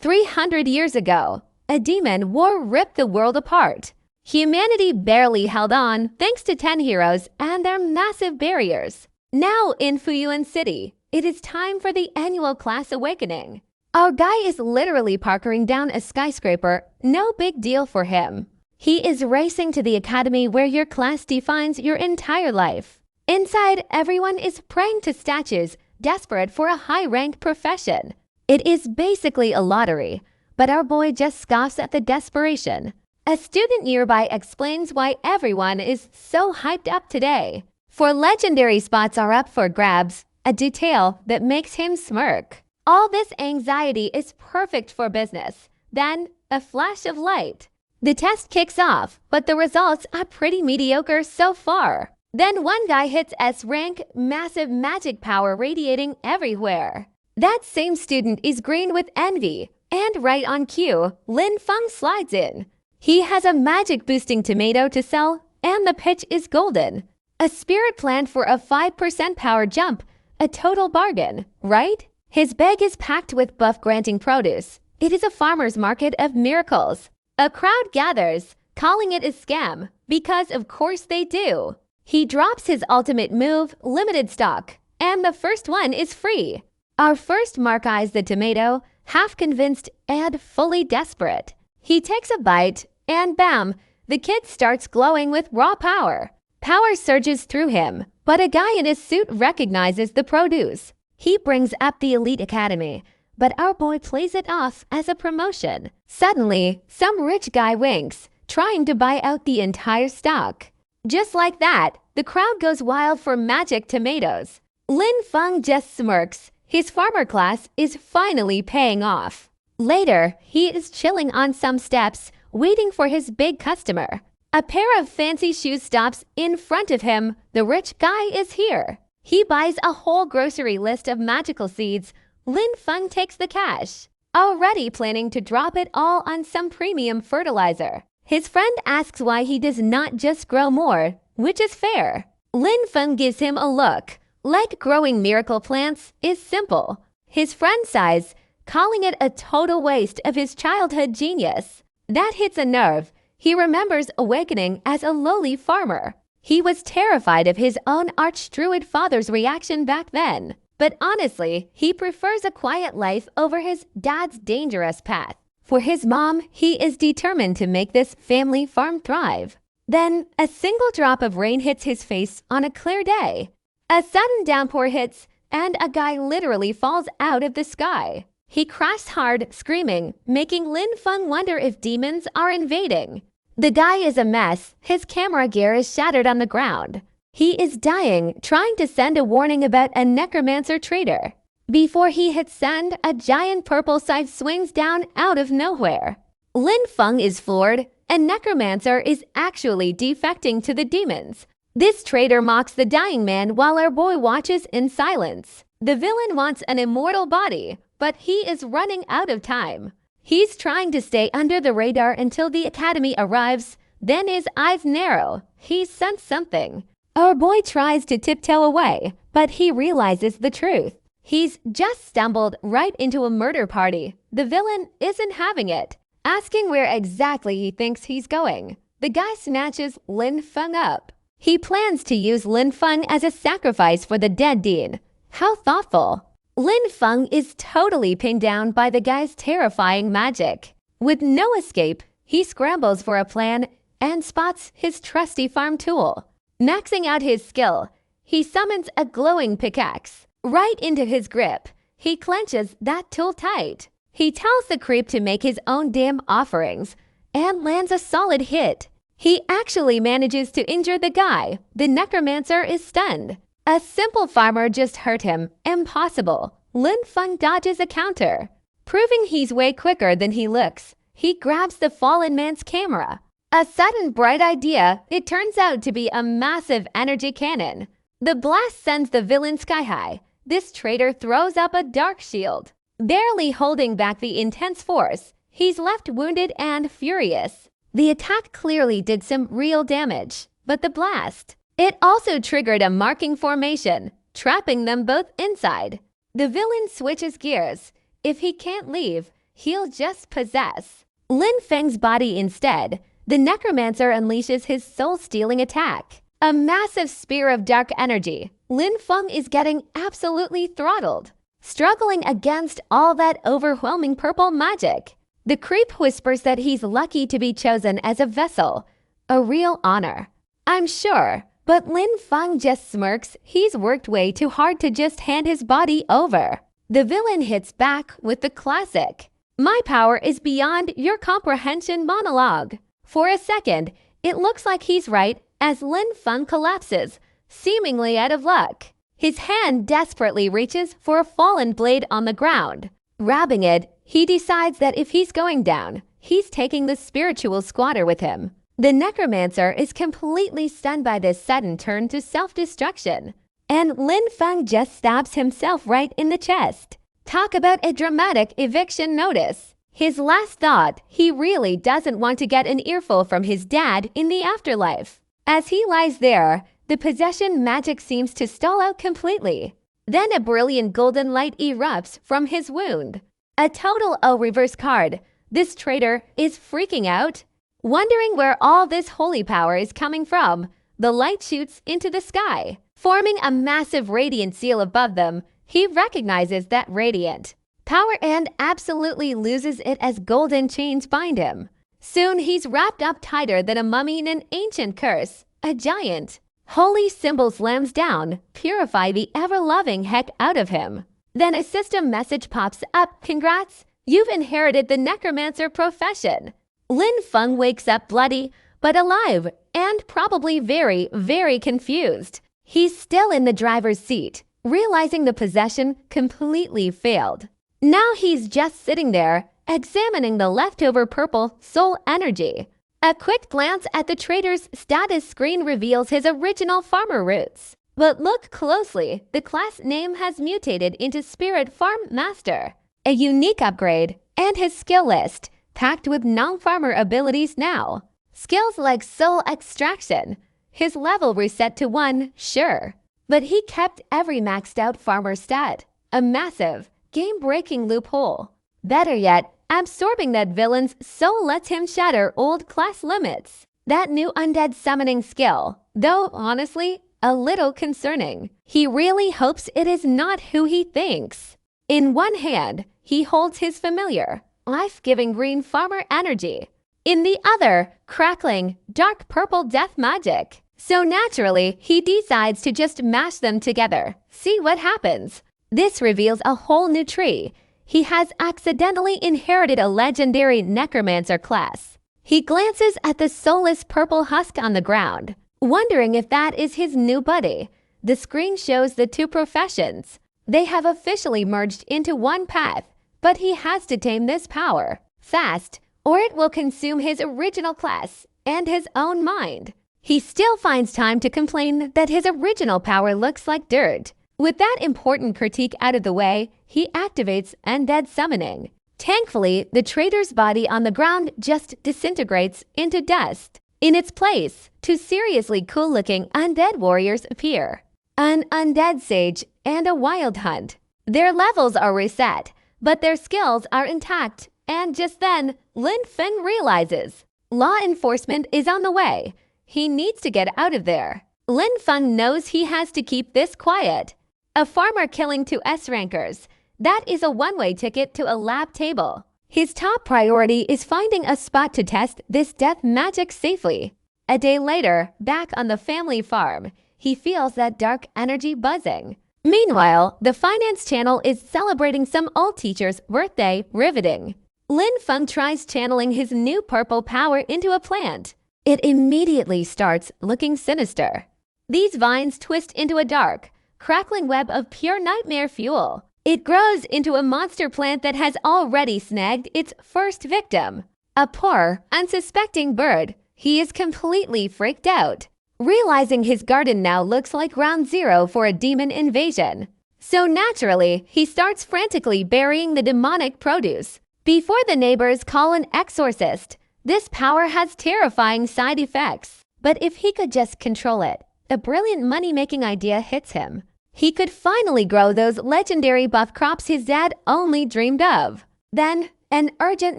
300 years ago, a demon war ripped the world apart. Humanity barely held on thanks to 10 heroes and their massive barriers. Now in Fuyuan City, it is time for the annual class awakening. Our guy is literally parkering down a skyscraper, no big deal for him. He is racing to the academy where your class defines your entire life. Inside, everyone is praying to statues, desperate for a high-rank profession. It is basically a lottery, but our boy just scoffs at the desperation. A student nearby explains why everyone is so hyped up today. For legendary spots are up for grabs, a detail that makes him smirk. All this anxiety is perfect for business. Then, a flash of light. The test kicks off, but the results are pretty mediocre so far. Then one guy hits S rank, massive magic power radiating everywhere. That same student is green with envy, and right on cue, Lin Feng slides in. He has a magic-boosting tomato to sell, and the pitch is golden. A spirit plant for a 5% power jump, a total bargain, right? His bag is packed with buff-granting produce. It is a farmer's market of miracles. A crowd gathers, calling it a scam, because of course they do. He drops his ultimate move, limited stock, and the first one is free. Our first mark eyes the tomato, half convinced and fully desperate. He takes a bite, and bam, the kid starts glowing with raw power. Power surges through him, but a guy in his suit recognizes the produce. He brings up the elite academy, but our boy plays it off as a promotion. Suddenly, some rich guy winks, trying to buy out the entire stock. Just like that, the crowd goes wild for magic tomatoes. Lin Feng just smirks. His farmer class is finally paying off. Later, he is chilling on some steps, waiting for his big customer. A pair of fancy shoes stops in front of him. The rich guy is here. He buys a whole grocery list of magical seeds. Lin Feng takes the cash, already planning to drop it all on some premium fertilizer. His friend asks why he does not just grow more, which is fair. Lin Feng gives him a look. Like growing miracle plants is simple. His friend sighs, calling it a total waste of his childhood genius. That hits a nerve. He remembers awakening as a lowly farmer. He was terrified of his own archdruid father's reaction back then. But honestly, he prefers a quiet life over his dad's dangerous path. For his mom, he is determined to make this family farm thrive. Then, a single drop of rain hits his face on a clear day. A sudden downpour hits, and a guy literally falls out of the sky. He crashed hard, screaming, making Lin Feng wonder if demons are invading. The guy is a mess. His camera gear is shattered on the ground. He is dying, trying to send a warning about a necromancer traitor. Before he hits send, a giant purple scythe swings down out of nowhere. Lin Feng is floored. A necromancer is actually defecting to the demons. This traitor mocks the dying man while our boy watches in silence. The villain wants an immortal body, but he is running out of time. He's trying to stay under the radar until the academy arrives. Then his eyes narrow. He sensed something. Our boy tries to tiptoe away, but he realizes the truth. He's just stumbled right into a murder party. The villain isn't having it, asking where exactly he thinks he's going. The guy snatches Lin Feng up. He plans to use Lin Feng as a sacrifice for the dead dean. How thoughtful. Lin Feng is totally pinned down by the guy's terrifying magic. With no escape, he scrambles for a plan and spots his trusty farm tool. Maxing out his skill, he summons a glowing pickaxe. Right into his grip, he clenches that tool tight. He tells the creep to make his own damn offerings and lands a solid hit. He actually manages to injure the guy. The necromancer is stunned. A simple farmer just hurt him. Impossible. Lin Feng dodges a counter. Proving he's way quicker than he looks, he grabs the fallen man's camera. A sudden bright idea, it turns out to be a massive energy cannon. The blast sends the villain sky high. This traitor throws up a dark shield. Barely holding back the intense force, he's left wounded and furious. The attack clearly did some real damage, but the blast, it also triggered a marking formation, trapping them both inside. The villain switches gears. If he can't leave, he'll just possess Lin Feng's body instead. The necromancer unleashes his soul-stealing attack, a massive spear of dark energy. Lin Feng is getting absolutely throttled, struggling against all that overwhelming purple magic. The creep whispers that he's lucky to be chosen as a vessel, a real honor, I'm sure. But Lin Feng just smirks. He's worked way too hard to just hand his body over. The villain hits back with the classic, "My power is beyond your comprehension" monologue. For a second, it looks like he's right as Lin Feng collapses, seemingly out of luck. His hand desperately reaches for a fallen blade on the ground. Grabbing it, he decides that if he's going down, he's taking the spiritual squatter with him. The necromancer is completely stunned by this sudden turn to self-destruction, and Lin Feng just stabs himself right in the chest. Talk about a dramatic eviction notice. His last thought, he really doesn't want to get an earful from his dad in the afterlife. As he lies there, the possession magic seems to stall out completely. Then a brilliant golden light erupts from his wound. A total O reverse card. This traitor is freaking out. Wondering where all this holy power is coming from, the light shoots into the sky, forming a massive radiant seal above them. He recognizes that radiant power and absolutely loses it as golden chains bind him. Soon he's wrapped up tighter than a mummy in an ancient curse. A giant holy symbol slams down, purify the ever-loving heck out of him. Then a system message pops up. Congrats, you've inherited the necromancer profession. Lin Feng wakes up bloody, but alive, and probably very, very confused. He's still in the driver's seat, realizing the possession completely failed. Now he's just sitting there, examining the leftover purple soul energy. A quick glance at the traitor's status screen reveals his original farmer roots. But look closely, the class name has mutated into Spirit Farm Master, a unique upgrade, and his skill list packed with non-farmer abilities now. Skills like soul extraction. His level reset to 1, sure, but he kept every maxed out farmer stat. A massive, game-breaking loophole. Better yet, absorbing that villain's soul lets him shatter old class limits. That new undead summoning skill, though honestly, a little concerning. He really hopes it is not who he thinks. In one hand, he holds his familiar, life-giving green farmer energy. In the other, crackling, dark purple death magic. So naturally, he decides to just mash them together. See what happens. This reveals a whole new tree. He has accidentally inherited a legendary necromancer class. He glances at the soulless purple husk on the ground, wondering if that is his new buddy. The screen shows the two professions. They have officially merged into one path. But he has to tame this power fast, or it will consume his original class and his own mind. He still finds time to complain that his original power looks like dirt. With that important critique out of the way, he activates undead summoning. Thankfully, the traitor's body on the ground just disintegrates into dust. In its place, two seriously cool-looking undead warriors appear. An undead sage and a wild hunt. Their levels are reset, but their skills are intact, and just then, Lin Feng realizes law enforcement is on the way. He needs to get out of there. Lin Feng knows he has to keep this quiet. A farmer killing two S-rankers. That is a one-way ticket to a lab table. His top priority is finding a spot to test this death magic safely. A day later, back on the family farm, he feels that dark energy buzzing. Meanwhile, the finance channel is celebrating some old teacher's birthday. Riveting. Lin Feng tries channeling his new purple power into a plant. It immediately starts looking sinister. These vines twist into a dark, crackling web of pure nightmare fuel. It grows into a monster plant that has already snagged its first victim. A poor, unsuspecting bird. He is completely freaked out, realizing his garden now looks like ground zero for a demon invasion. So naturally, he starts frantically burying the demonic produce. Before the neighbors call an exorcist, this power has terrifying side effects. But if he could just control it, a brilliant money-making idea hits him. He could finally grow those legendary buff crops his dad only dreamed of. Then, An urgent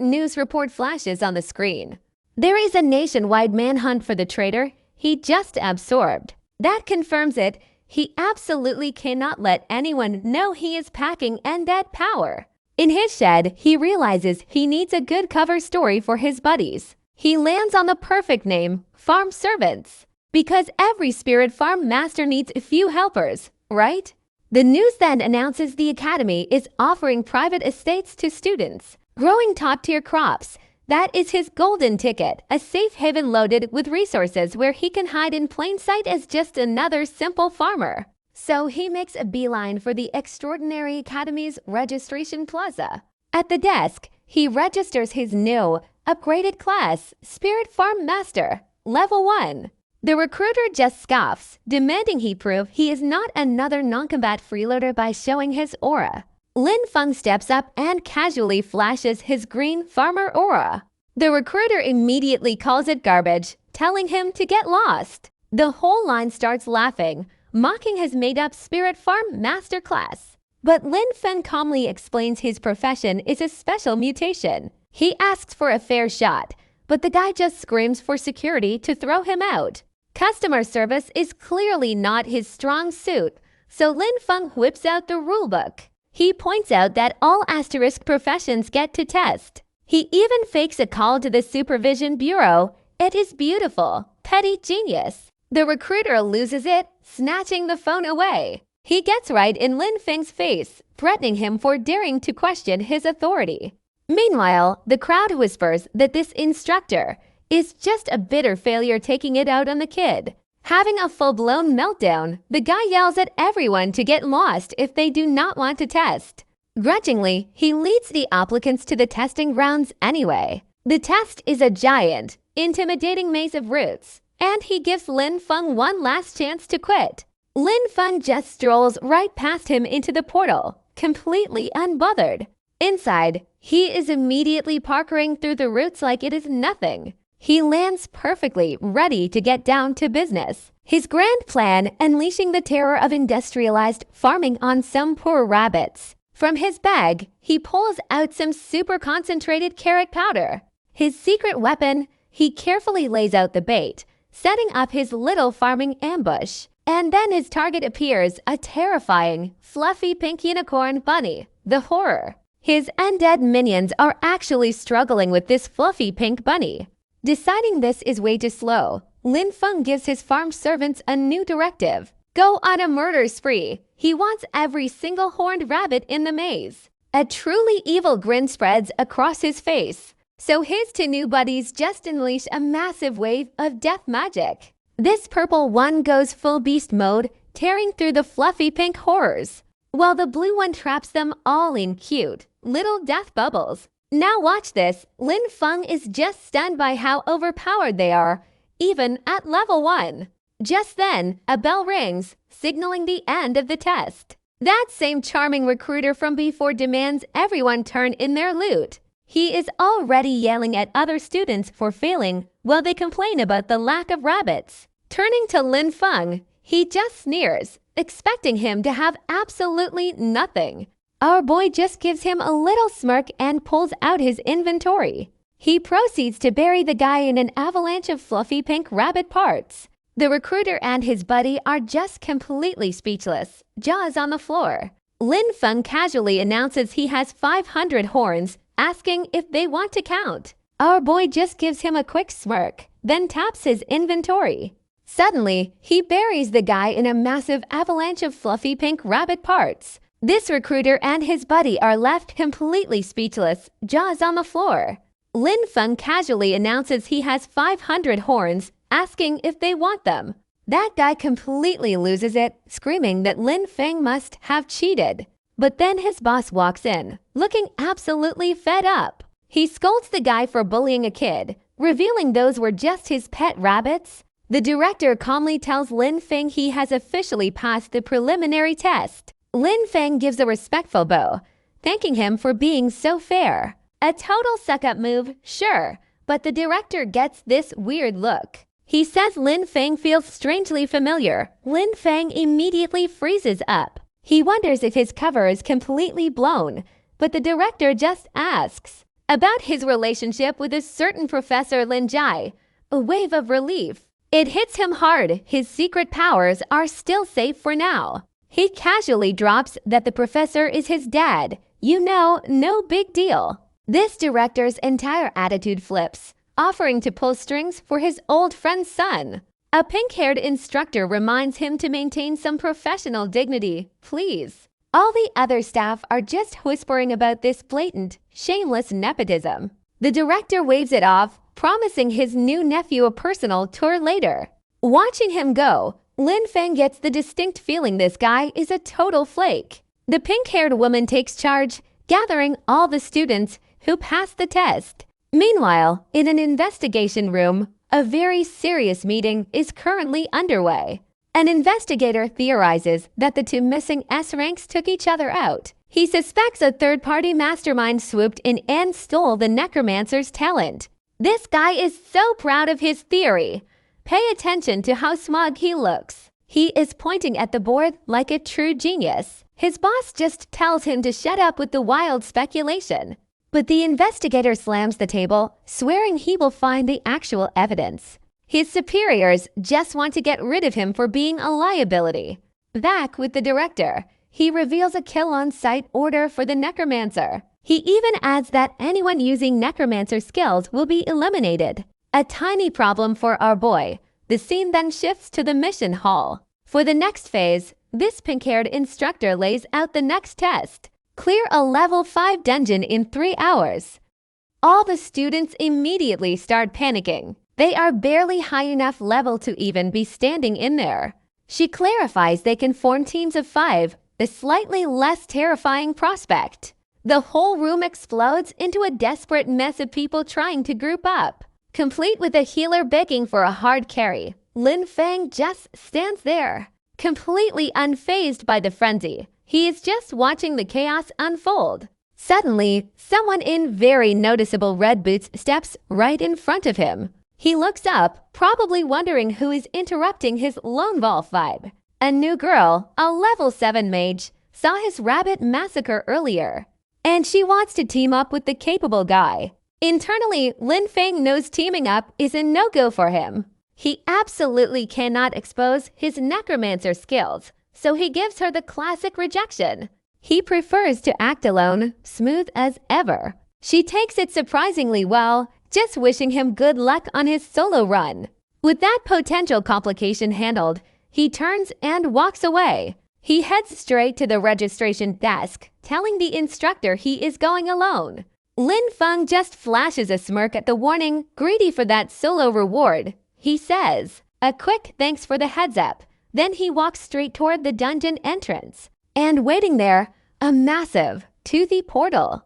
news report flashes on the screen. There is a nationwide manhunt for the traitor he just absorbed. That confirms it. He absolutely cannot let anyone know he is packing undead power. In his shed, he realizes he needs a good cover story for his buddies. He lands on the perfect name, Farm Servants. Because every spirit farm master needs a few helpers, right? The news then announces the academy is offering private estates to students, growing top-tier crops. That is his golden ticket, a safe haven loaded with resources where he can hide in plain sight as just another simple farmer. So he makes a beeline for the Extraordinary Academy's registration plaza. At the desk, he registers his new, upgraded class, Spirit Farm Master, Level 1. The recruiter just scoffs, demanding he prove he is not another non-combat freeloader by showing his aura. Lin Feng steps up and casually flashes his green farmer aura. The recruiter immediately calls it garbage, telling him to get lost. The whole line starts laughing, mocking his made-up Spirit Farm Masterclass. But Lin Feng calmly explains his profession is a special mutation. He asks for a fair shot, but the guy just screams for security to throw him out. Customer service is clearly not his strong suit, so Lin Feng whips out the rulebook. He points out that all asterisk professions get to test. He even fakes a call to the Supervision Bureau. It is beautiful. Petty genius. The recruiter loses it, snatching the phone away. He gets right in Lin Feng's face, threatening him for daring to question his authority. Meanwhile, the crowd whispers that this instructor is just a bitter failure, taking it out on the kid. Having a full-blown meltdown, the guy yells at everyone to get lost if they do not want to test. Grudgingly, he leads the applicants to the testing grounds anyway. The test is a giant, intimidating maze of roots, and he gives Lin Feng one last chance to quit. Lin Feng just strolls right past him into the portal, completely unbothered. Inside, he is immediately parkouring through the roots like it is nothing. He lands perfectly, ready to get down to business. His grand plan, unleashing the terror of industrialized farming on some poor rabbits. From his bag, he pulls out some super concentrated carrot powder. His secret weapon, he carefully lays out the bait, setting up his little farming ambush. And then his target appears, a terrifying, fluffy pink unicorn bunny, the horror. His undead minions are actually struggling with this fluffy pink bunny. Deciding this is way too slow, Lin Feng gives his farm servants a new directive. Go on a murder spree. He wants every single horned rabbit in the maze. A truly evil grin spreads across his face. So his two new buddies just unleash a massive wave of death magic. This purple one goes full beast mode, tearing through the fluffy pink horrors, while the blue one traps them all in cute little death bubbles. Now watch this. Lin Feng is just stunned by how overpowered they are, even at level 1. Just then, a bell rings, signaling the end of the test. That same charming recruiter from before demands everyone turn in their loot. He is already yelling at other students for failing while they complain about the lack of rabbits. Turning to Lin Feng, he just sneers, expecting him to have absolutely nothing. Our boy just gives him a little smirk and pulls out his inventory. He proceeds to bury the guy in an avalanche of fluffy pink rabbit parts. The recruiter and his buddy are just completely speechless, jaws on the floor. Lin Feng casually announces he has 500 horns, asking if they want to count. Our boy just gives him a quick smirk, then taps his inventory. Suddenly, he buries the guy in a massive avalanche of fluffy pink rabbit parts. This recruiter and his buddy are left completely speechless, jaws on the floor. Lin Feng casually announces he has 500 horns, asking if they want them. That guy completely loses it, screaming that Lin Feng must have cheated. But then his boss walks in, looking absolutely fed up. He scolds the guy for bullying a kid, revealing those were just his pet rabbits. The director calmly tells Lin Feng he has officially passed the preliminary test. Lin Feng gives a respectful bow, thanking him for being so fair. A total suck-up move, sure, but the director gets this weird look. He says Lin Feng feels strangely familiar. Lin Feng immediately freezes up. He wonders if his cover is completely blown, but the director just asks, about his relationship with a certain Professor Lin Jai. A wave of relief. It hits him hard. His secret powers are still safe for now. He casually drops that the professor is his dad. You know, no big deal. This director's entire attitude flips, offering to pull strings for his old friend's son. A pink-haired instructor reminds him to maintain some professional dignity, please. All the other staff are just whispering about this blatant, shameless nepotism. The director waves it off, promising his new nephew a personal tour later. Watching him go, Lin Feng gets the distinct feeling this guy is a total flake. The pink-haired woman takes charge, gathering all the students who passed the test. Meanwhile, in an investigation room, a very serious meeting is currently underway. An investigator theorizes that the two missing S ranks took each other out. He suspects a third-party mastermind swooped in and stole the necromancer's talent. This guy is so proud of his theory. Pay attention to how smug he looks. He is pointing at the board like a true genius. His boss just tells him to shut up with the wild speculation. But the investigator slams the table, swearing he will find the actual evidence. His superiors just want to get rid of him for being a liability. Back with the director, he reveals a kill-on-sight order for the necromancer. He even adds that anyone using necromancer skills will be eliminated. A tiny problem for our boy. The scene then shifts to the mission hall. For the next phase, this pink-haired instructor lays out the next test. Clear a level 5 dungeon in 3 hours. All the students immediately start panicking. They are barely high enough level to even be standing in there. She clarifies they can form teams of 5, the slightly less terrifying prospect. The whole room explodes into a desperate mess of people trying to group up. Complete with a healer begging for a hard carry, Lin Feng just stands there, completely unfazed by the frenzy. He is just watching the chaos unfold. Suddenly, someone in very noticeable red boots steps right in front of him. He looks up, probably wondering who is interrupting his lone wolf vibe. A new girl, a level 7 mage, saw his rabbit massacre earlier, and she wants to team up with the capable guy. Internally, Lin Feng knows teaming up is a no-go for him. He absolutely cannot expose his necromancer skills, so he gives her the classic rejection. He prefers to act alone, smooth as ever. She takes it surprisingly well, just wishing him good luck on his solo run. With that potential complication handled, he turns and walks away. He heads straight to the registration desk, telling the instructor he is going alone. Lin Feng just flashes a smirk at the warning, greedy for that solo reward. He says, "A quick thanks for the heads up." Then he walks straight toward the dungeon entrance. And waiting there, a massive, toothy portal.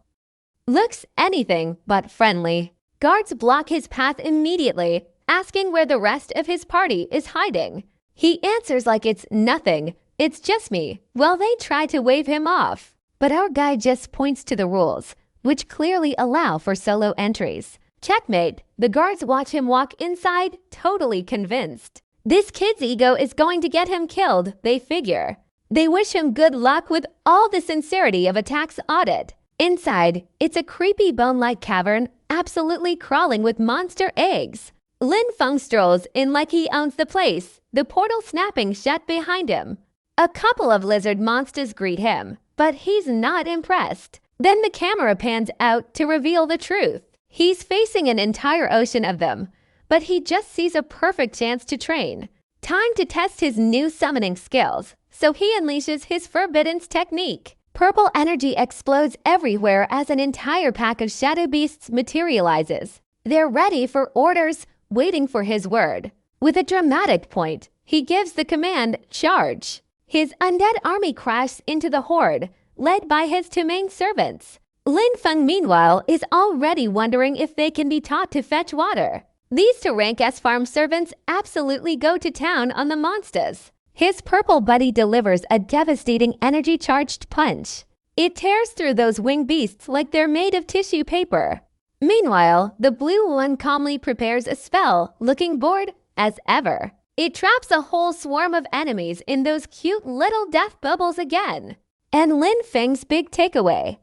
Looks anything but friendly. Guards block his path immediately, asking where the rest of his party is hiding. He answers like it's nothing. It's just me. Well, they try to wave him off. But our guy just points to the rules, which clearly allow for solo entries. Checkmate. The guards watch him walk inside, totally convinced. This kid's ego is going to get him killed, they figure. They wish him good luck with all the sincerity of a tax audit. Inside, it's a creepy bone-like cavern, absolutely crawling with monster eggs. Lin Feng strolls in like he owns the place, the portal snapping shut behind him. A couple of lizard monsters greet him, but he's not impressed. Then the camera pans out to reveal the truth. He's facing an entire ocean of them, but he just sees a perfect chance to train. Time to test his new summoning skills, so he unleashes his Forbiddance technique. Purple energy explodes everywhere as an entire pack of shadow beasts materializes. They're ready for orders, waiting for his word. With a dramatic point, he gives the command, "Charge." His undead army crashes into the horde, led by his two main servants. Lin Feng, meanwhile, is already wondering if they can be taught to fetch water. These two rank-S farm servants absolutely go to town on the monsters. His purple buddy delivers a devastating energy-charged punch. It tears through those winged beasts like they're made of tissue paper. Meanwhile, the blue one calmly prepares a spell, looking bored as ever. It traps a whole swarm of enemies in those cute little death bubbles again. And Lin Feng's big takeaway: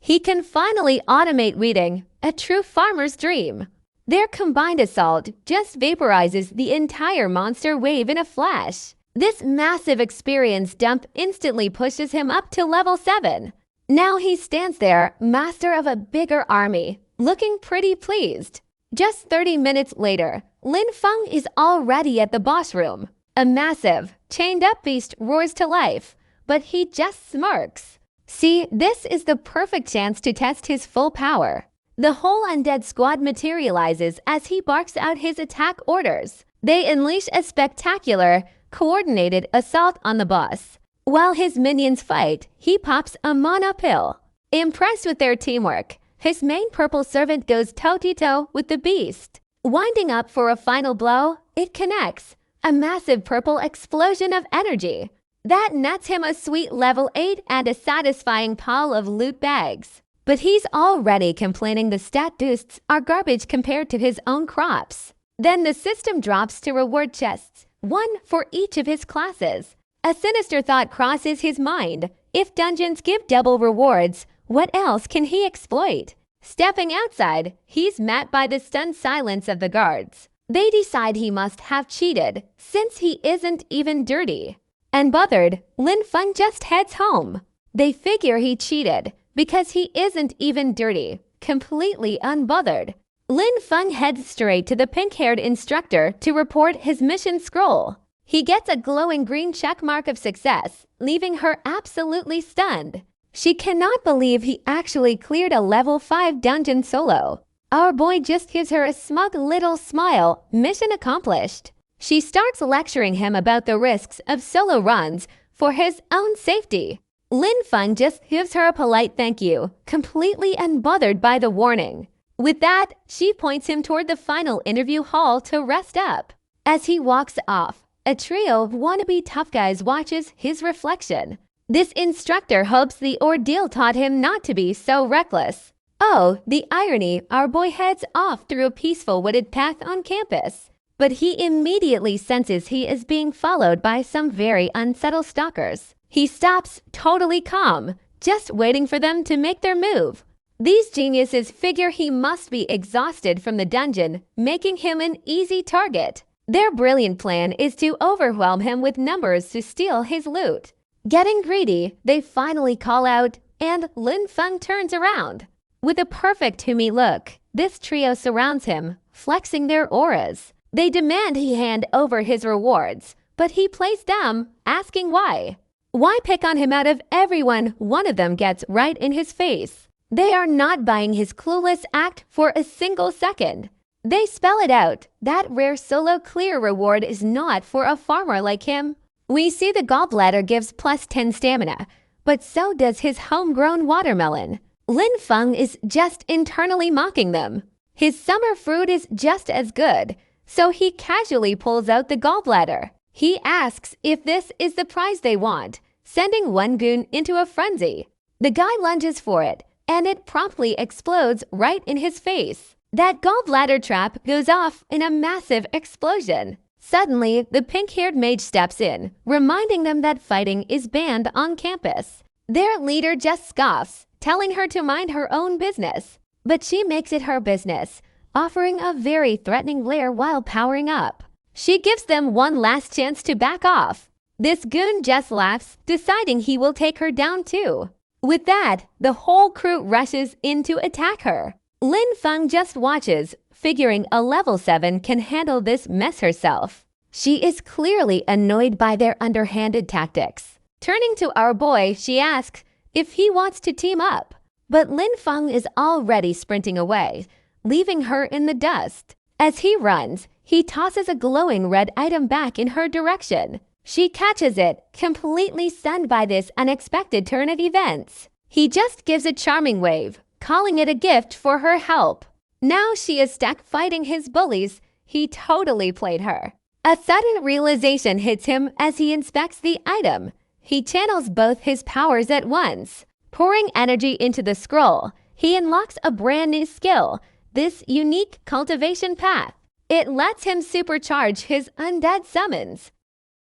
He can finally automate weeding, a true farmer's dream. Their combined assault just vaporizes the entire monster wave in a flash. This massive experience dump instantly pushes him up to level 7. Now he stands there, master of a bigger army, looking pretty pleased. Just 30 minutes later, Lin Feng is already at the boss room. A massive, chained-up beast roars to life, but he just smirks. See, this is the perfect chance to test his full power. The whole undead squad materializes as he barks out his attack orders. They unleash a spectacular, coordinated assault on the boss. While his minions fight, he pops a mana pill. Impressed with their teamwork, his main purple servant goes toe-to-toe with the beast. Winding up for a final blow, it connects. A massive purple explosion of energy. That nets him a sweet level 8 and a satisfying pile of loot bags. But he's already complaining the stat boosts are garbage compared to his own crops. Then the system drops to reward chests, one for each of his classes. A sinister thought crosses his mind. If dungeons give double rewards, what else can he exploit? Stepping outside, he's met by the stunned silence of the guards. They decide he must have cheated, since he isn't even dirty. Unbothered, Lin Feng just heads home. They figure he cheated, because he isn't even dirty, completely unbothered. Lin Feng heads straight to the pink-haired instructor to report his mission scroll. He gets a glowing green checkmark of success, leaving her absolutely stunned. She cannot believe he actually cleared a level 5 dungeon solo. Our boy just gives her a smug little smile, mission accomplished. She starts lecturing him about the risks of solo runs for his own safety. Lin Feng just gives her a polite thank you, completely unbothered by the warning. With that, she points him toward the final interview hall to rest up. As he walks off, a trio of wannabe tough guys watches his reflection. This instructor hopes the ordeal taught him not to be so reckless. Oh, the irony, our boy heads off through a peaceful wooded path on campus. But he immediately senses he is being followed by some very unsettled stalkers. He stops totally calm, just waiting for them to make their move. These geniuses figure he must be exhausted from the dungeon, making him an easy target. Their brilliant plan is to overwhelm him with numbers to steal his loot. Getting greedy, they finally call out, and Lin Feng turns around. With a perfect to me look, this trio surrounds him, flexing their auras. They demand he hand over his rewards, but he plays dumb, asking why. Why pick on him out of everyone one of them gets right in his face? They are not buying his clueless act for a single second. They spell it out. That rare solo clear reward is not for a farmer like him. We see the gallbladder gives plus 10 stamina, but so does his homegrown watermelon. Lin Feng is just internally mocking them. His summer fruit is just as good, so he casually pulls out the gallbladder. He asks if this is the prize they want, sending one goon into a frenzy. The guy lunges for it, and it promptly explodes right in his face. That gallbladder trap goes off in a massive explosion. Suddenly, the pink-haired mage steps in, reminding them that fighting is banned on campus. Their leader just scoffs, telling her to mind her own business. But she makes it her business, offering a very threatening glare while powering up. She gives them one last chance to back off. This goon just laughs, deciding he will take her down too. With that, the whole crew rushes in to attack her. Lin Feng just watches, figuring a level 7 can handle this mess herself. She is clearly annoyed by their underhanded tactics. Turning to our boy, she asks if he wants to team up. But Lin Feng is already sprinting away, leaving her in the dust. As he runs, he tosses a glowing red item back in her direction. She catches it, completely stunned by this unexpected turn of events. He just gives a charming wave, calling it a gift for her help. Now she is stuck fighting his bullies. He totally played her. A sudden realization hits him as he inspects the item. He channels both his powers at once. Pouring energy into the scroll, he unlocks a brand new skill, this unique cultivation path. It lets him supercharge his undead summons.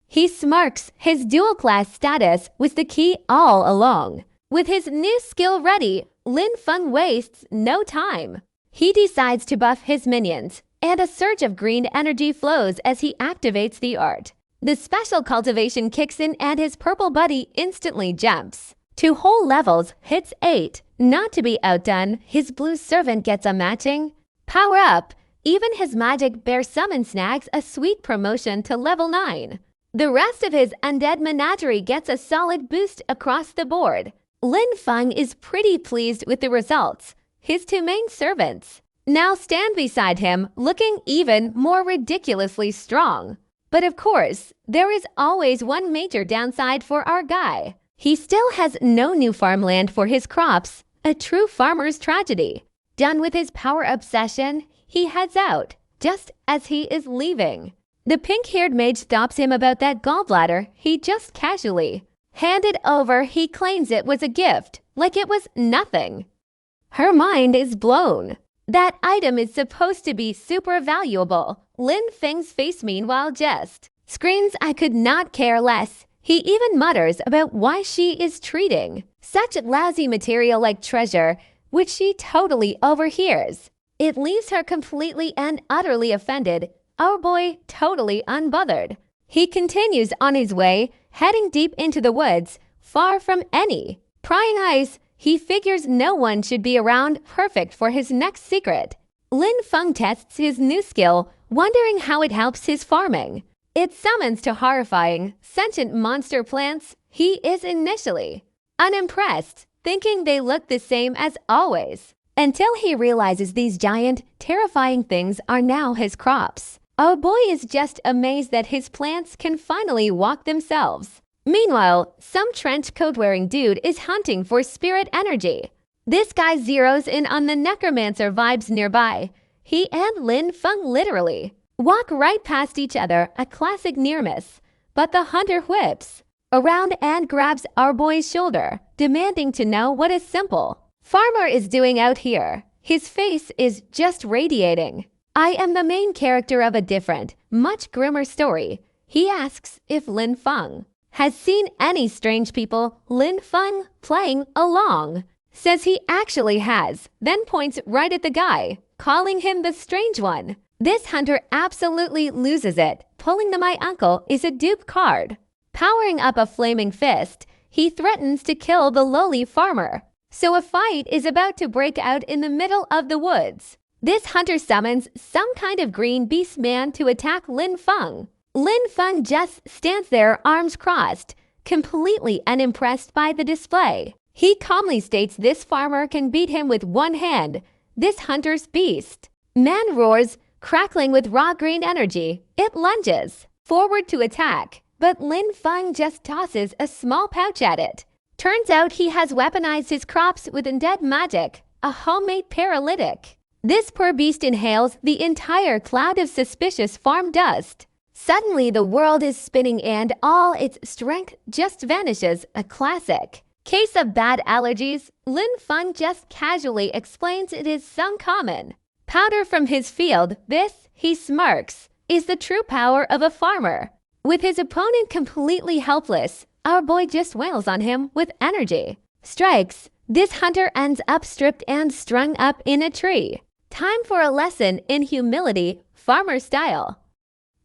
He smirks. His dual class status was the key all along. With his new skill ready, Lin Feng wastes no time. He decides to buff his minions, and a surge of green energy flows as he activates the art. The special cultivation kicks in and his purple buddy instantly jumps. 2 whole levels, hits 8. Not to be outdone, his blue servant gets a matching power up. Even his magic bear summon snags a sweet promotion to level 9. The rest of his undead menagerie gets a solid boost across the board. Lin Feng is pretty pleased with the results. His 2 main servants now stand beside him, looking even more ridiculously strong. But of course, there is always one major downside for our guy. He still has no new farmland for his crops, a true farmer's tragedy. Done with his power obsession, he heads out, just as he is leaving. The pink-haired mage stops him about that gallbladder he just casually handed over. He claims it was a gift, like it was nothing. Her mind is blown. That item is supposed to be super valuable. Lin Feng's face meanwhile just screams, "I could not care less." He even mutters about why she is treating such lousy material like treasure, which she totally overhears. It leaves her completely and utterly offended. Our boy totally unbothered. He continues on his way, heading deep into the woods, far from any prying eyes. He figures no one should be around, perfect for his next secret. Lin Feng tests his new skill, wondering how it helps his farming. It summons 2 horrifying, sentient monster plants. He is initially unimpressed, thinking they look the same as always, until he realizes these giant, terrifying things are now his crops. Our boy is just amazed that his plants can finally walk themselves. Meanwhile, some trench coat-wearing dude is hunting for spirit energy. This guy zeroes in on the necromancer vibes nearby. He and Lin Feng literally walk right past each other, a classic near miss. But the hunter whips around and grabs our boy's shoulder, demanding to know what a simple farmer is doing out here. His face is just radiating. "I am the main character of a different, much grimmer story." He asks if Lin Feng has seen any strange people. Lin Feng, playing along, says he actually has, then points right at the guy, calling him the strange one. This hunter absolutely loses it, pulling the "my uncle is a dupe" card. Powering up a flaming fist, he threatens to kill the lowly farmer. So a fight is about to break out in the middle of the woods. This hunter summons some kind of green beast man to attack Lin Feng. Lin Feng just stands there, arms crossed, completely unimpressed by the display. He calmly states this farmer can beat him with one hand. This hunter's beast man roars, crackling with raw green energy. It lunges forward to attack, but Lin Feng just tosses a small pouch at it. Turns out he has weaponized his crops with undead magic, a homemade paralytic. This poor beast inhales the entire cloud of suspicious farm dust. Suddenly, the world is spinning and all its strength just vanishes, a classic case of bad allergies. Lin Feng just casually explains it is some common powder from his field. This, he smirks, is the true power of a farmer. With his opponent completely helpless, our boy just wails on him with energy. Strikes. This hunter ends up stripped and strung up in a tree. Time for a lesson in humility, farmer style.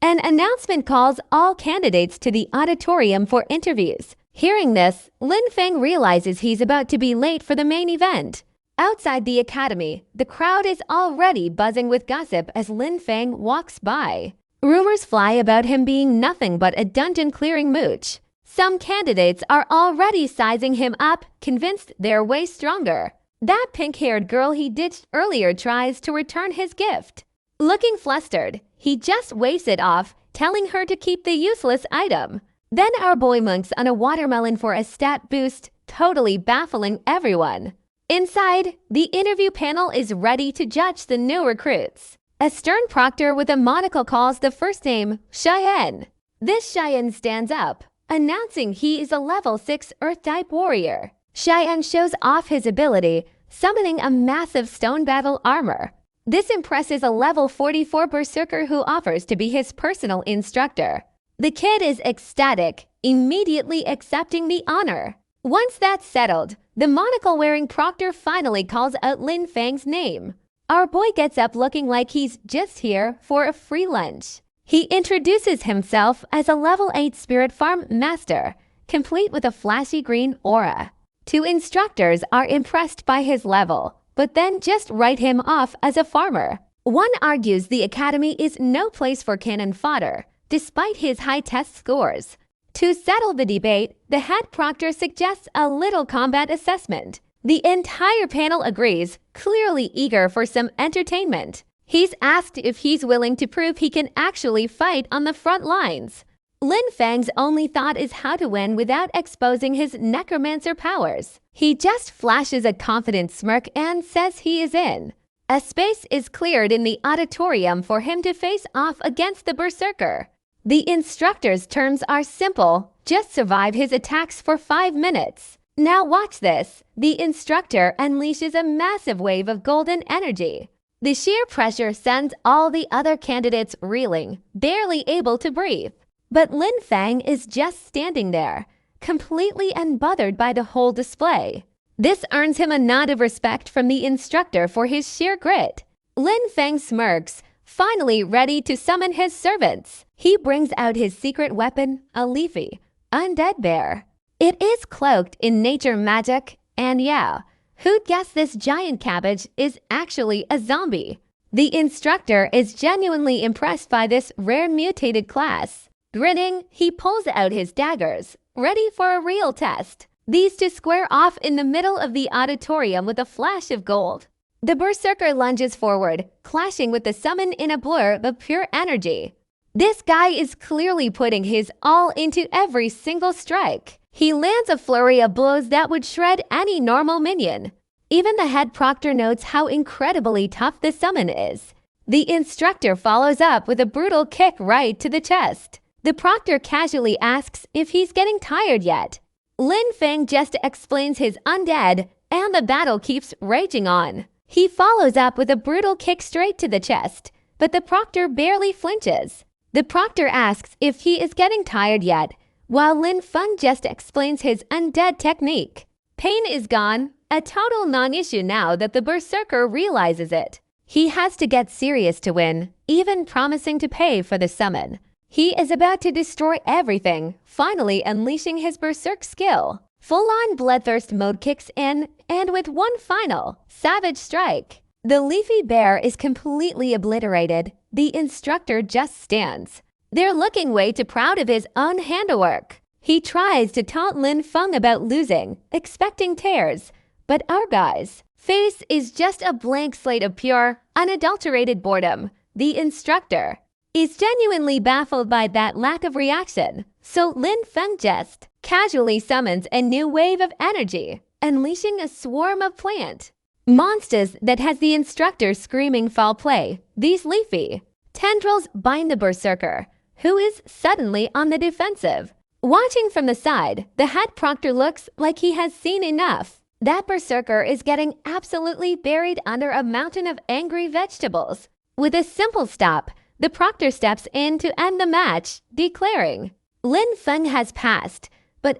An announcement calls all candidates to the auditorium for interviews. Hearing this, Lin Feng realizes he's about to be late for the main event. Outside the academy, the crowd is already buzzing with gossip as Lin Feng walks by. Rumors fly about him being nothing but a dungeon-clearing mooch. Some candidates are already sizing him up, convinced they're way stronger. That pink-haired girl he ditched earlier tries to return his gift. Looking flustered, he just waves it off, telling her to keep the useless item. Then our boy monks on a watermelon for a stat boost, totally baffling everyone. Inside, the interview panel is ready to judge the new recruits. A stern proctor with a monocle calls the first name Cheyenne. This Cheyenne stands up, announcing he is a level 6 Earth-type warrior. Cheyenne shows off his ability, summoning a massive stone battle armor. This impresses a level 44 berserker who offers to be his personal instructor. The kid is ecstatic, immediately accepting the honor. Once that's settled, the monocle-wearing proctor finally calls out Lin Feng's name. Our boy gets up looking like he's just here for a free lunch. He introduces himself as a level 8 spirit farm master, complete with a flashy green aura. 2 instructors are impressed by his level, but then just write him off as a farmer. One argues the academy is no place for cannon fodder, despite his high test scores. To settle the debate, the head proctor suggests a little combat assessment. The entire panel agrees, clearly eager for some entertainment. He's asked if he's willing to prove he can actually fight on the front lines. Lin Feng's only thought is how to win without exposing his necromancer powers. He just flashes a confident smirk and says he is in. A space is cleared in the auditorium for him to face off against the berserker. The instructor's terms are simple: just survive his attacks for 5 minutes. Now watch this. The instructor unleashes a massive wave of golden energy. The sheer pressure sends all the other candidates reeling, barely able to breathe. But Lin Feng is just standing there, completely unbothered by the whole display. This earns him a nod of respect from the instructor for his sheer grit. Lin Feng smirks, finally ready to summon his servants. He brings out his secret weapon, a leafy, undead bear. It is cloaked in nature magic, and yeah, who'd guess this giant cabbage is actually a zombie? The instructor is genuinely impressed by this rare mutated class. Grinning, he pulls out his daggers, ready for a real test. These two square off in the middle of the auditorium with a flash of gold. The berserker lunges forward, clashing with the summon in a blur of pure energy. This guy is clearly putting his all into every single strike. He lands a flurry of blows that would shred any normal minion. Even the head proctor notes how incredibly tough the summon is. The instructor follows up with a brutal kick right to the chest. The proctor casually asks if he's getting tired yet. Lin Feng just explains his undead, and the battle keeps raging on. He follows up with a brutal kick straight to the chest, but the proctor barely flinches. The proctor asks if he is getting tired yet, while Lin Feng just explains his undead technique. Pain is gone, a total non-issue now that the berserker realizes it. He has to get serious to win, even promising to pay for the summon. He is about to destroy everything, finally unleashing his berserk skill. Full-on bloodthirst mode kicks in, and with one final, savage strike. The leafy bear is completely obliterated. The instructor just stands. They're looking way too proud of his own handiwork. He tries to taunt Lin Feng about losing, expecting tears. But our guy's face is just a blank slate of pure, unadulterated boredom. The instructor is genuinely baffled by that lack of reaction, so Lin Feng just casually summons a new wave of energy, unleashing a swarm of plant monsters that has the instructor screaming foul play. These leafy tendrils bind the berserker, who is suddenly on the defensive. Watching from the side, the head proctor looks like he has seen enough. That berserker is getting absolutely buried under a mountain of angry vegetables. With a simple stop, the proctor steps in to end the match, declaring, Lin Feng has passed, but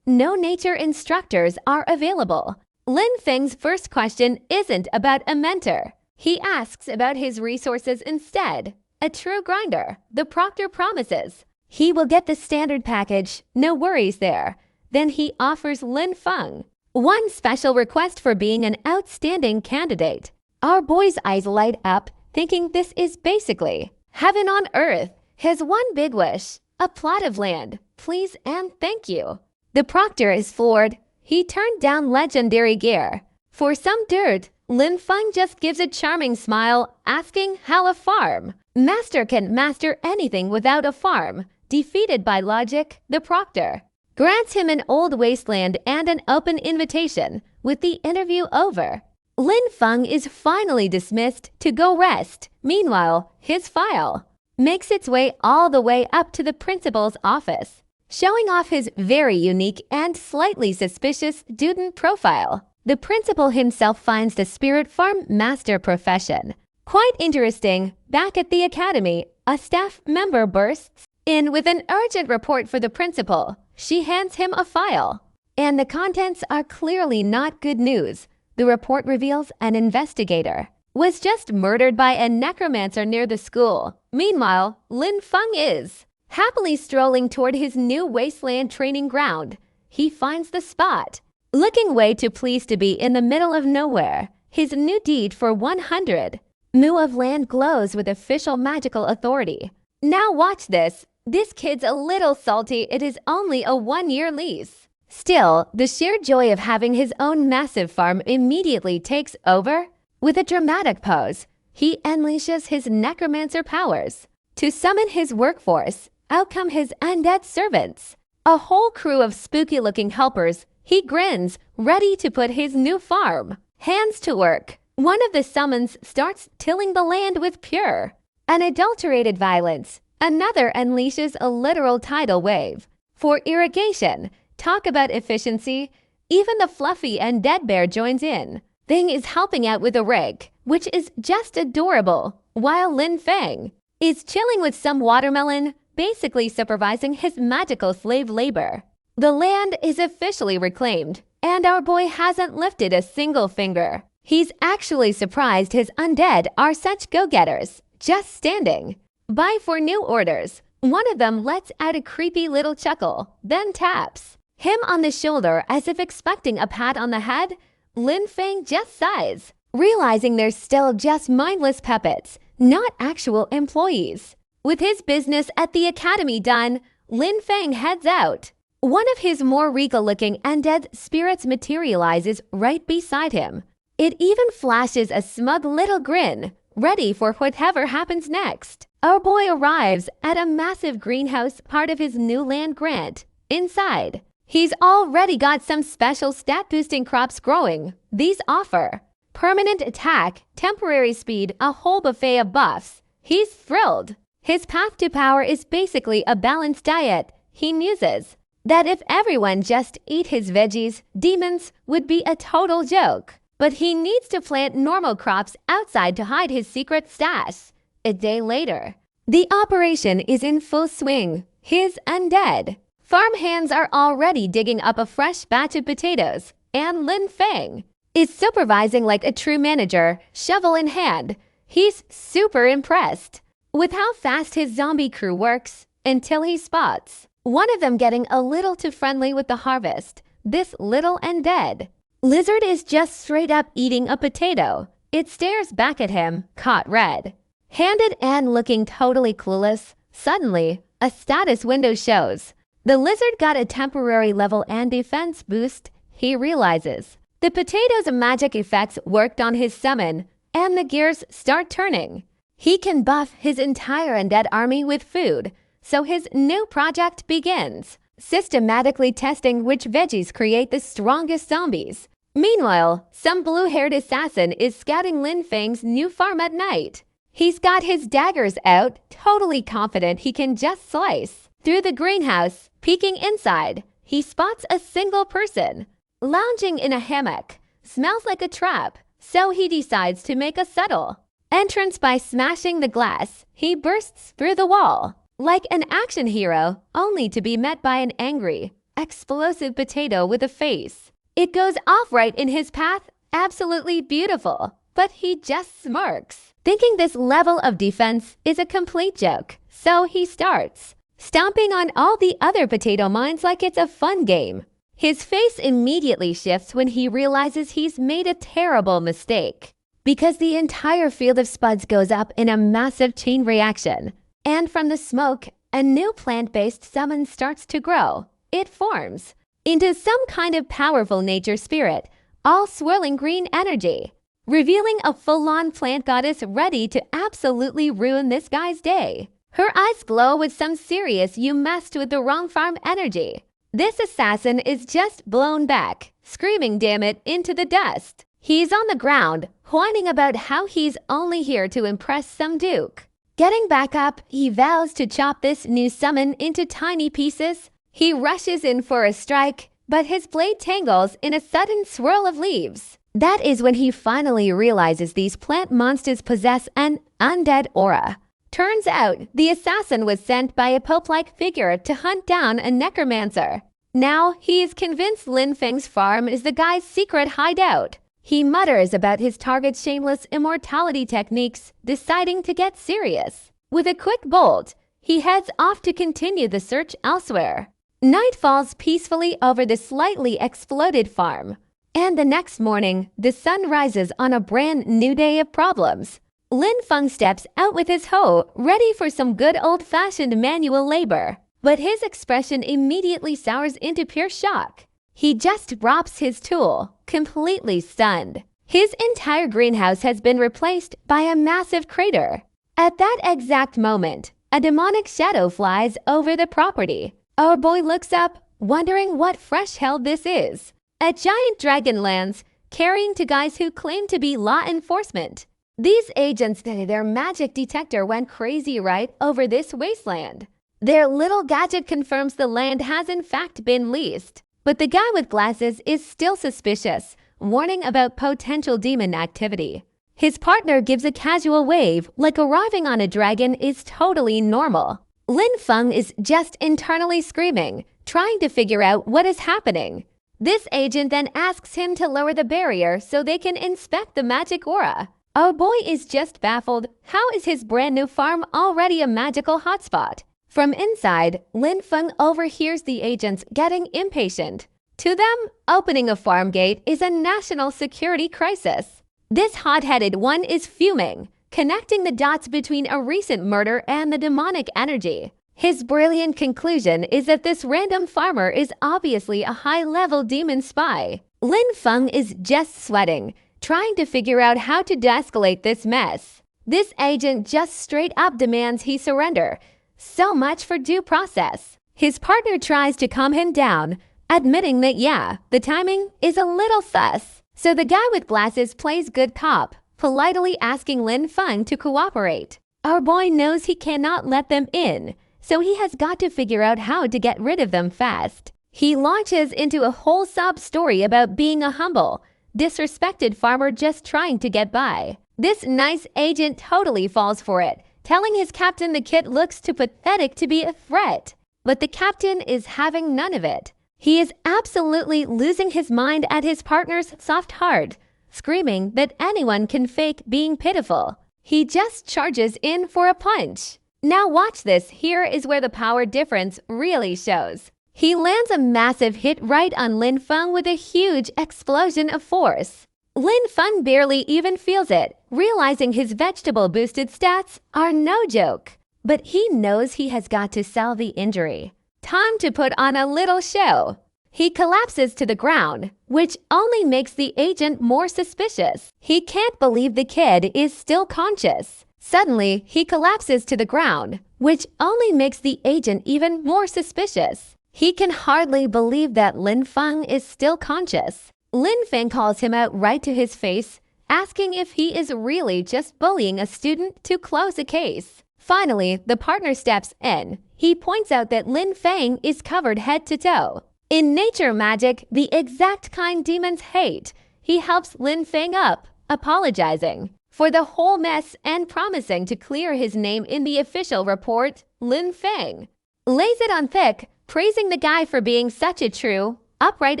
no nature instructors are available. Lin Feng's first question isn't about a mentor. He asks about his resources instead. A true grinder, the proctor promises. He will get the standard package, no worries there. Then he offers Lin Feng one special request for being an outstanding candidate. Our boy's eyes light up, thinking this is basically heaven on earth. His one big wish, a plot of land, please and thank you. The proctor is floored. He turned down legendary gear. For some dirt, Lin Feng just gives a charming smile, asking how a farm. Master can master anything without a farm. Defeated by logic, the proctor grants him an old wasteland and an open invitation. With the interview over, Lin Feng is finally dismissed to go rest. Meanwhile, his file makes its way all the way up to the principal's office, showing off his very unique and slightly suspicious student profile. The principal himself finds the spirit farm master profession quite interesting. Back at the academy, a staff member bursts in with an urgent report for the principal. She hands him a file. and the contents are clearly not good news. The report reveals an investigator was just murdered by a necromancer near the school. Meanwhile, Lin Feng is happily strolling toward his new wasteland training ground. He finds the spot, looking way too pleased to be in the middle of nowhere. His new deed for 100 mu of land glows with official magical authority. Now watch this. This kid's a little salty. It is only a 1-year lease. Still, the sheer joy of having his own massive farm immediately takes over. With a dramatic pose, he unleashes his necromancer powers. To summon his workforce, out come his undead servants. A whole crew of spooky-looking helpers. He grins, ready to put his new farm hands to work. One of the summons starts tilling the land with pure, unadulterated violence. Another unleashes a literal tidal wave. For irrigation, talk about efficiency. Even the fluffy and dead bear joins in. Thing is helping out with a rake, which is just adorable, while Lin Feng is chilling with some watermelon, basically supervising his magical slave labor. The land is officially reclaimed, and our boy hasn't lifted a single finger. He's actually surprised his undead are such go-getters, just standing by for new orders. One of them lets out a creepy little chuckle, then taps him on the shoulder as if expecting a pat on the head. Lin Feng just sighs, realizing they're still just mindless puppets, not actual employees. With his business at the academy done, Lin Feng heads out. One of his more regal-looking undead spirits materializes right beside him. It even flashes a smug little grin, ready for whatever happens next. Our boy arrives at a massive greenhouse, part of his new land grant. Inside, he's already got some special stat-boosting crops growing. These offer permanent attack, temporary speed, a whole buffet of buffs. He's thrilled. His path to power is basically a balanced diet. He muses that if everyone just ate his veggies, demons would be a total joke. But he needs to plant normal crops outside to hide his secret stash. A day later, the operation is in full swing. His undead farm hands are already digging up a fresh batch of potatoes, and Lin Feng is supervising like a true manager, shovel in hand. He's super impressed with how fast his zombie crew works until he spots one of them getting a little too friendly with the harvest. This little undead lizard is just straight up eating a potato. It stares back at him, caught red-handed and looking totally clueless. Suddenly, a status window shows. The lizard got a temporary level and defense boost. He realizes the potato's magic effects worked on his summon, and the gears start turning. He can buff his entire undead army with food, so his new project begins, systematically testing which veggies create the strongest zombies. Meanwhile, some blue-haired assassin is scouting Lin Feng's new farm at night. He's got his daggers out, totally confident he can just slice through the greenhouse. Peeking inside, he spots a single person lounging in a hammock. Smells like a trap, so he decides to make a subtle entrance by smashing the glass. He bursts through the wall like an action hero, only to be met by an angry, explosive potato with a face. It goes off right in his path. Absolutely beautiful, but he just smirks, thinking this level of defense is a complete joke. So he starts stomping on all the other potato mines like it's a fun game. His face immediately shifts when he realizes he's made a terrible mistake, because the entire field of spuds goes up in a massive chain reaction. And from the smoke, a new plant-based summon starts to grow. It forms into some kind of powerful nature spirit, all swirling green energy, revealing a full-on plant goddess ready to absolutely ruin this guy's day. Her eyes glow with some serious "you messed with the wrong farm" energy. This assassin is just blown back, screaming damn it into the dust. He's on the ground, whining about how he's only here to impress some duke. Getting back up, he vows to chop this new summon into tiny pieces. He rushes in for a strike, but his blade tangles in a sudden swirl of leaves. That is when he finally realizes these plant monsters possess an undead aura. Turns out, the assassin was sent by a pope-like figure to hunt down a necromancer. Now he is convinced Lin Feng's farm is the guy's secret hideout. He mutters about his target's shameless immortality techniques, deciding to get serious. With a quick bolt, he heads off to continue the search elsewhere. Night falls peacefully over the slightly exploded farm. And the next morning, the sun rises on a brand new day of problems. Lin Feng steps out with his hoe, ready for some good old-fashioned manual labor. But his expression immediately sours into pure shock. He just drops his tool, completely stunned. His entire greenhouse has been replaced by a massive crater. At that exact moment, a demonic shadow flies over the property. Our boy looks up, wondering what fresh hell this is. A giant dragon lands, carrying two guys who claim to be law enforcement. These agents, their magic detector went crazy right over this wasteland. Their little gadget confirms the land has in fact been leased. But the guy with glasses is still suspicious, warning about potential demon activity. His partner gives a casual wave, like arriving on a dragon is totally normal. Lin Feng is just internally screaming, trying to figure out what is happening. This agent then asks him to lower the barrier so they can inspect the magic aura. Our boy is just baffled. How is his brand new farm already a magical hotspot? From inside, Lin Feng overhears the agents getting impatient. To them, opening a farm gate is a national security crisis. This hot-headed one is fuming, connecting the dots between a recent murder and the demonic energy. His brilliant conclusion is that this random farmer is obviously a high-level demon spy. Lin Feng is just sweating, trying to figure out how to de-escalate this mess. This agent just straight up demands he surrender. So much for due process. His partner tries to calm him down, admitting that the timing is a little sus. So the guy with glasses plays good cop, politely asking Lin Feng to cooperate. Our boy knows he cannot let them in, so he has got to figure out how to get rid of them fast. He launches into a whole sob story about being a humble, disrespected farmer just trying to get by. This nice agent totally falls for it, telling his captain the kid looks too pathetic to be a threat. But the captain is having none of it. He is absolutely losing his mind at his partner's soft heart, screaming that anyone can fake being pitiful. He just charges in for a punch. Now watch this. Here is where the power difference really shows. He lands a massive hit right on Lin Feng with a huge explosion of force. Lin Feng barely even feels it, realizing his vegetable-boosted stats are no joke. But he knows he has got to sell the injury. Time to put on a little show. He collapses to the ground, which only makes the agent more suspicious. He can't believe the kid is still conscious. Suddenly, he collapses to the ground, which only makes the agent even more suspicious. He can hardly believe that Lin Feng is still conscious. Lin Feng calls him out right to his face, asking if he is really just bullying a student to close a case. Finally, the partner steps in. He points out that Lin Feng is covered head to toe. In nature magic, the exact kind demons hate, he helps Lin Feng up, apologizing for the whole mess and promising to clear his name in the official report. Lin Feng lays it on thick, praising the guy for being such a true, upright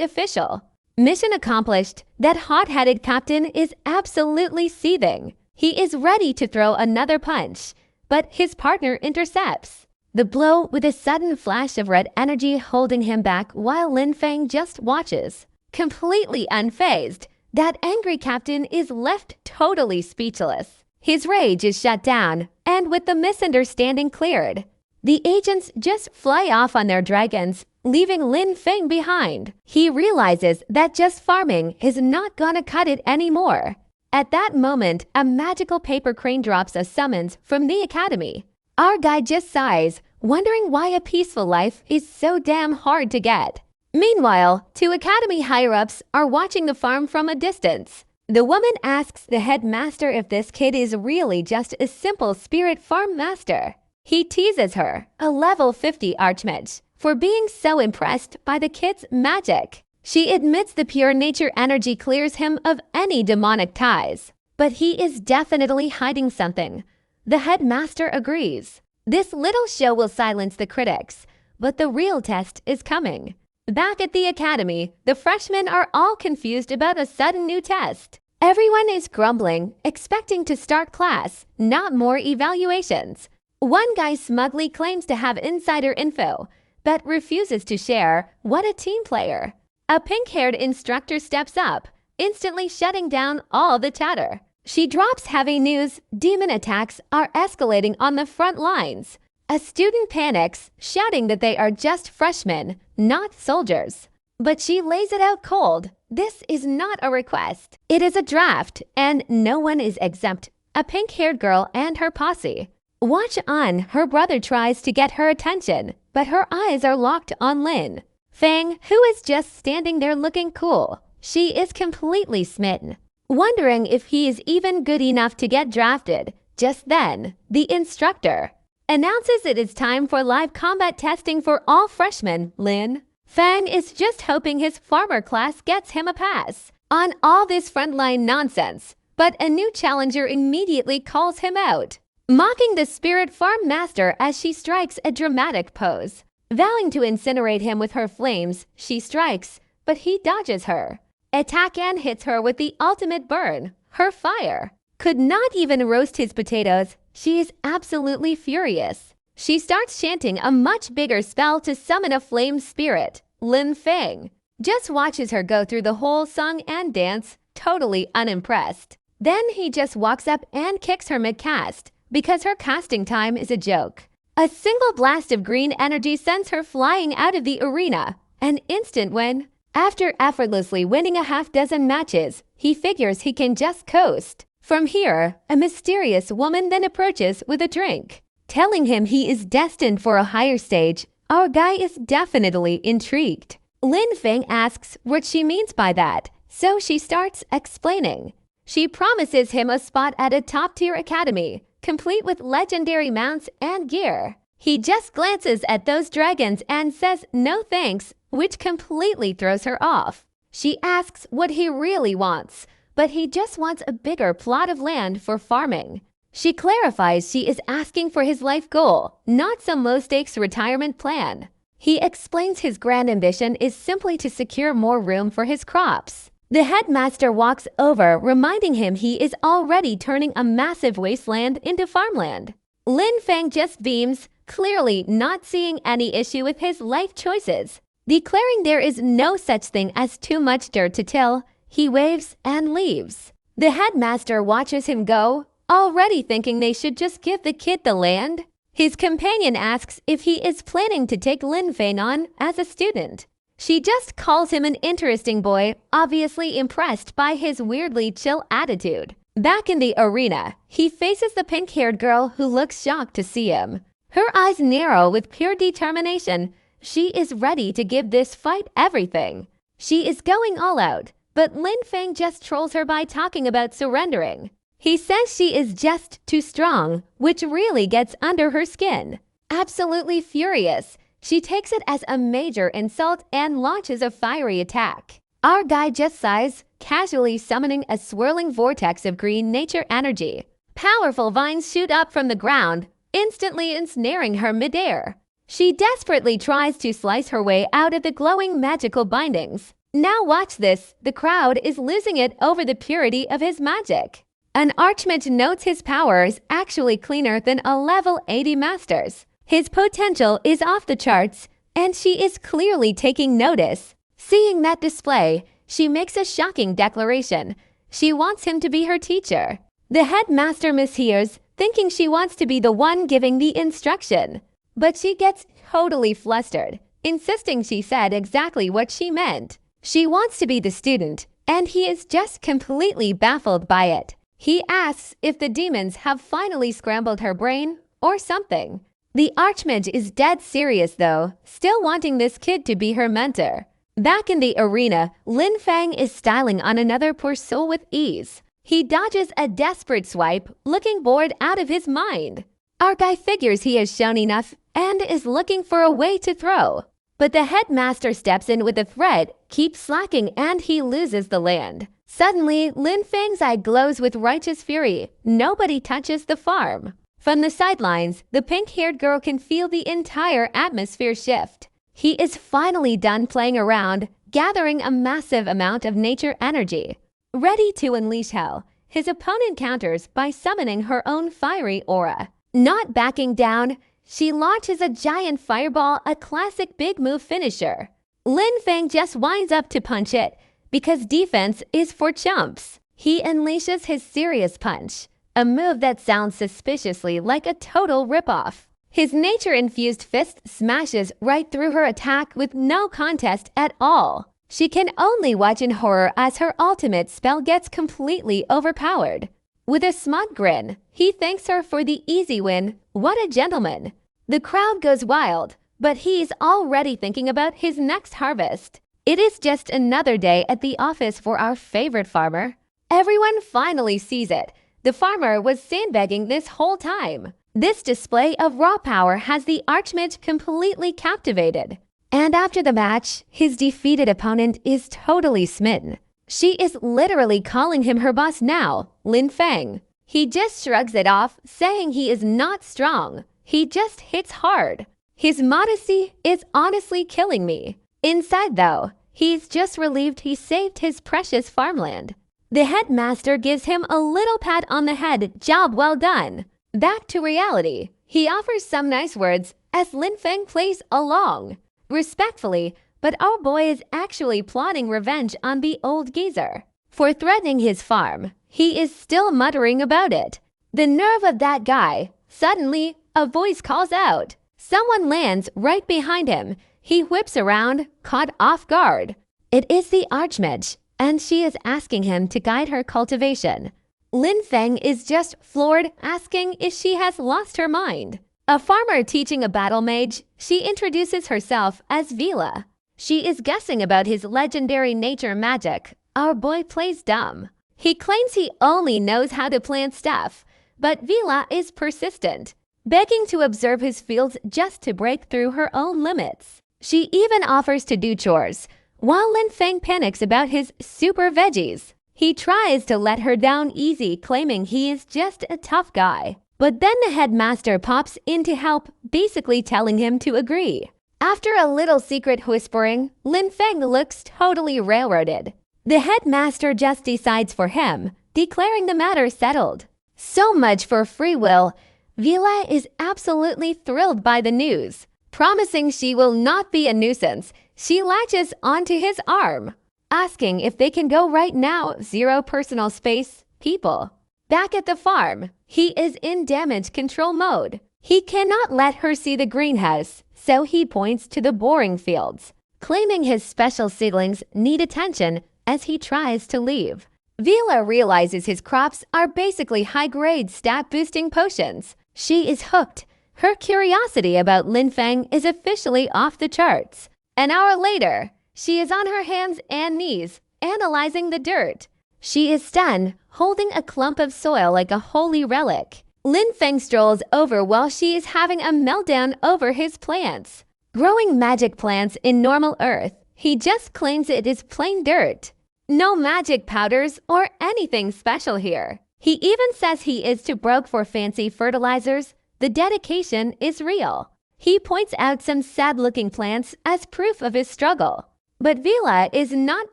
official. Mission accomplished. That hot-headed captain is absolutely seething. He is ready to throw another punch, but his partner intercepts the blow with a sudden flash of red energy, holding him back while Lin Feng just watches. Completely unfazed, that angry captain is left totally speechless. His rage is shut down, and with the misunderstanding cleared, the agents just fly off on their dragons, leaving Lin Feng behind. He realizes that just farming is not gonna cut it anymore. At that moment, a magical paper crane drops a summons from the academy. Our guy just sighs, wondering why a peaceful life is so damn hard to get. Meanwhile, two academy higher-ups are watching the farm from a distance. The woman asks the headmaster if this kid is really just a simple spirit farm master. He teases her, a level 50 archmage, for being so impressed by the kid's magic. She admits the pure nature energy clears him of any demonic ties. But he is definitely hiding something. The headmaster agrees. This little show will silence the critics, but the real test is coming. Back at the academy, the freshmen are all confused about a sudden new test. Everyone is grumbling, expecting to start class, not more evaluations. One guy smugly claims to have insider info, but refuses to share. What a team player. A pink-haired instructor steps up, instantly shutting down all the chatter. She drops heavy news. Demon attacks are escalating on the front lines. A student panics, shouting that they are just freshmen, not soldiers. But she lays it out cold. This is not a request. It is a draft, and no one is exempt. A pink-haired girl and her posse. Watch on. Her brother tries to get her attention, but her eyes are locked on Lin Feng, who is just standing there looking cool. She is completely smitten, wondering if he is even good enough to get drafted. Just then, the instructor announces it is time for live combat testing for all freshmen. Lin Feng is just hoping his farmer class gets him a pass on all this frontline nonsense, but a new challenger immediately calls him out, mocking the spirit farm master as she strikes a dramatic pose. Vowing to incinerate him with her flames, she strikes, but he dodges her attack and hits her with the ultimate burn. Her fire could not even roast his potatoes. She is absolutely furious. She starts chanting a much bigger spell to summon a flame spirit. Lin Feng just watches her go through the whole song and dance, totally unimpressed. Then he just walks up and kicks her mid-cast, because her casting time is a joke. A single blast of green energy sends her flying out of the arena. An instant win. After effortlessly winning a half-dozen matches, he figures he can just coast. From here, a mysterious woman then approaches with a drink, telling him he is destined for a higher stage. Our guy is definitely intrigued. Lin Feng asks what she means by that, so she starts explaining. She promises him a spot at a top-tier academy, complete with legendary mounts and gear. He just glances at those dragons and says no thanks, which completely throws her off. She asks what he really wants, but he just wants a bigger plot of land for farming. She clarifies she is asking for his life goal, not some low-stakes retirement plan. He explains his grand ambition is simply to secure more room for his crops. The headmaster walks over, reminding him he is already turning a massive wasteland into farmland. Lin Feng just beams, clearly not seeing any issue with his life choices. Declaring there is no such thing as too much dirt to till, he waves and leaves. The headmaster watches him go, already thinking they should just give the kid the land. His companion asks if he is planning to take Lin Feng on as a student. She just calls him an interesting boy, obviously impressed by his weirdly chill attitude. Back in the arena, he faces the pink-haired girl who looks shocked to see him. Her eyes narrow with pure determination. She is ready to give this fight everything. She is going all out, but Lin Feng just trolls her by talking about surrendering. He says she is just too strong, which really gets under her skin. Absolutely furious, she takes it as a major insult and launches a fiery attack. Our guy just sighs, casually summoning a swirling vortex of green nature energy. Powerful vines shoot up from the ground, instantly ensnaring her midair. She desperately tries to slice her way out of the glowing magical bindings. Now watch this, the crowd is losing it over the purity of his magic. An archmage notes his power is actually cleaner than a level 80 master's. His potential is off the charts, and she is clearly taking notice. Seeing that display, she makes a shocking declaration. She wants him to be her teacher. The headmaster mishears, thinking she wants to be the one giving the instruction. But she gets totally flustered, insisting she said exactly what she meant. She wants to be the student, and he is just completely baffled by it. He asks if the demons have finally scrambled her brain or something. The archmage is dead serious though, still wanting this kid to be her mentor. Back in the arena, Lin Feng is styling on another poor soul with ease. He dodges a desperate swipe, looking bored out of his mind. Our guy figures he has shown enough and is looking for a way to throw. But the headmaster steps in with a threat, keeps slacking, and he loses the land. Suddenly, Lin Feng's eye glows with righteous fury. Nobody touches the farm. From the sidelines, the pink-haired girl can feel the entire atmosphere shift. He is finally done playing around, gathering a massive amount of nature energy. Ready to unleash hell, his opponent counters by summoning her own fiery aura. Not backing down, she launches a giant fireball, a classic big move finisher. Lin Feng just winds up to punch it, because defense is for chumps. He unleashes his serious punch, a move that sounds suspiciously like a total ripoff. His nature-infused fist smashes right through her attack with no contest at all. She can only watch in horror as her ultimate spell gets completely overpowered. With a smug grin, he thanks her for the easy win. What a gentleman! The crowd goes wild, but he's already thinking about his next harvest. It is just another day at the office for our favorite farmer. Everyone finally sees it. The farmer was sandbagging this whole time. This display of raw power has the archmage completely captivated. And after the match, his defeated opponent is totally smitten. She is literally calling him her boss now, Lin Feng. He just shrugs it off, saying he is not strong. He just hits hard. His modesty is honestly killing me. Inside though, he's just relieved he saved his precious farmland. The headmaster gives him a little pat on the head, job well done. Back to reality, he offers some nice words as Lin Feng plays along. Respectfully, but our boy is actually plotting revenge on the old geezer. For threatening his farm, he is still muttering about it. The nerve of that guy. Suddenly, a voice calls out. Someone lands right behind him. He whips around, caught off guard. It is the archmage, and she is asking him to guide her cultivation. Lin Feng is just floored, asking if she has lost her mind. A farmer teaching a battle mage, she introduces herself as Vila. She is guessing about his legendary nature magic. Our boy plays dumb. He claims he only knows how to plant stuff, but Vila is persistent, begging to observe his fields just to break through her own limits. She even offers to do chores, while Lin Feng panics about his super veggies. He tries to let her down easy, claiming he is just a tough guy. But then the headmaster pops in to help, basically telling him to agree. After a little secret whispering, Lin Feng looks totally railroaded. The headmaster just decides for him, declaring the matter settled. So much for free will. Vila is absolutely thrilled by the news. Promising she will not be a nuisance, she latches onto his arm, asking if they can go right now. Zero personal space, people. Back at the farm, he is in damage control mode. He cannot let her see the greenhouse, so he points to the boring fields, claiming his special seedlings need attention as he tries to leave. Vila realizes his crops are basically high-grade stat-boosting potions. She is hooked. Her curiosity about Lin Feng is officially off the charts. An hour later, she is on her hands and knees, analyzing the dirt. She is stunned, holding a clump of soil like a holy relic. Lin Feng strolls over while she is having a meltdown over his plants. Growing magic plants in normal earth, he just claims it is plain dirt. No magic powders or anything special here. He even says he is too broke for fancy fertilizers. The dedication is real. He points out some sad-looking plants as proof of his struggle. But Vila is not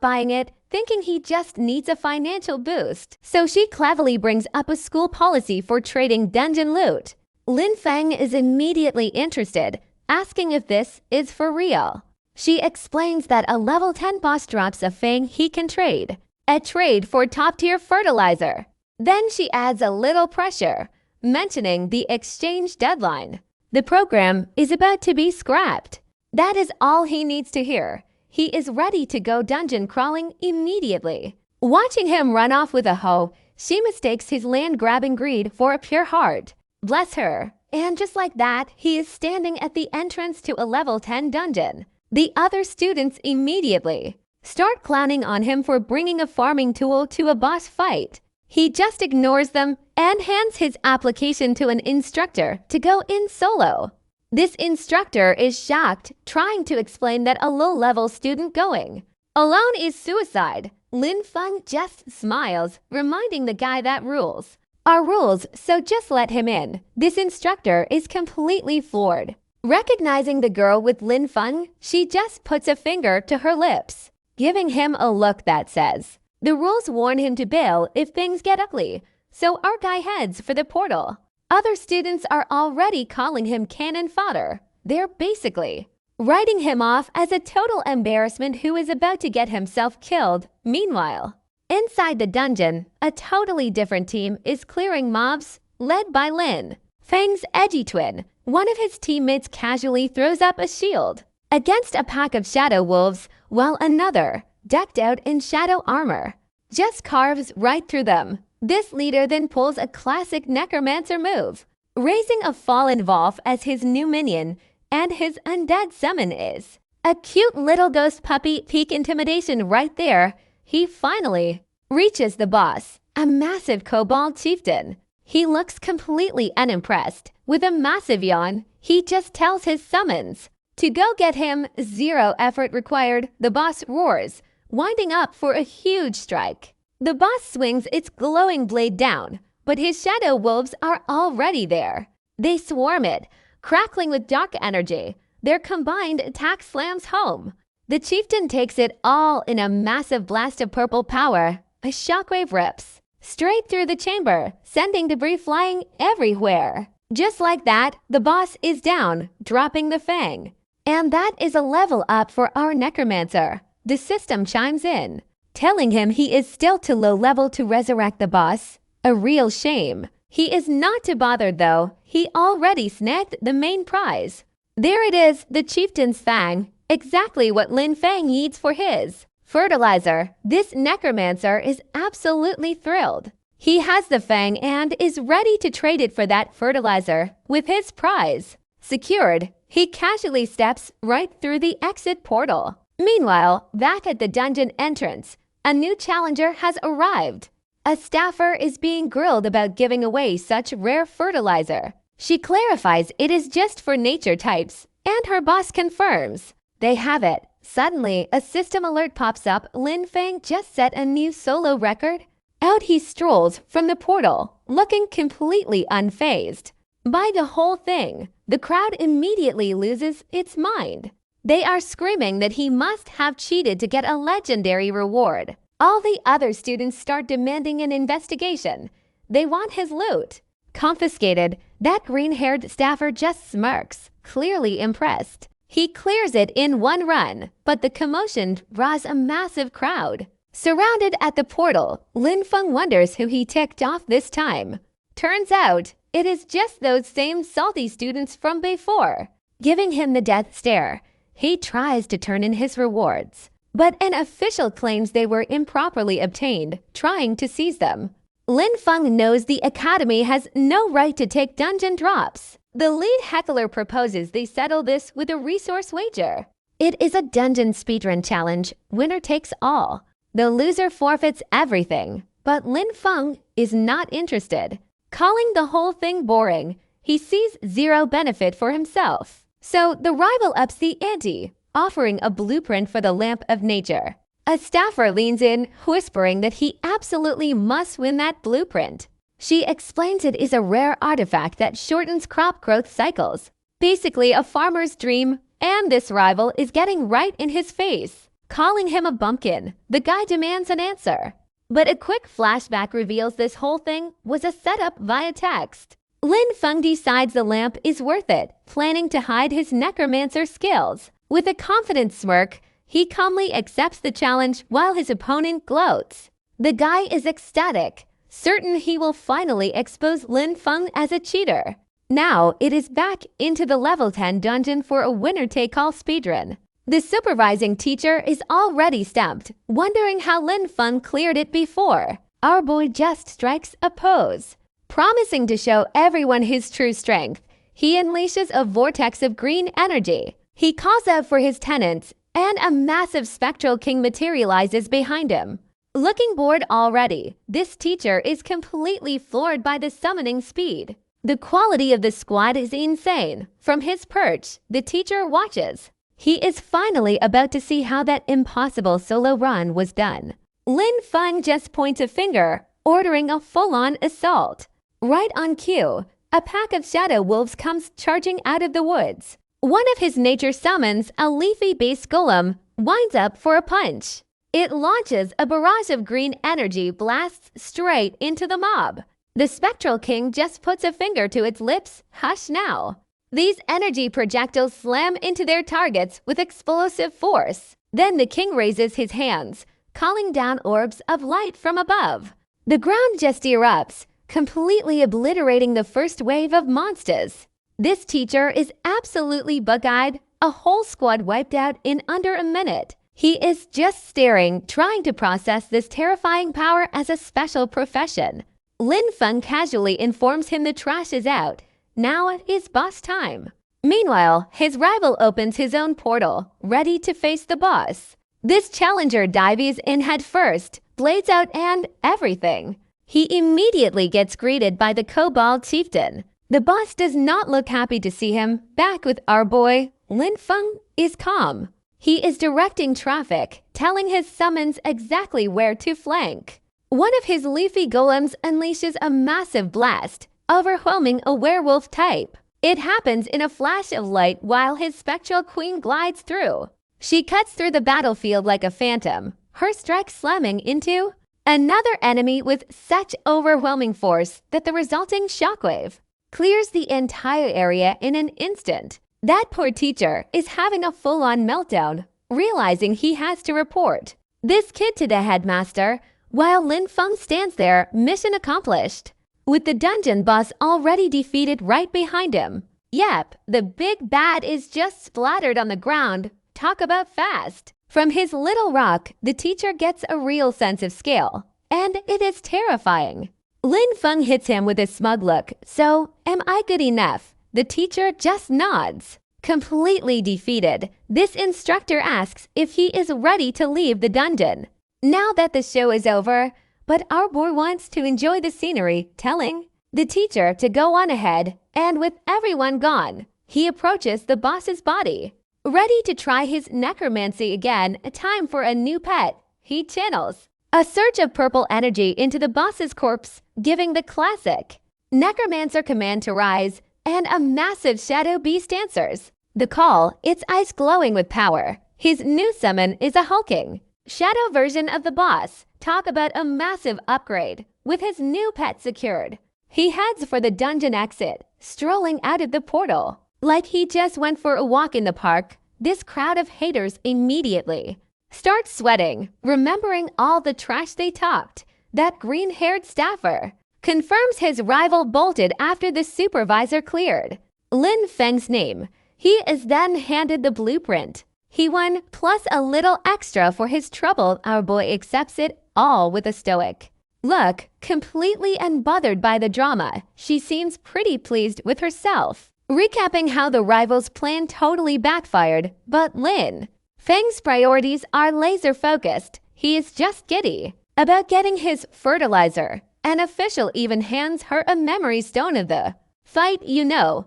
buying it, thinking he just needs a financial boost. So she cleverly brings up a school policy for trading dungeon loot. Lin Feng is immediately interested, asking if this is for real. She explains that a level 10 boss drops a fang he can trade. A trade for top-tier fertilizer. Then she adds a little pressure, mentioning the exchange deadline. The program is about to be scrapped. That is all he needs to hear. He is ready to go dungeon crawling immediately. Watching him run off with a hoe, she mistakes his land-grabbing greed for a pure heart. Bless her. And just like that, he is standing at the entrance to a level 10 dungeon. The other students immediately start clowning on him for bringing a farming tool to a boss fight. He just ignores them and hands his application to an instructor to go in solo. This instructor is shocked, trying to explain that a low-level student going alone is suicide. Lin Feng just smiles, reminding the guy that rules are rules, so just let him in. This instructor is completely floored. Recognizing the girl with Lin Feng, she just puts a finger to her lips, giving him a look that says, "The rules warn him to bail if things get ugly, so our guy heads for the portal." Other students are already calling him cannon fodder. They're basically writing him off as a total embarrassment who is about to get himself killed. Meanwhile, inside the dungeon, a totally different team is clearing mobs, led by Lin Feng's edgy twin. One of his teammates casually throws up a shield against a pack of shadow wolves, while another, decked out in shadow armor, just carves right through them. This leader then pulls a classic necromancer move, raising a fallen Wolf as his new minion, and his undead summon is a cute little ghost puppy. Peak intimidation right there. He finally reaches the boss, a massive kobold chieftain. He looks completely unimpressed. With a massive yawn, he just tells his summons to go get him. Zero effort required. The boss roars, winding up for a huge strike. The boss swings its glowing blade down, but his shadow wolves are already there. They swarm it, crackling with dark energy. Their combined attack slams home. The chieftain takes it all in a massive blast of purple power. A shockwave rips straight through the chamber, sending debris flying everywhere. Just like that, the boss is down, dropping the Feng. And that is a level up for our necromancer. The system chimes in, telling him he is still too low level to resurrect the boss. A real shame. He is not too bothered though. He already snagged the main prize. There it is, the chieftain's Fang. Exactly what Lin Feng needs for his fertilizer. This necromancer is absolutely thrilled. He has the Fang and is ready to trade it for that fertilizer. With his prize secured, he casually steps right through the exit portal. Meanwhile, back at the dungeon entrance, a new challenger has arrived. A staffer is being grilled about giving away such rare fertilizer. She clarifies it is just for nature types, and her boss confirms they have it. Suddenly, a system alert pops up. Lin Feng just set a new solo record. Out he strolls from the portal, looking completely unfazed by the whole thing. The crowd immediately loses its mind. They are screaming that he must have cheated to get a legendary reward. All the other students start demanding an investigation. They want his loot confiscated. That green-haired staffer just smirks, clearly impressed. He clears it in one run, but the commotion draws a massive crowd. Surrounded at the portal, Lin Feng wonders who he ticked off this time. Turns out, it is just those same salty students from before, giving him the death stare. He tries to turn in his rewards, but an official claims they were improperly obtained, trying to seize them. Lin Feng knows the academy has no right to take dungeon drops. The lead heckler proposes they settle this with a resource wager. It is a dungeon speedrun challenge, winner takes all. The loser forfeits everything, but Lin Feng is not interested. Calling the whole thing boring, he sees zero benefit for himself. So the rival ups the ante, offering a blueprint for the lamp of nature. A staffer leans in, whispering that he absolutely must win that blueprint. She explains it is a rare artifact that shortens crop growth cycles. Basically a farmer's dream, and this rival is getting right in his face, calling him a bumpkin. The guy demands an answer. But a quick flashback reveals this whole thing was a setup via text. Lin Feng decides the lamp is worth it, planning to hide his necromancer skills. With a confident smirk, he calmly accepts the challenge while his opponent gloats. The guy is ecstatic, certain he will finally expose Lin Feng as a cheater. Now it is back into the level 10 dungeon for a winner-take-all speedrun. The supervising teacher is already stumped, wondering how Lin Feng cleared it before. Our boy just strikes a pose. Promising to show everyone his true strength, he unleashes a vortex of green energy. He calls out for his tenants, and a massive spectral king materializes behind him. Looking bored already, this teacher is completely floored by the summoning speed. The quality of the squad is insane. From his perch, the teacher watches. He is finally about to see how that impossible solo run was done. Lin Feng just points a finger, ordering a full-on assault. Right on cue, a pack of shadow wolves comes charging out of the woods. One of his nature summons, a leafy-based golem, winds up for a punch. It launches a barrage of green energy blasts straight into the mob. The Spectral King just puts a finger to its lips, hush now. These energy projectiles slam into their targets with explosive force. Then the king raises his hands, calling down orbs of light from above. The ground just erupts, completely obliterating the first wave of monsters. This teacher is absolutely bug-eyed, a whole squad wiped out in under a minute. He is just staring, trying to process this terrifying power as a special profession. Lin Feng casually informs him the trash is out. Now it is boss time. Meanwhile, his rival opens his own portal, ready to face the boss. This challenger dives in head first, blades out and everything. He immediately gets greeted by the Kobold chieftain. The boss does not look happy to see him. Back with our boy, Lin Feng is calm. He is directing traffic, telling his summons exactly where to flank. One of his leafy golems unleashes a massive blast, overwhelming a werewolf type. It happens in a flash of light while his spectral queen glides through. She cuts through the battlefield like a phantom, her strike slamming into another enemy with such overwhelming force that the resulting shockwave clears the entire area in an instant. That poor teacher is having a full-on meltdown, realizing he has to report this kid to the headmaster, while Lin Feng stands there, mission accomplished, with the dungeon boss already defeated right behind him. Yep, the big bad is just splattered on the ground. Talk about fast. From his little rock, the teacher gets a real sense of scale, and it is terrifying. Lin Feng hits him with a smug look. So, am I good enough? The teacher just nods. Completely defeated, this instructor asks if he is ready to leave the dungeon. Now that the show is over, but our boy wants to enjoy the scenery, telling the teacher to go on ahead, and with everyone gone, he approaches the boss's body. Ready to try his necromancy again, time for a new pet, he channels a surge of purple energy into the boss's corpse, giving the classic necromancer command to rise, and a massive shadow beast answers the call, its eyes glowing with power. His new summon is a hulking shadow version of the boss. Talk about a massive upgrade. With his new pet secured, he heads for the dungeon exit, strolling out of the portal like he just went for a walk in the park. This crowd of haters immediately starts sweating, remembering all the trash they talked. That green-haired staffer confirms his rival bolted after the supervisor cleared Lin Feng's name. He is then handed the blueprint. He won plus a little extra for his trouble. Our boy accepts it all with a stoic look, completely unbothered by the drama. She seems pretty pleased with herself, recapping how the rival's plan totally backfired. But Lin Feng's priorities are laser-focused. He is just giddy about getting his fertilizer. An official even hands her a memory stone of the fight,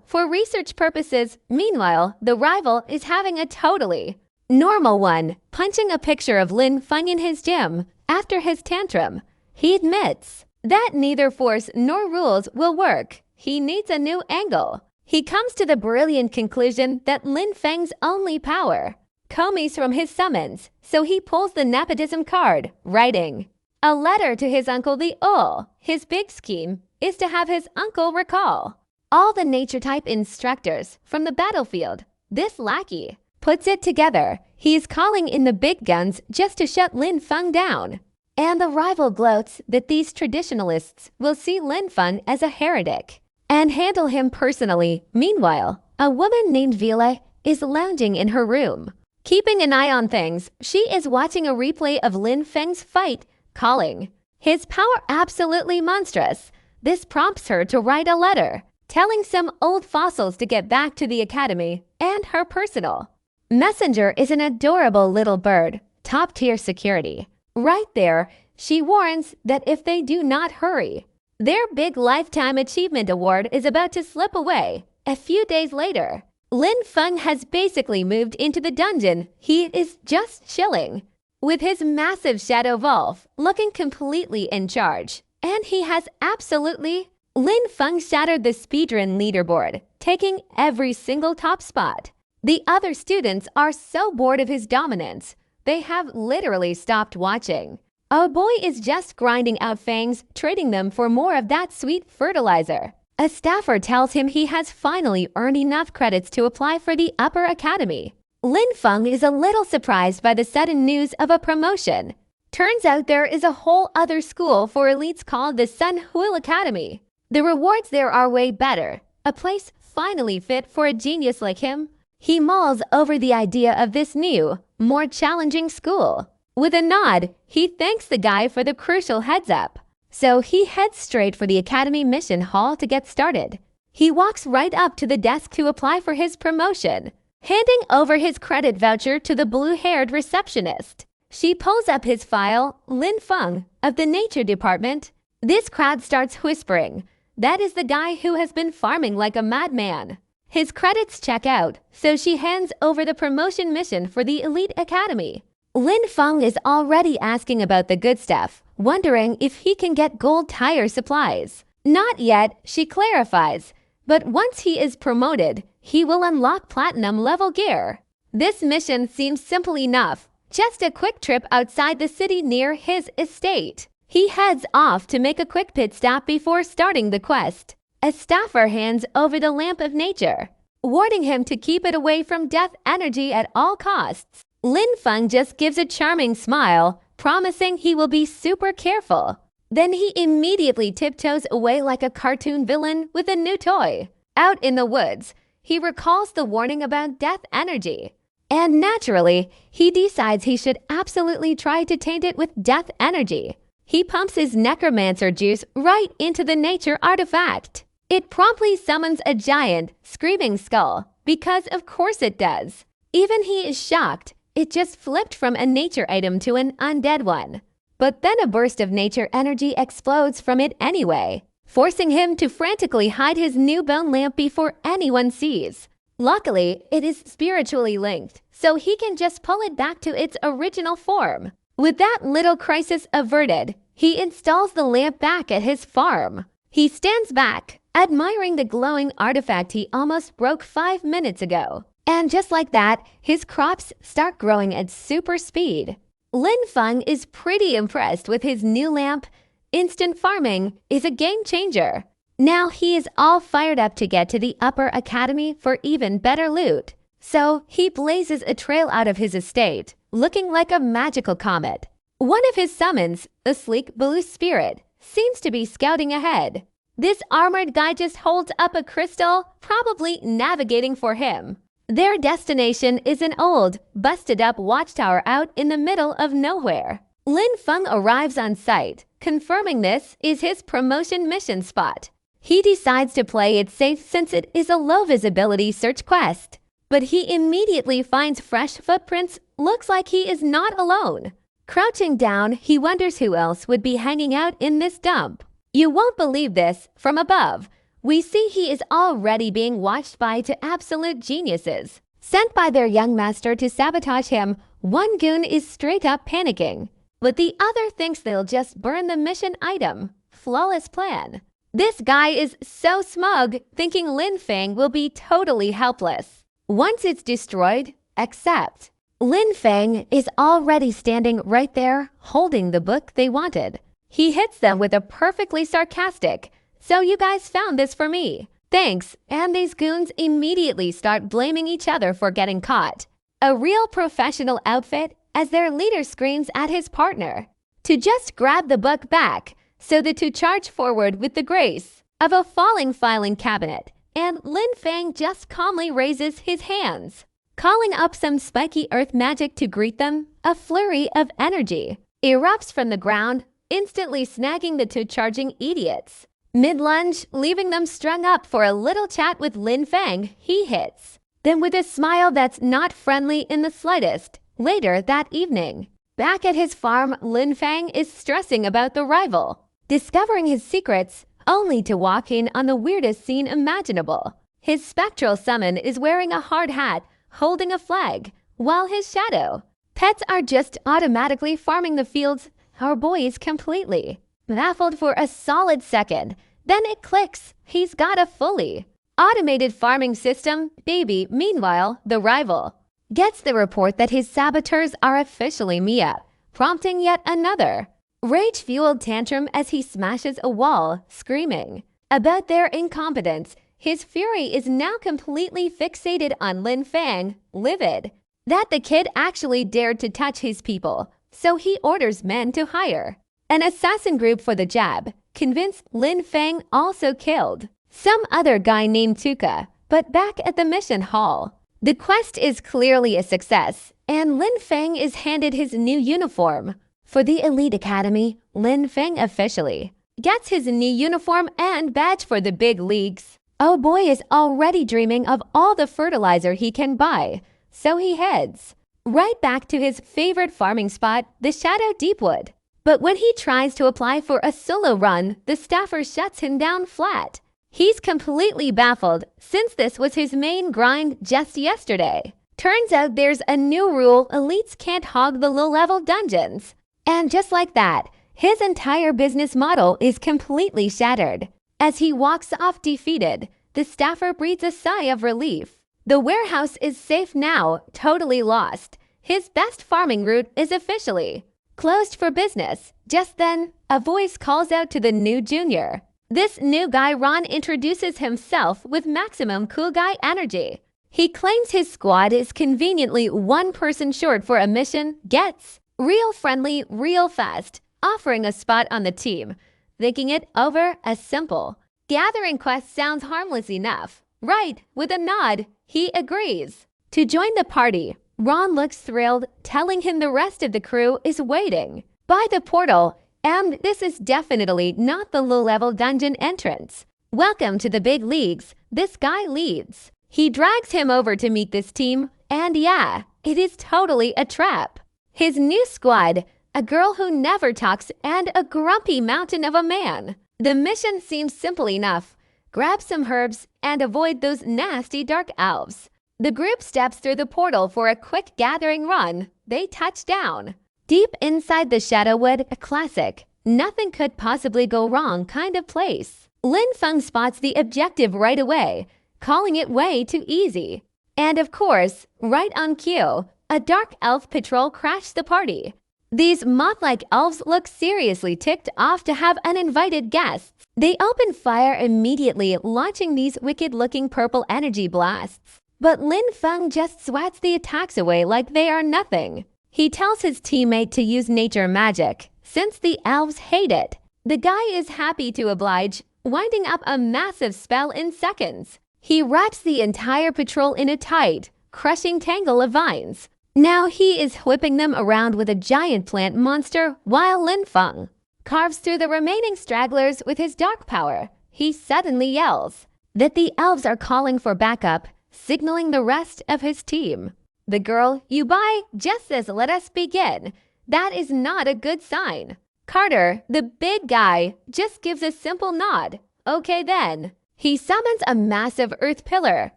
for research purposes. Meanwhile, the rival is having a totally normal one, punching a picture of Lin Feng in his gym. After his tantrum, he admits that neither force nor rules will work. He needs a new angle. He comes to the brilliant conclusion that Lin Feng's only power comes from his summons, so he pulls the nepotism card, writing a letter to his uncle the Owl. His big scheme is to have his uncle recall all the nature-type instructors from the battlefield. This lackey puts it together. He's calling in the big guns just to shut Lin Feng down. And the rival gloats that these traditionalists will see Lin Feng as a heretic and handle him personally. Meanwhile, a woman named Vila is lounging in her room, keeping an eye on things. She is watching a replay of Lin Feng's fight, calling his power absolutely monstrous. This prompts her to write a letter, telling some old fossils to get back to the academy, and her personal messenger is an adorable little bird, top-tier security. Right there, she warns that if they do not hurry, their big lifetime achievement award is about to slip away. A few days later, Lin Feng has basically moved into the dungeon. He is just chilling with his massive shadow Wolf, looking completely in charge. And he has absolutely Lin Feng shattered the speedrun leaderboard, taking every single top spot. The other students are so bored of his dominance, they have literally stopped watching. Our boy is just grinding out fangs, trading them for more of that sweet fertilizer. A staffer tells him he has finally earned enough credits to apply for the upper academy. Lin Feng is a little surprised by the sudden news of a promotion. Turns out there is a whole other school for elites called the Sun Huil Academy. The rewards there are way better, a place finally fit for a genius like him. He mulls over the idea of this new, more challenging school. With a nod, he thanks the guy for the crucial heads up. So he heads straight for the academy mission hall to get started. He walks right up to the desk to apply for his promotion, handing over his credit voucher to the blue-haired receptionist. She pulls up his file, Lin Feng, of the nature department. This crowd starts whispering. That is the guy who has been farming like a madman. His credits check out, so she hands over the promotion mission for the elite academy. Lin Feng is already asking about the good stuff, wondering if he can get gold tire supplies. Not yet, she clarifies, but once he is promoted, he will unlock platinum level gear. This mission seems simple enough, just a quick trip outside the city near his estate. He heads off to make a quick pit stop before starting the quest. A staffer hands over the lamp of nature, warning him to keep it away from death energy at all costs. Lin Feng just gives a charming smile, promising he will be super careful. Then he immediately tiptoes away like a cartoon villain with a new toy. Out in the woods, he recalls the warning about death energy. And naturally, he decides he should absolutely try to taint it with death energy. He pumps his necromancer juice right into the nature artifact. It promptly summons a giant, screaming skull, because of course it does. Even he is shocked. It just flipped from a nature item to an undead one. But then a burst of nature energy explodes from it anyway, forcing him to frantically hide his new bone lamp before anyone sees. Luckily, it is spiritually linked, so he can just pull it back to its original form. With that little crisis averted, he installs the lamp back at his farm. He stands back, admiring the glowing artifact he almost broke 5 minutes ago. And just like that, his crops start growing at super speed. Lin Feng is pretty impressed with his new lamp. Instant farming is a game changer. Now he is all fired up to get to the upper academy for even better loot. So he blazes a trail out of his estate, looking like a magical comet. One of his summons, a sleek blue spirit, seems to be scouting ahead. This armored guy just holds up a crystal, probably navigating for him. Their destination is an old, busted-up watchtower out in the middle of nowhere. Lin Feng arrives on site, confirming this is his promotion mission spot. He decides to play it safe since it is a low-visibility search quest. But he immediately finds fresh footprints. Looks like he is not alone. Crouching down, he wonders who else would be hanging out in this dump. You won't believe this. From above, we see he is already being watched by two absolute geniuses. Sent by their young master to sabotage him, one goon is straight up panicking, but the other thinks they'll just burn the mission item. Flawless plan. This guy is so smug, thinking Lin Feng will be totally helpless. Once it's destroyed, accept. Lin Feng is already standing right there, holding the book they wanted. He hits them with a perfectly sarcastic, "So you guys found this for me. Thanks," and these goons immediately start blaming each other for getting caught. A real professional outfit as their leader screams at his partner to just grab the book back so the two charge forward with the grace of a falling filing cabinet, and Lin Feng just calmly raises his hands, calling up some spiky earth magic to greet them. A flurry of energy erupts from the ground, instantly snagging the two charging idiots. Mid-lunge, leaving them strung up for a little chat with Lin Feng, he hits them with a smile that's not friendly in the slightest. Later that evening, back at his farm, Lin Feng is stressing about the rival, discovering his secrets, only to walk in on the weirdest scene imaginable. His spectral summon is wearing a hard hat, holding a flag, while his shadow pets are just automatically farming the fields. Our boy is completely baffled for a solid second. Then it clicks. He's got a fully Automated farming system, baby. Meanwhile, the rival gets the report that his saboteurs are officially Mia, prompting yet another rage-fueled tantrum as he smashes a wall, screaming about their incompetence. His fury is now completely fixated on Lin Feng, livid that the kid actually dared to touch his people, so he orders men to hire an assassin group for the job, convince Lin Feng also killed some other guy named Tuka. But back at the mission hall, the quest is clearly a success, and Lin Feng is handed his new uniform. For the Elite Academy, Lin Feng officially gets his new uniform and badge for the big leagues. Oh boy is already dreaming of all the fertilizer he can buy, so he heads right back to his favorite farming spot, the Shadow Deepwood. But when he tries to apply for a solo run, the staffer shuts him down flat. He's completely baffled since this was his main grind just yesterday. Turns out there's a new rule: elites can't hog the low-level dungeons. And just like that, his entire business model is completely shattered. As he walks off defeated, the staffer breathes a sigh of relief. The warehouse is safe now, totally lost. His best farming route is officially closed for business. Just then, a voice calls out to the new junior. This new guy, Ron, introduces himself with maximum cool guy energy. He claims his squad is conveniently one person short for a mission, gets real friendly, real fast, offering a spot on the team. Thinking it over, a simple gathering quest sounds harmless enough. Right, with a nod, he agrees to join the party. Ron looks thrilled, telling him the rest of the crew is waiting by the portal, and this is definitely not the low-level dungeon entrance. Welcome to the big leagues, this guy leads. He drags him over to meet this team, and yeah, it is totally a trap. His new squad, a girl who never talks and a grumpy mountain of a man. The mission seems simple enough. Grab some herbs and avoid those nasty dark elves. The group steps through the portal for a quick gathering run. They touch down deep inside the Shadowwood, a classic, nothing could possibly go wrong kind of place. Lin Feng spots the objective right away, calling it way too easy. And of course, right on cue, a dark elf patrol crashed the party. These moth-like elves look seriously ticked off to have uninvited guests. They open fire immediately, launching these wicked-looking purple energy blasts. But Lin Feng just swats the attacks away like they are nothing. He tells his teammate to use nature magic, since the elves hate it. The guy is happy to oblige, winding up a massive spell in seconds. He wraps the entire patrol in a tight, crushing tangle of vines. Now he is whipping them around with a giant plant monster while Lin Feng carves through the remaining stragglers with his dark power. He suddenly yells that the elves are calling for backup, signaling the rest of his team. The girl you buy just says, "Let us begin." That is not a good sign. Carter, the big guy, just gives a simple nod. Okay then. He summons a massive earth pillar,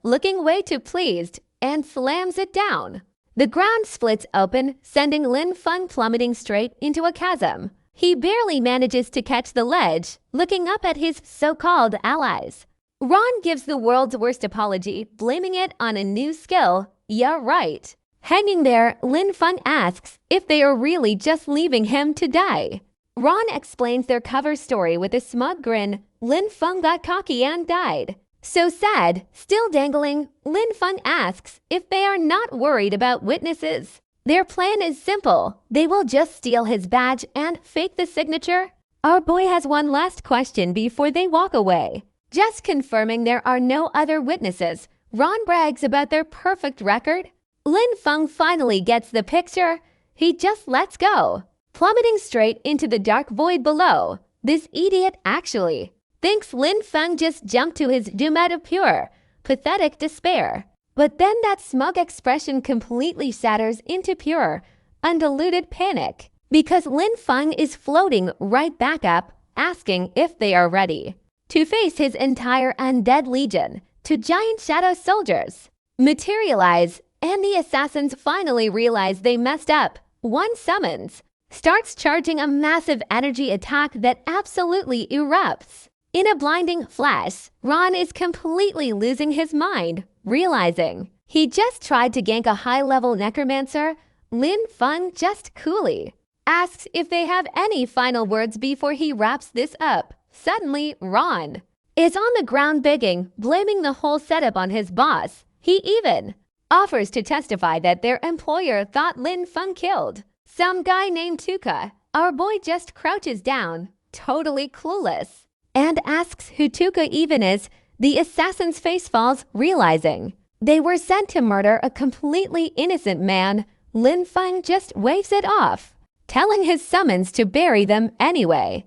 looking way too pleased, and slams it down. The ground splits open, sending Lin Feng plummeting straight into a chasm. He barely manages to catch the ledge, looking up at his so-called allies. Ron gives the world's worst apology, blaming it on a new skill. Yeah, right. Hanging there, Lin Feng asks if they are really just leaving him to die. Ron explains their cover story with a smug grin. Lin Feng got cocky and died. So sad, still dangling, Lin Feng asks if they are not worried about witnesses. Their plan is simple. They will just steal his badge and fake the signature. Our boy has one last question before they walk away. Just confirming there are no other witnesses, Ron brags about their perfect record. Lin Feng finally gets the picture. He just lets go, plummeting straight into the dark void below. This idiot actually thinks Lin Feng just jumped to his doom out of pure, pathetic despair. But then that smug expression completely shatters into pure, undiluted panic, because Lin Feng is floating right back up, asking if they are ready to face his entire undead legion, to giant shadow soldiers materialize, and the assassins finally realize they messed up. One summons starts charging a massive energy attack that absolutely erupts. In a blinding flash, Ron is completely losing his mind, realizing he just tried to gank a high-level necromancer. Lin Feng just coolly asks if they have any final words before he wraps this up. Suddenly, Ron is on the ground begging, blaming the whole setup on his boss. He even offers to testify that their employer thought Lin Feng killed some guy named Tuka. Our boy just crouches down, totally clueless, and asks who Tuka even is. The assassin's face falls, realizing they were sent to murder a completely innocent man. Lin Feng just waves it off, telling his summons to bury them anyway.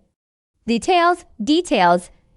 Details.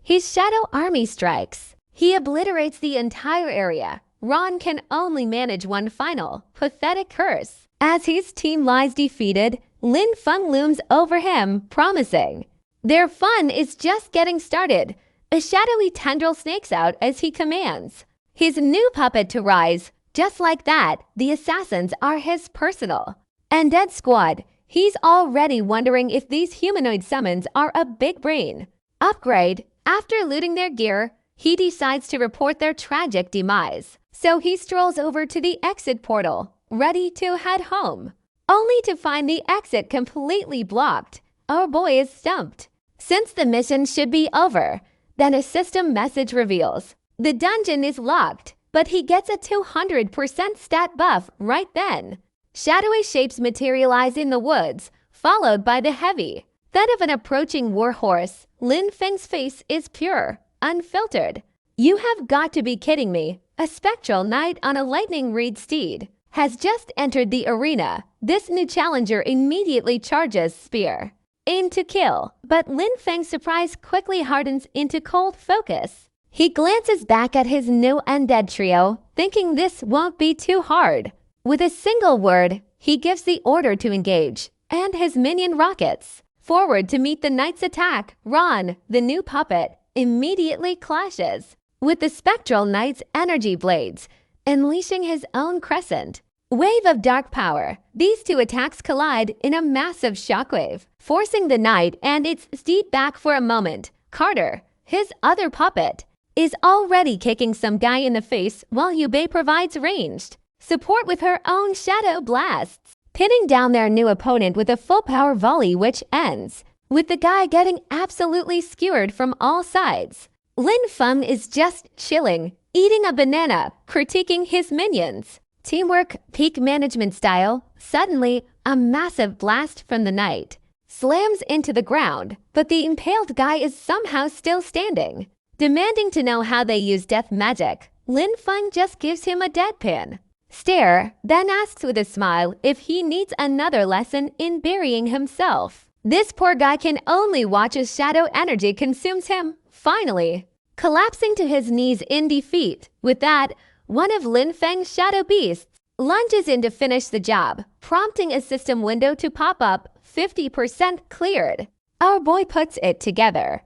His shadow army strikes. He obliterates the entire area. Ron can only manage one final, pathetic curse. As his team lies defeated, Lin Feng looms over him, promising their fun is just getting started. A shadowy tendril snakes out as he commands his new puppet to rise. Just like that, the assassins are his personal undead squad. He's already wondering if these humanoid summons are a big brain upgrade. After looting their gear, he decides to report their tragic demise. So he strolls over to the exit portal, ready to head home, only to find the exit completely blocked. Our boy is stumped, since the mission should be over. Then a system message reveals the dungeon is locked, but he gets a 200% stat buff right then. Shadowy shapes materialize in the woods, followed by the heavy thud of an approaching warhorse. Lin Feng's face is pure, unfiltered. You have got to be kidding me. A spectral knight on a lightning reed steed has just entered the arena. This new challenger immediately charges spear. Aim to kill, but Lin Feng's surprise quickly hardens into cold focus. He glances back at his new undead trio, thinking this won't be too hard. With a single word, he gives the order to engage, and his minion rockets forward to meet the knight's attack. Ron, the new puppet, immediately clashes with the spectral knight's energy blades, unleashing his own crescent wave of dark power. These two attacks collide in a massive shockwave, forcing the knight and its steed back for a moment. Carter, his other puppet, is already kicking some guy in the face while Yubei provides ranged support with her own shadow blasts, pinning down their new opponent with a full power volley, which ends with the guy getting absolutely skewered from all sides. Lin Feng is just chilling, eating a banana, critiquing his minions. Teamwork, peak management style. Suddenly, a massive blast from the knight slams into the ground, but the impaled guy is somehow still standing. Demanding to know how they use death magic, Lin Feng just gives him a deadpan stare, then asks with a smile if he needs another lesson in burying himself. This poor guy can only watch as shadow energy consumes him, finally collapsing to his knees in defeat. With that, one of Lin Feng's shadow beasts lunges in to finish the job, prompting a system window to pop up. 50% cleared. Our boy puts it together.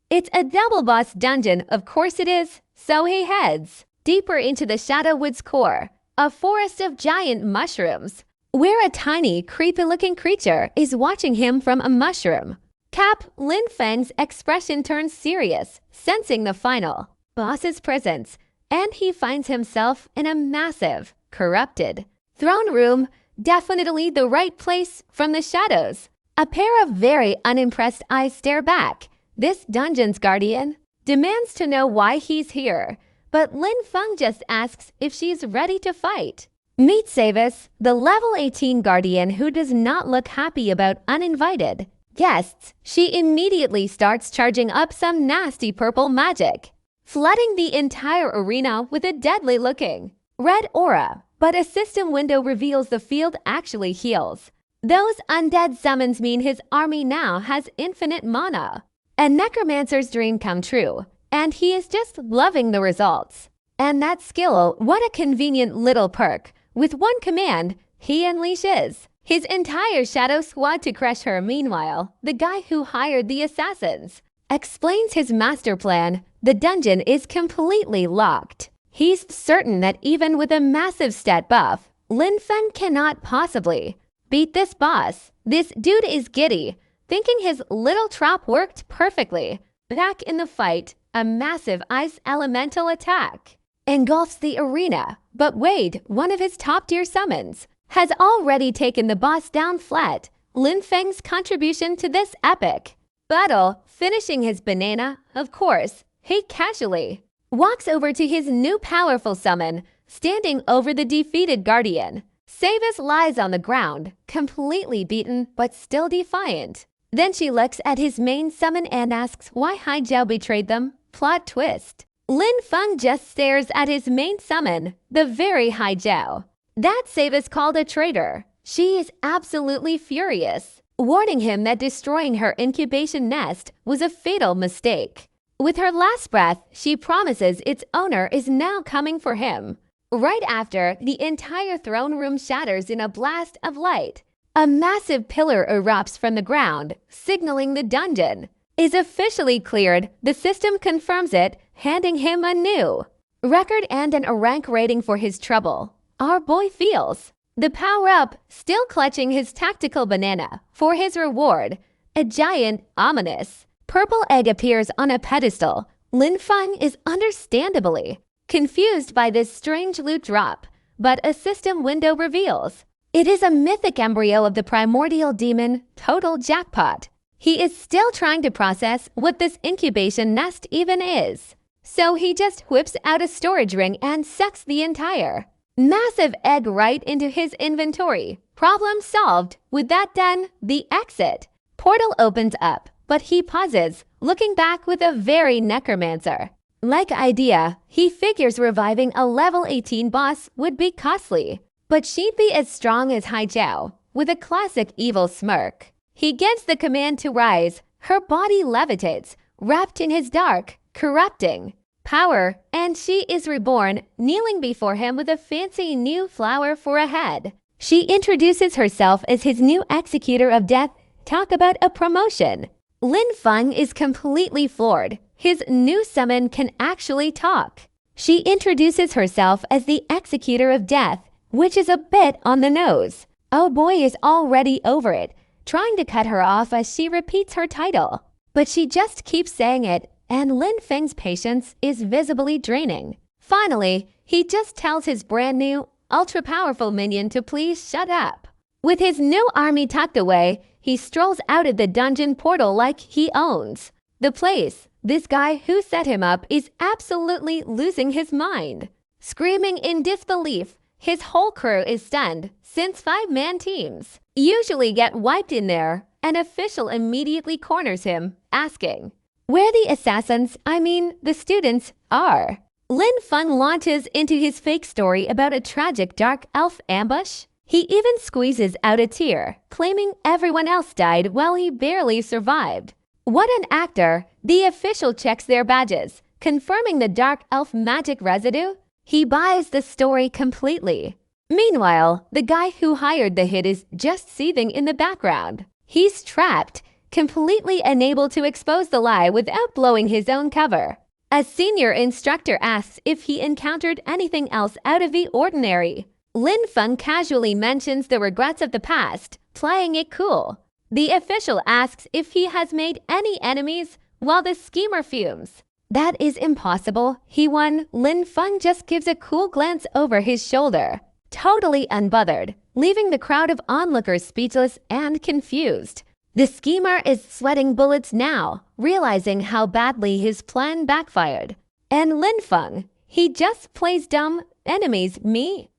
It's a double boss dungeon, of course it is. So he heads deeper into the Shadow Woods core, a forest of giant mushrooms, where a tiny, creepy-looking creature is watching him from a mushroom cap. Lin Feng's expression turns serious, sensing the final boss's presence, and he finds himself in a massive, corrupted throne room. Definitely the right place from the shadows. A pair of very unimpressed eyes stare back. This dungeon's guardian demands to know why he's here, but Lin Feng just asks if she's ready to fight. Meet Savis, the level 18 guardian who does not look happy about uninvited guests. She immediately starts charging up some nasty purple magic, flooding the entire arena with a deadly-looking red aura. But a system window reveals the field actually heals. Those undead summons mean his army now has infinite mana. A necromancer's dream come true, and he is just loving the results. And that skill, what a convenient little perk. With one command, he unleashes his entire shadow squad to crush her. Meanwhile, the guy who hired the assassins explains his master plan. The dungeon is completely locked. He's certain that even with a massive stat buff, Lin Feng cannot possibly beat this boss. This dude is giddy, thinking his little trap worked perfectly. Back in the fight, a massive ice elemental attack engulfs the arena, but Wade, one of his top-tier summons, has already taken the boss down flat. Lin Feng's contribution to this epic battle, finishing his banana, of course, he casually walks over to his new powerful summon, standing over the defeated guardian. Savis lies on the ground, completely beaten but still defiant. Then she looks at his main summon and asks why Haijiao betrayed them. Plot twist. Lin Feng just stares at his main summon, the very Haijiao that Savis called a traitor. She is absolutely furious, warning him that destroying her incubation nest was a fatal mistake. With her last breath, she promises its owner is now coming for him. Right after, the entire throne room shatters in a blast of light. A massive pillar erupts from the ground, signaling the dungeon is officially cleared. The system confirms it, handing him a new record and a rank rating for his trouble. Our boy feels the power-up, still clutching his tactical banana for his reward. A giant, ominous purple egg appears on a pedestal. Lin Feng is understandably confused by this strange loot drop, but a system window reveals it is a mythic embryo of the primordial demon. Total jackpot. He is still trying to process what this incubation nest even is. So he just whips out a storage ring and sucks the entire massive egg right into his inventory. Problem solved. With that done, the exit portal opens up, but he pauses, looking back with a very necromancer-like idea. He figures reviving a level 18 boss would be costly, but she'd be as strong as Haijiao. With a classic evil smirk, he gets the command to rise. Her body levitates, wrapped in his dark, corrupting power, and she is reborn, kneeling before him with a fancy new flower for a head. She introduces herself as his new executor of death. Talk about a promotion. Lin Feng is completely floored. His new summon can actually talk. She introduces herself as the executor of death, which is a bit on the nose. Oh boy is already over it, trying to cut her off as she repeats her title. But she just keeps saying it, and Lin Feng's patience is visibly draining. Finally, he just tells his brand new, ultra-powerful minion to please shut up. With his new army tucked away, he strolls out of the dungeon portal like he owns the place. This guy who set him up is absolutely losing his mind. Screaming in disbelief, his whole crew is stunned, since 5-man teams usually get wiped in there. An official immediately corners him, asking where the assassins, the students, are. Lin Feng launches into his fake story about a tragic dark elf ambush. He even squeezes out a tear, claiming everyone else died while he barely survived. What an actor! The official checks their badges, confirming the dark elf magic residue. He buys the story completely. Meanwhile, the guy who hired the hit is just seething in the background. He's trapped, completely unable to expose the lie without blowing his own cover. A senior instructor asks if he encountered anything else out of the ordinary. Lin Feng casually mentions the regrets of the past, playing it cool. The official asks if he has made any enemies while the schemer fumes. That is impossible. He won. Lin Feng just gives a cool glance over his shoulder, totally unbothered, leaving the crowd of onlookers speechless and confused. The schemer is sweating bullets now, realizing how badly his plan backfired. And Lin Feng, he just plays dumb. Enemies, me?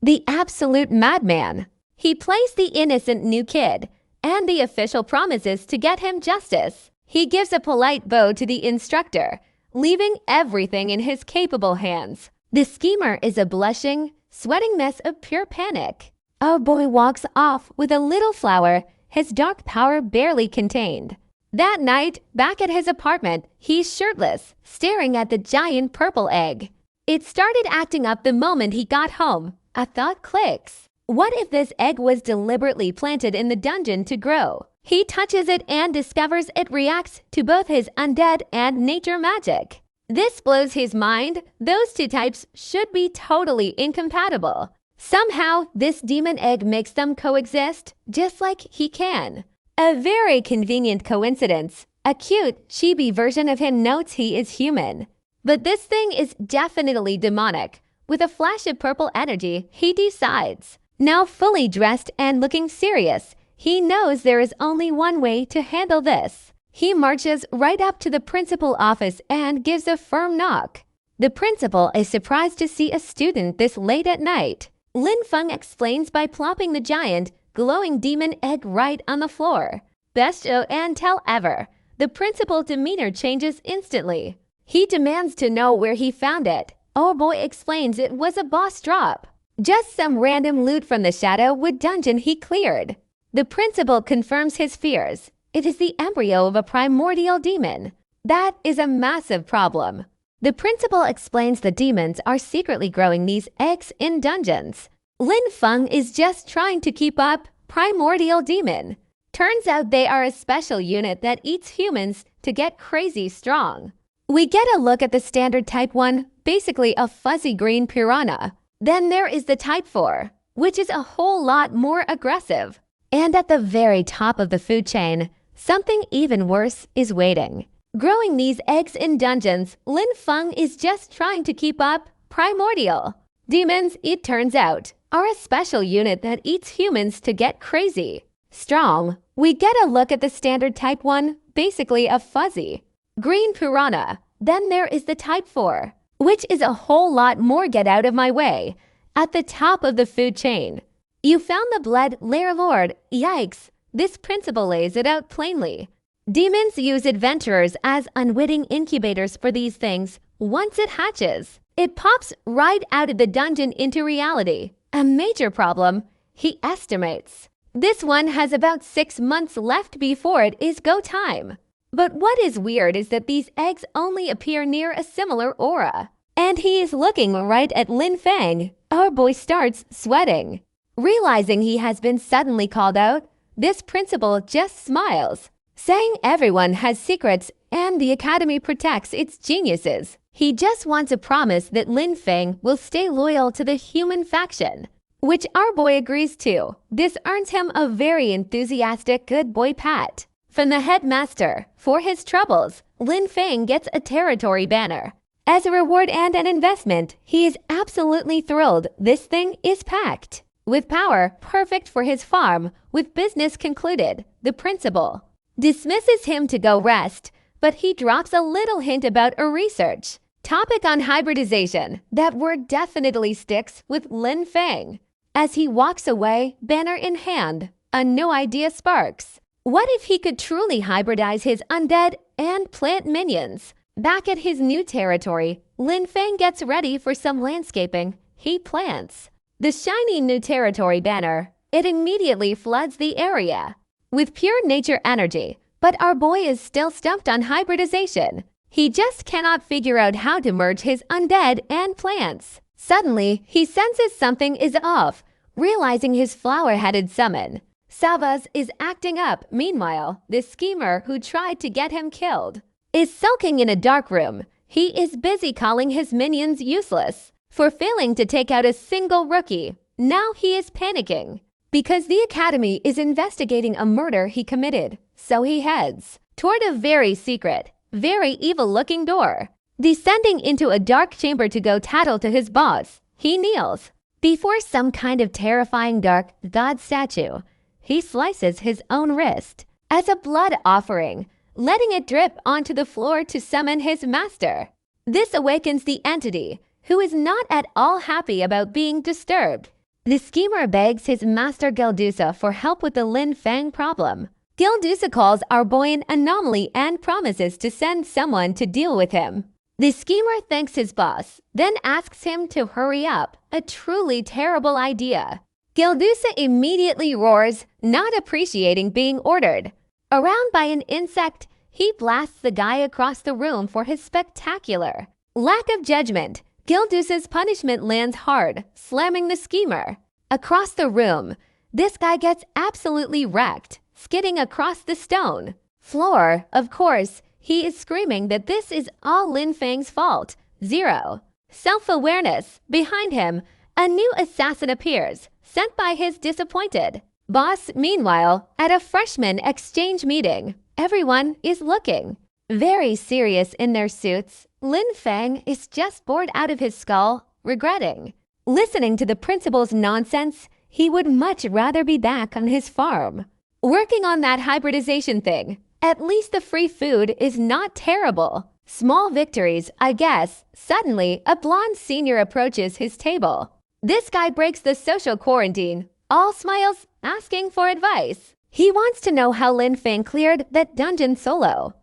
The absolute madman. He plays the innocent new kid, and the official promises to get him justice. He gives a polite bow to the instructor, leaving everything in his capable hands. The schemer is a blushing, sweating mess of pure panic. Our boy walks off with a little flower, his dark power barely contained. That night, back at his apartment, he's shirtless, staring at the giant purple egg. It started acting up the moment he got home. A thought clicks. What if this egg was deliberately planted in the dungeon to grow? He touches it and discovers it reacts to both his undead and nature magic. This blows his mind. Those two types should be totally incompatible. Somehow, this demon egg makes them coexist, just like he can. A very convenient coincidence. A cute, chibi version of him notes he is human. But this thing is definitely demonic. With a flash of purple energy, he decides. Now fully dressed and looking serious, he knows there is only one way to handle this. He marches right up to the principal office and gives a firm knock. The principal is surprised to see a student this late at night. Lin Feng explains by plopping the giant, glowing demon egg right on the floor. Best show and tell ever. The principal's demeanor changes instantly. He demands to know where he found it. Oh boy explains it was a boss drop. Just some random loot from the Shadowwood dungeon he cleared. The principal confirms his fears. It is the embryo of a primordial demon. That is a massive problem. The principal explains the demons are secretly growing these eggs in dungeons. Lin Feng is just trying to keep up primordial demon. Turns out they are a special unit that eats humans to get crazy strong. We get a look at the standard type 1, basically a fuzzy green piranha. Then there is the type 4, which is a whole lot more aggressive. And at the very top of the food chain, something even worse is waiting. Growing these eggs in dungeons, Lin Feng is just trying to keep up primordial. Demons, it turns out, are a special unit that eats humans to get crazy strong. We get a look at the standard type 1, basically a fuzzy green piranha. Then there is the type 4, which is a whole lot more get out of my way. At the top of the food chain, you found the blood lair lord. Yikes, this principle lays it out plainly. Demons use adventurers as unwitting incubators for these things. Once it hatches, it pops right out of the dungeon into reality. A major problem, he estimates. This one has about 6 months left before it is go time. But what is weird is that these eggs only appear near a similar aura. And he is looking right at Lin Feng. Our boy starts sweating. Realizing he has been suddenly called out, this principal just smiles, saying everyone has secrets and the academy protects its geniuses. He just wants a promise that Lin Feng will stay loyal to the human faction, which our boy agrees to. This earns him a very enthusiastic good boy pat from the headmaster. For his troubles, Lin Feng gets a territory banner. As a reward and an investment, he is absolutely thrilled. This thing is packed with power, perfect for his farm. With business concluded, the principal dismisses him to go rest, but he drops a little hint about a research topic on hybridization. That word definitely sticks with Lin Feng. As he walks away, banner in hand, a new idea sparks. What if he could truly hybridize his undead and plant minions? Back at his new territory, Lin Feng gets ready for some landscaping. He plants the shiny new territory banner. It immediately floods the area with pure nature energy. But our boy is still stumped on hybridization. He just cannot figure out how to merge his undead and plants. Suddenly, he senses something is off, realizing his flower-headed summon. Savas is acting up. Meanwhile, the schemer who tried to get him killed is sulking in a dark room. He is busy calling his minions useless for failing to take out a single rookie. Now he is panicking because the academy is investigating a murder he committed. So he heads toward a very secret, very evil-looking door. Descending into a dark chamber to go tattle to his boss, he kneels before some kind of terrifying dark god statue. He slices his own wrist as a blood offering, letting it drip onto the floor to summon his master. This awakens the entity, who is not at all happy about being disturbed. The schemer begs his master Gildusa for help with the Lin Feng problem. Gildusa calls our boy an anomaly and promises to send someone to deal with him. The schemer thanks his boss, then asks him to hurry up. A truly terrible idea. Gildusa immediately roars, not appreciating being ordered. Around by an insect, he blasts the guy across the room for his spectacular lack of judgment. Gildusa's punishment lands hard, slamming the schemer across the room. This guy gets absolutely wrecked, skidding across the stone floor. Of course, he is screaming that this is all Lin Feng's fault. Zero self-awareness. Behind him, a new assassin appears, sent by his disappointed boss. Meanwhile, at a freshman exchange meeting, Everyone is looking. Very serious in their suits, Lin Feng is just bored out of his skull, regretting. Listening to the principal's nonsense, he would much rather be back on his farm. Working on that hybridization thing. At least the free food is not terrible. Small victories, I guess. Suddenly, a blonde senior approaches his table. This guy breaks the social quarantine. All smiles, asking for advice. He wants to know how Lin Feng cleared that dungeon solo.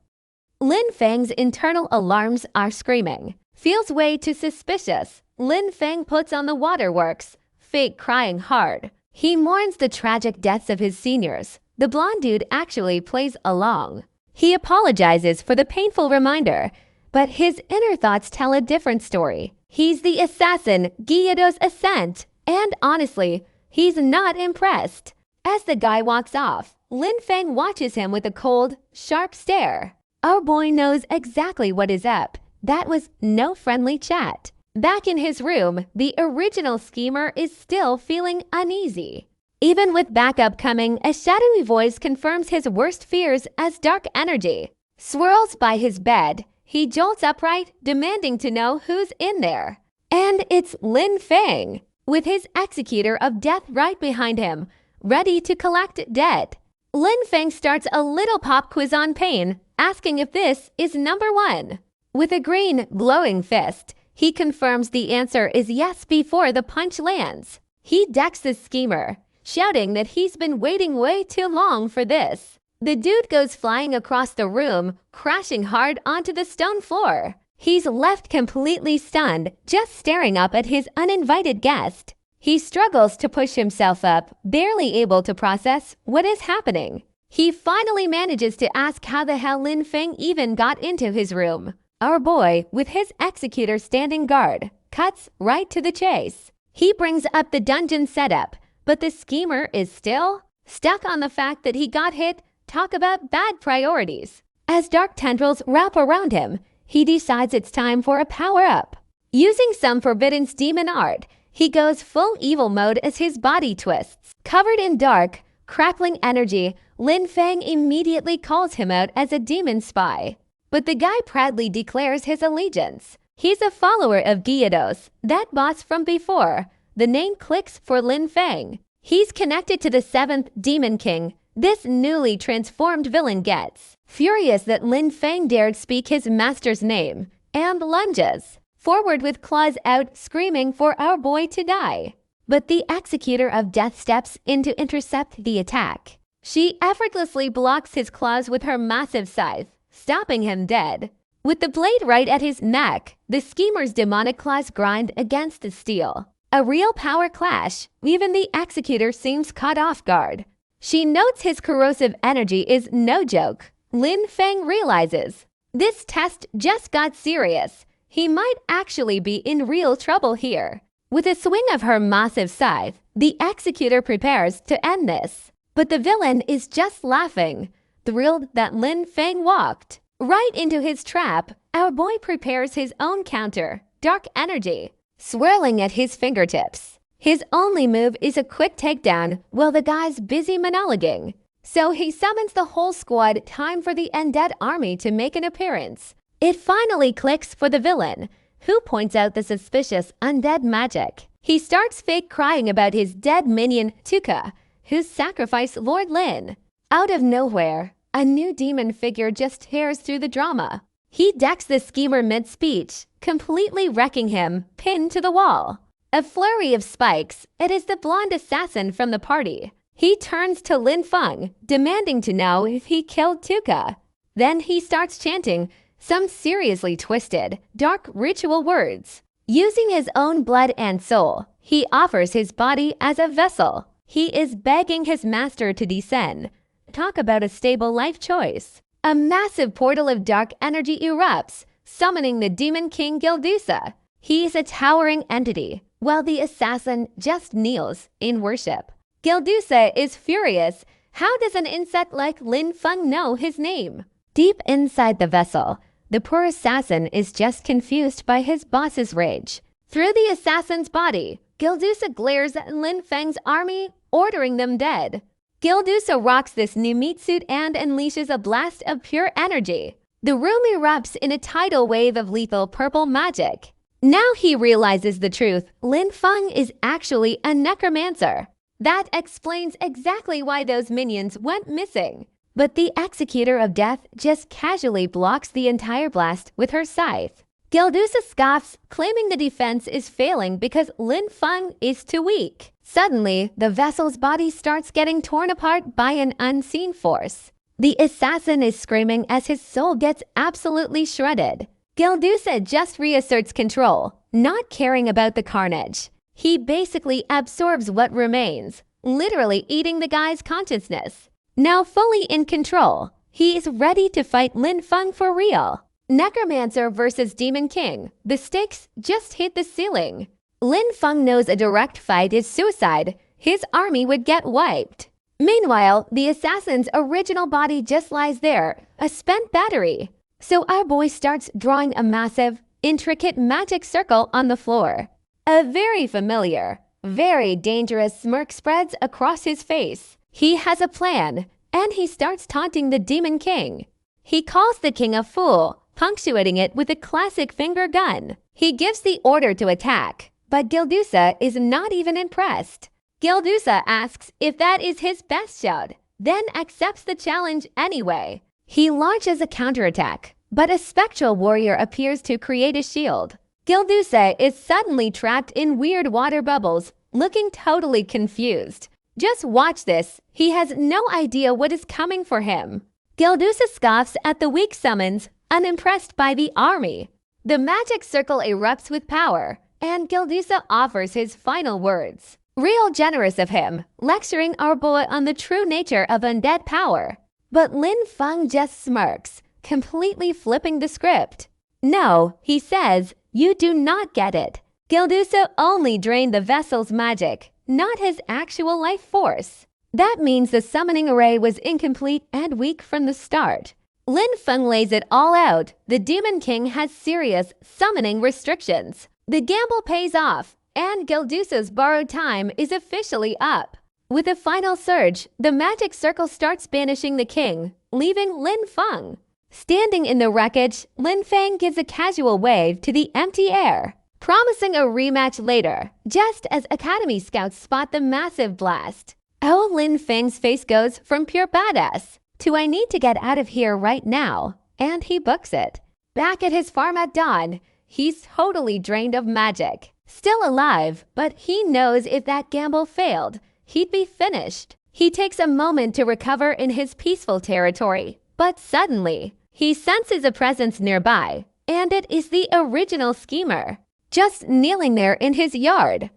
Lin Feng's internal alarms are screaming. Feels way too suspicious. Lin Feng puts on the waterworks, fake crying hard. He mourns the tragic deaths of his seniors. The blonde dude actually plays along. He apologizes for the painful reminder, but his inner thoughts tell a different story. He's the assassin, Guido's Ascent, and honestly, he's not impressed. As the guy walks off, Lin Feng watches him with a cold, sharp stare. Our boy knows exactly what is up. That was no friendly chat. Back in his room, the original schemer is still feeling uneasy. Even with backup coming, a shadowy voice confirms his worst fears as dark energy. Swirls by his bed, he jolts upright, demanding to know who's in there. And it's Lin Feng, with his executor of death right behind him, ready to collect debt. Lin Feng starts a little pop quiz on pain, asking if this is number 1. With a green, glowing fist, he confirms the answer is yes before the punch lands. He decks the schemer, shouting that he's been waiting way too long for this. The dude goes flying across the room, crashing hard onto the stone floor. He's left completely stunned, just staring up at his uninvited guest. He struggles to push himself up, barely able to process what is happening. He finally manages to ask how the hell Lin Feng even got into his room. Our boy, with his executor standing guard, cuts right to the chase. He brings up the dungeon setup, but the schemer is still stuck on the fact that he got hit. Talk about bad priorities. As dark tendrils wrap around him, he decides it's time for a power-up. Using some forbidden demon art, he goes full evil mode as his body twists. Covered in dark, crackling energy, Lin Feng immediately calls him out as a demon spy. But the guy proudly declares his allegiance. He's a follower of Guido's, that boss from before. The name clicks for Lin Feng. He's connected to the 7th Demon King this newly transformed villain gets. Furious that Lin Feng dared speak his master's name, and lunges forward with claws out, screaming for our boy to die. But the executor of death steps in to intercept the attack. She effortlessly blocks his claws with her massive scythe, stopping him dead. With the blade right at his neck, the schemer's demonic claws grind against the steel. A real power clash. Even the executor seems caught off guard. She notes his corrosive energy is no joke. Lin Feng realizes this test just got serious. He might actually be in real trouble here. With a swing of her massive scythe, the executor prepares to end this. But the villain is just laughing, thrilled that Lin Feng walked right into his trap. Our boy prepares his own counter, dark energy, swirling at his fingertips. His only move is a quick takedown while the guy's busy monologuing. So he summons the whole squad. Time for the undead army to make an appearance. It finally clicks for the villain, who points out the suspicious undead magic. He starts fake crying about his dead minion, Tuka, who sacrificed Lord Lin. Out of nowhere, a new demon figure just tears through the drama. He decks the schemer mid-speech, completely wrecking him, pinned to the wall. A flurry of spikes. It is the blonde assassin from the party. He turns to Lin Feng, demanding to know if he killed Tuka. Then he starts chanting some seriously twisted, dark ritual words. Using his own blood and soul, he offers his body as a vessel. He is begging his master to descend. Talk about a stable life choice. A massive portal of dark energy erupts, summoning the Demon King Gildusa. He is a towering entity, while the assassin just kneels in worship. Gildusa is furious. How does an insect like Lin Feng know his name? Deep inside the vessel, the poor assassin is just confused by his boss's rage. Through the assassin's body, Gildusa glares at Lin Feng's army, ordering them dead. Gildusa rocks this new meat suit and unleashes a blast of pure energy. The room erupts in a tidal wave of lethal purple magic. Now he realizes the truth. Lin Feng is actually a necromancer. That explains exactly why those minions went missing. But the Executor of Death just casually blocks the entire blast with her scythe. Gildusa scoffs, claiming the defense is failing because Lin Feng is too weak. Suddenly, the vessel's body starts getting torn apart by an unseen force. The assassin is screaming as his soul gets absolutely shredded. Gildusa just reasserts control, not caring about the carnage. He basically absorbs what remains, literally eating the guy's consciousness. Now fully in control, he is ready to fight Lin Feng for real. Necromancer versus Demon King. The stakes just hit the ceiling. Lin Feng knows a direct fight is suicide. His army would get wiped. Meanwhile, the assassin's original body just lies there, a spent battery. So our boy starts drawing a massive, intricate magic circle on the floor. A very familiar, very dangerous smirk spreads across his face. He has a plan, and he starts taunting the Demon King. He calls the king a fool, punctuating it with a classic finger gun. He gives the order to attack, but Gildusa is not even impressed. Gildusa asks if that is his best shot, then accepts the challenge anyway. He launches a counterattack, but a spectral warrior appears to create a shield. Gildusa is suddenly trapped in weird water bubbles, looking totally confused. Just watch this. He has no idea what is coming for him. Gildusa scoffs at the weak summons, unimpressed by the army. The magic circle erupts with power, and Gildusa offers his final words. Real generous of him, lecturing our boy on the true nature of undead power. But Lin Feng just smirks, completely flipping the script. No, he says, you do not get it. Gildusa only drained the vessel's magic, not his actual life force. That means the summoning array was incomplete and weak from the start. Lin Feng lays it all out. The Demon King has serious summoning restrictions. The gamble pays off, and Gildusa's borrowed time is officially up. With a final surge, the magic circle starts banishing the king, leaving Lin Feng. Standing in the wreckage, Lin Feng gives a casual wave to the empty air, promising a rematch later, just as Academy scouts spot the massive blast. Oh, Lin Feng's face goes from pure badass to I need to get out of here right now, and he books it. Back at his farm at dawn, he's totally drained of magic. Still alive, but he knows if that gamble failed, he'd be finished. He takes a moment to recover in his peaceful territory, but suddenly, he senses a presence nearby, and it is the original schemer, just kneeling there in his yard.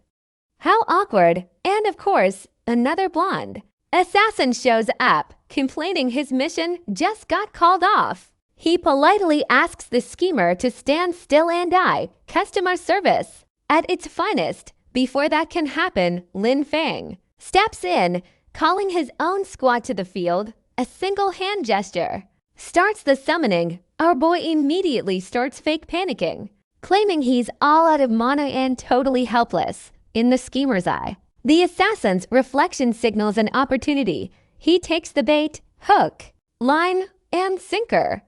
How awkward, and of course, another blonde. Assassin shows up, complaining his mission just got called off. He politely asks the schemer to stand still and die, customer service. At its finest, before that can happen, Lin Feng steps in, calling his own squad to the field, a single hand gesture. Starts the summoning. Our boy immediately starts fake panicking, claiming he's all out of mana and totally helpless. In the schemer's eye, the assassin's reflection signals an opportunity. He takes the bait, hook, line, and sinker.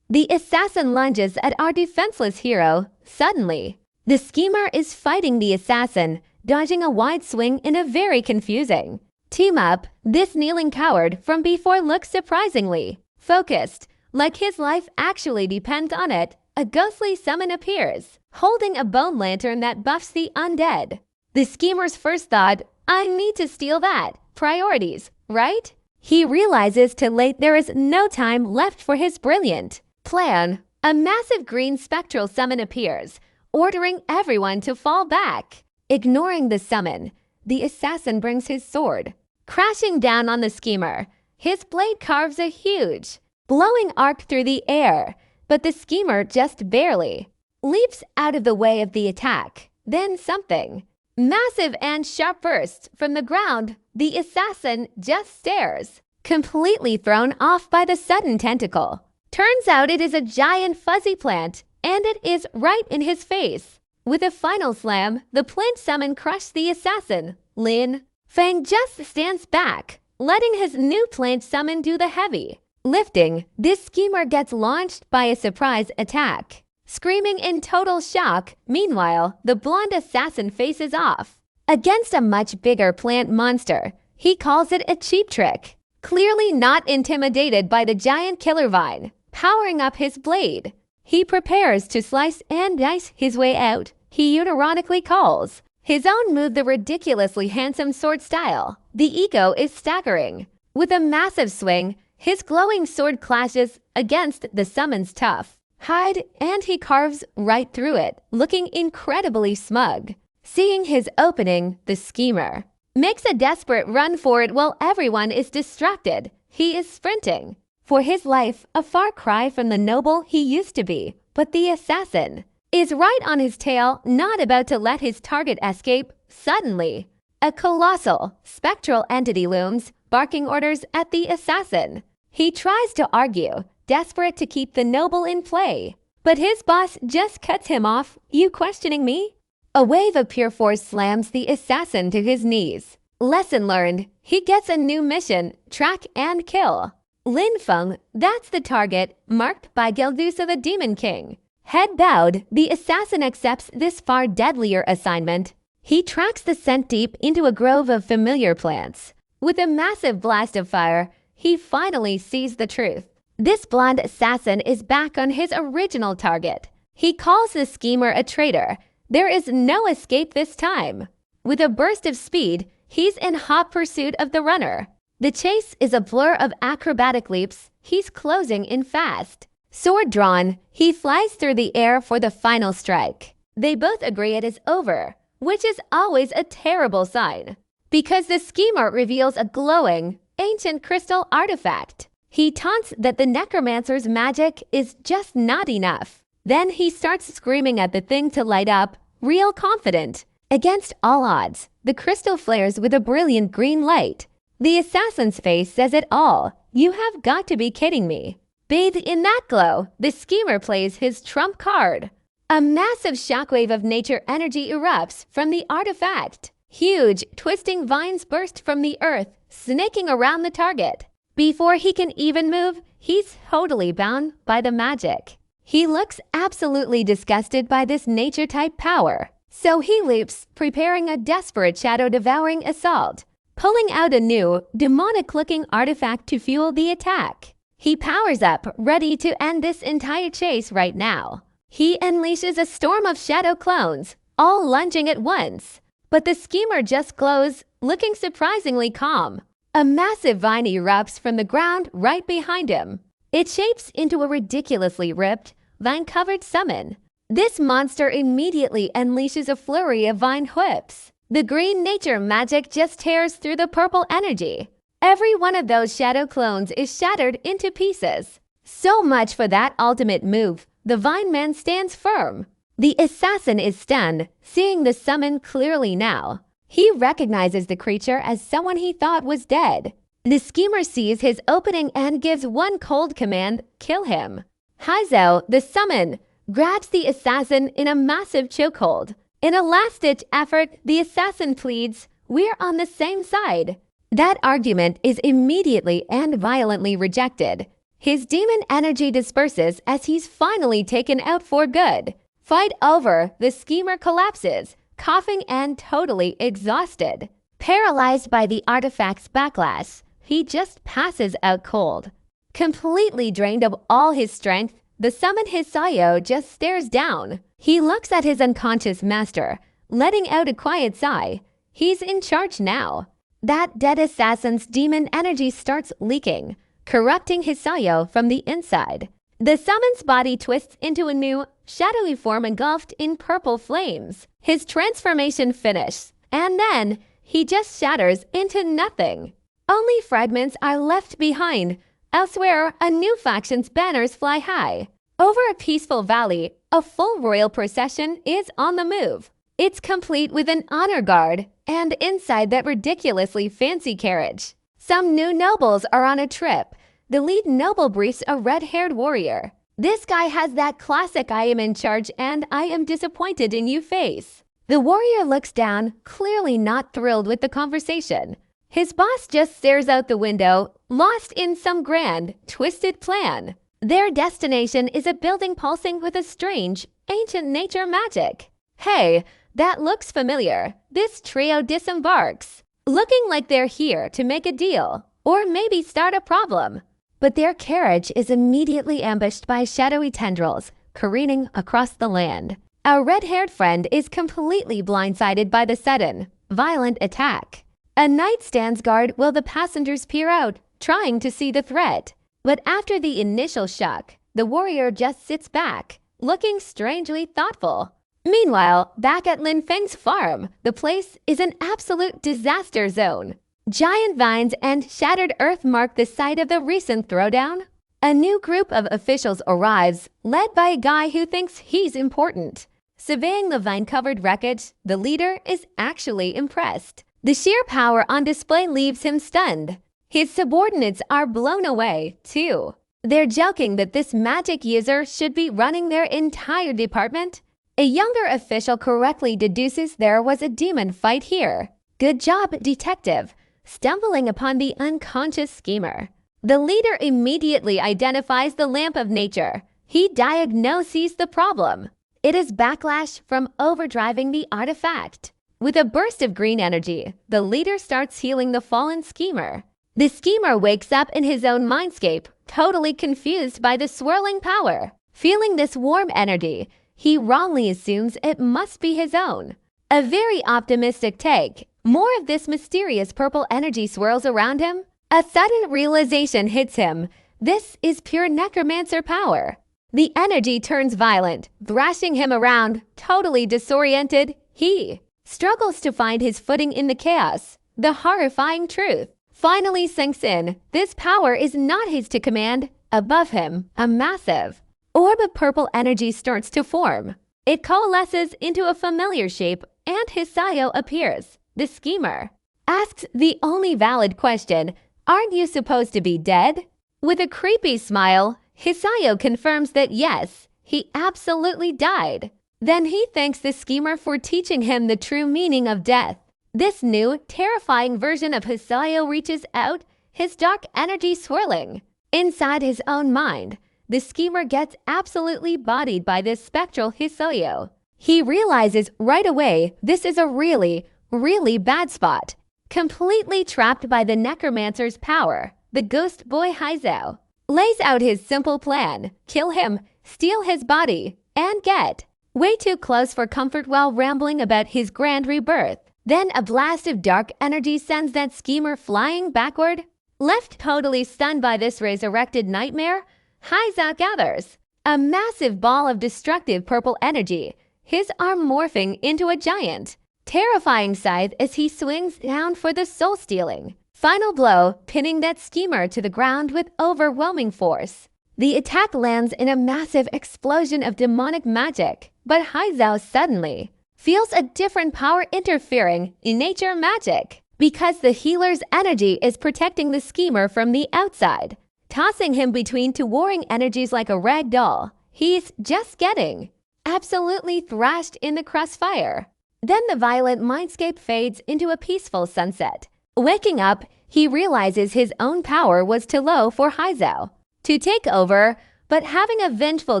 The assassin lunges at our defenseless hero. Suddenly, the schemer is fighting the assassin, dodging a wide swing in a very confusing team up. This kneeling coward from before looks surprisingly focused, like his life actually depends on it. A ghostly summon appears, holding a bone lantern that buffs the undead. The schemer's first thought, I need to steal that. Priorities, right? He realizes too late there is no time left for his brilliant plan. A massive green spectral summon appears, ordering everyone to fall back. Ignoring the summon, the assassin brings his sword, crashing down on the schemer. His blade carves a huge, blowing arc through the air, but the schemer just barely leaps out of the way of the attack. Then something massive and sharp bursts from the ground. The assassin just stares, completely thrown off by the sudden tentacle. Turns out it is a giant fuzzy plant, and it is right in his face. With a final slam, the plant summon crushed the assassin. Lin Feng just stands back, letting his new plant summon do the heavy lifting. This schemer gets launched by a surprise attack. Screaming in total shock, meanwhile, the blonde assassin faces off against a much bigger plant monster. He calls it a cheap trick, clearly not intimidated by the giant killer vine. Powering up his blade, he prepares to slice and dice his way out. He unironically calls his own move the ridiculously handsome sword style. The ego is staggering. With a massive swing, his glowing sword clashes against the summon's tough hide, and he carves right through it, looking incredibly smug. Seeing his opening, the schemer makes a desperate run for it while everyone is distracted. He is sprinting for his life, a far cry from the noble he used to be. But the assassin is right on his tail, not about to let his target escape. Suddenly, a colossal, spectral entity looms, barking orders at the assassin. He tries to argue, desperate to keep the noble in play, but his boss just cuts him off. "You questioning me?" A wave of pure force slams the assassin to his knees. Lesson learned. He gets a new mission: track and kill Lin Feng. That's the target, marked by Gildusa the Demon King. Head bowed, the assassin accepts this far deadlier assignment. He tracks the scent deep into a grove of familiar plants. With a massive blast of fire, he finally sees the truth. This blonde assassin is back on his original target. He calls the schemer a traitor. There is no escape this time. With a burst of speed, he's in hot pursuit of the runner. The chase is a blur of acrobatic leaps. He's closing in fast. Sword drawn, he flies through the air for the final strike. They both agree it is over, which is always a terrible sign, because the schemer reveals a glowing, ancient crystal artifact. He taunts that the necromancer's magic is just not enough. Then he starts screaming at the thing to light up, real confident. Against all odds, the crystal flares with a brilliant green light. The assassin's face says it all. "You have got to be kidding me." Bathed in that glow, the schemer plays his trump card. A massive shockwave of nature energy erupts from the artifact. Huge, twisting vines burst from the earth, snaking around the target. Before he can even move, he's totally bound by the magic. He looks absolutely disgusted by this nature-type power. So he leaps, preparing a desperate shadow-devouring assault, pulling out a new, demonic-looking artifact to fuel the attack. He powers up, ready to end this entire chase right now. He unleashes a storm of shadow clones, all lunging at once. But the schemer just glows, looking surprisingly calm. A massive vine erupts from the ground right behind him. It shapes into a ridiculously ripped, vine-covered summon. This monster immediately unleashes a flurry of vine whips. The green nature magic just tears through the purple energy. Every one of those shadow clones is shattered into pieces. So much for that ultimate move. The vine man stands firm. The assassin is stunned, seeing the summon clearly now. He recognizes the creature as someone he thought was dead. The schemer sees his opening and gives one cold command: kill him. Haizo, the summon, grabs the assassin in a massive chokehold. In a last-ditch effort, the assassin pleads, "We're on the same side." That argument is immediately and violently rejected. His demon energy disperses as he's finally taken out for good. Fight over, the schemer collapses, coughing and totally exhausted. Paralyzed by the artifact's backlash, he just passes out cold. Completely drained of all his strength, the summon Hisayo just stares down. He looks at his unconscious master, letting out a quiet sigh. He's in charge now. That dead assassin's demon energy starts leaking, corrupting Hisayo from the inside. The summon's body twists into a new, shadowy form engulfed in purple flames. His transformation finishes, and then he just shatters into nothing. Only fragments are left behind. Elsewhere, a new faction's banners fly high. Over a peaceful valley, a full royal procession is on the move. It's complete with an honor guard, and inside that ridiculously fancy carriage, some new nobles are on a trip. The lead noble briefs a red-haired warrior. "This guy has that classic 'I am in charge and I am disappointed in you' face." The warrior looks down, clearly not thrilled with the conversation. His boss just stares out the window, lost in some grand, twisted plan. Their destination is a building pulsing with a strange, ancient nature magic. Hey, that looks familiar. This trio disembarks, looking like they're here to make a deal, or maybe start a problem. But their carriage is immediately ambushed by shadowy tendrils, careening across the land. Our red-haired friend is completely blindsided by the sudden, violent attack. A knight stands guard while the passengers peer out, trying to see the threat. But after the initial shock, the warrior just sits back, looking strangely thoughtful. Meanwhile, back at Lin Feng's farm, the place is an absolute disaster zone. Giant vines and shattered earth mark the site of the recent throwdown. A new group of officials arrives, led by a guy who thinks he's important. Surveying the vine-covered wreckage, the leader is actually impressed. The sheer power on display leaves him stunned. His subordinates are blown away, too. They're joking that this magic user should be running their entire department. A younger official correctly deduces there was a demon fight here. Good job, detective, stumbling upon the unconscious schemer. The leader immediately identifies the lamp of nature. He diagnoses the problem. It is backlash from overdriving the artifact. With a burst of green energy, the leader starts healing the fallen schemer. The schemer wakes up in his own mindscape, totally confused by the swirling power. Feeling this warm energy, he wrongly assumes it must be his own. A very optimistic take. More of this mysterious purple energy swirls around him. A sudden realization hits him. This is pure necromancer power. The energy turns violent, thrashing him around, totally disoriented. He struggles to find his footing in the chaos. The horrifying truth finally sinks in. This power is not his to command. Above him, a massive orb of purple energy starts to form. It coalesces into a familiar shape, and Hisayo appears. The schemer asks the only valid question, "Aren't you supposed to be dead?" With a creepy smile, Hisayo confirms that yes, he absolutely died. Then he thanks the schemer for teaching him the true meaning of death. This new, terrifying version of Hisayo reaches out, his dark energy swirling. Inside his own mind, the schemer gets absolutely bodied by this spectral Hisayo. He realizes right away this is a really bad spot. Completely trapped by the necromancer's power, the ghost boy Hisayo lays out his simple plan: kill him, steal his body, and get way too close for comfort while rambling about his grand rebirth. Then a blast of dark energy sends that schemer flying backward. Left totally stunned by this resurrected nightmare, Hisayo gathers a massive ball of destructive purple energy, his arm morphing into a giant, terrifying scythe as he swings down for the soul-stealing final blow, pinning that schemer to the ground with overwhelming force. The attack lands in a massive explosion of demonic magic, but Hisayo suddenly feels a different power interfering in nature magic, because the healer's energy is protecting the schemer from the outside, tossing him between two warring energies like a rag doll. He's just getting absolutely thrashed in the crossfire. Then the violent mindscape fades into a peaceful sunset. Waking up, he realizes his own power was too low for Hisayo to take over, but having a vengeful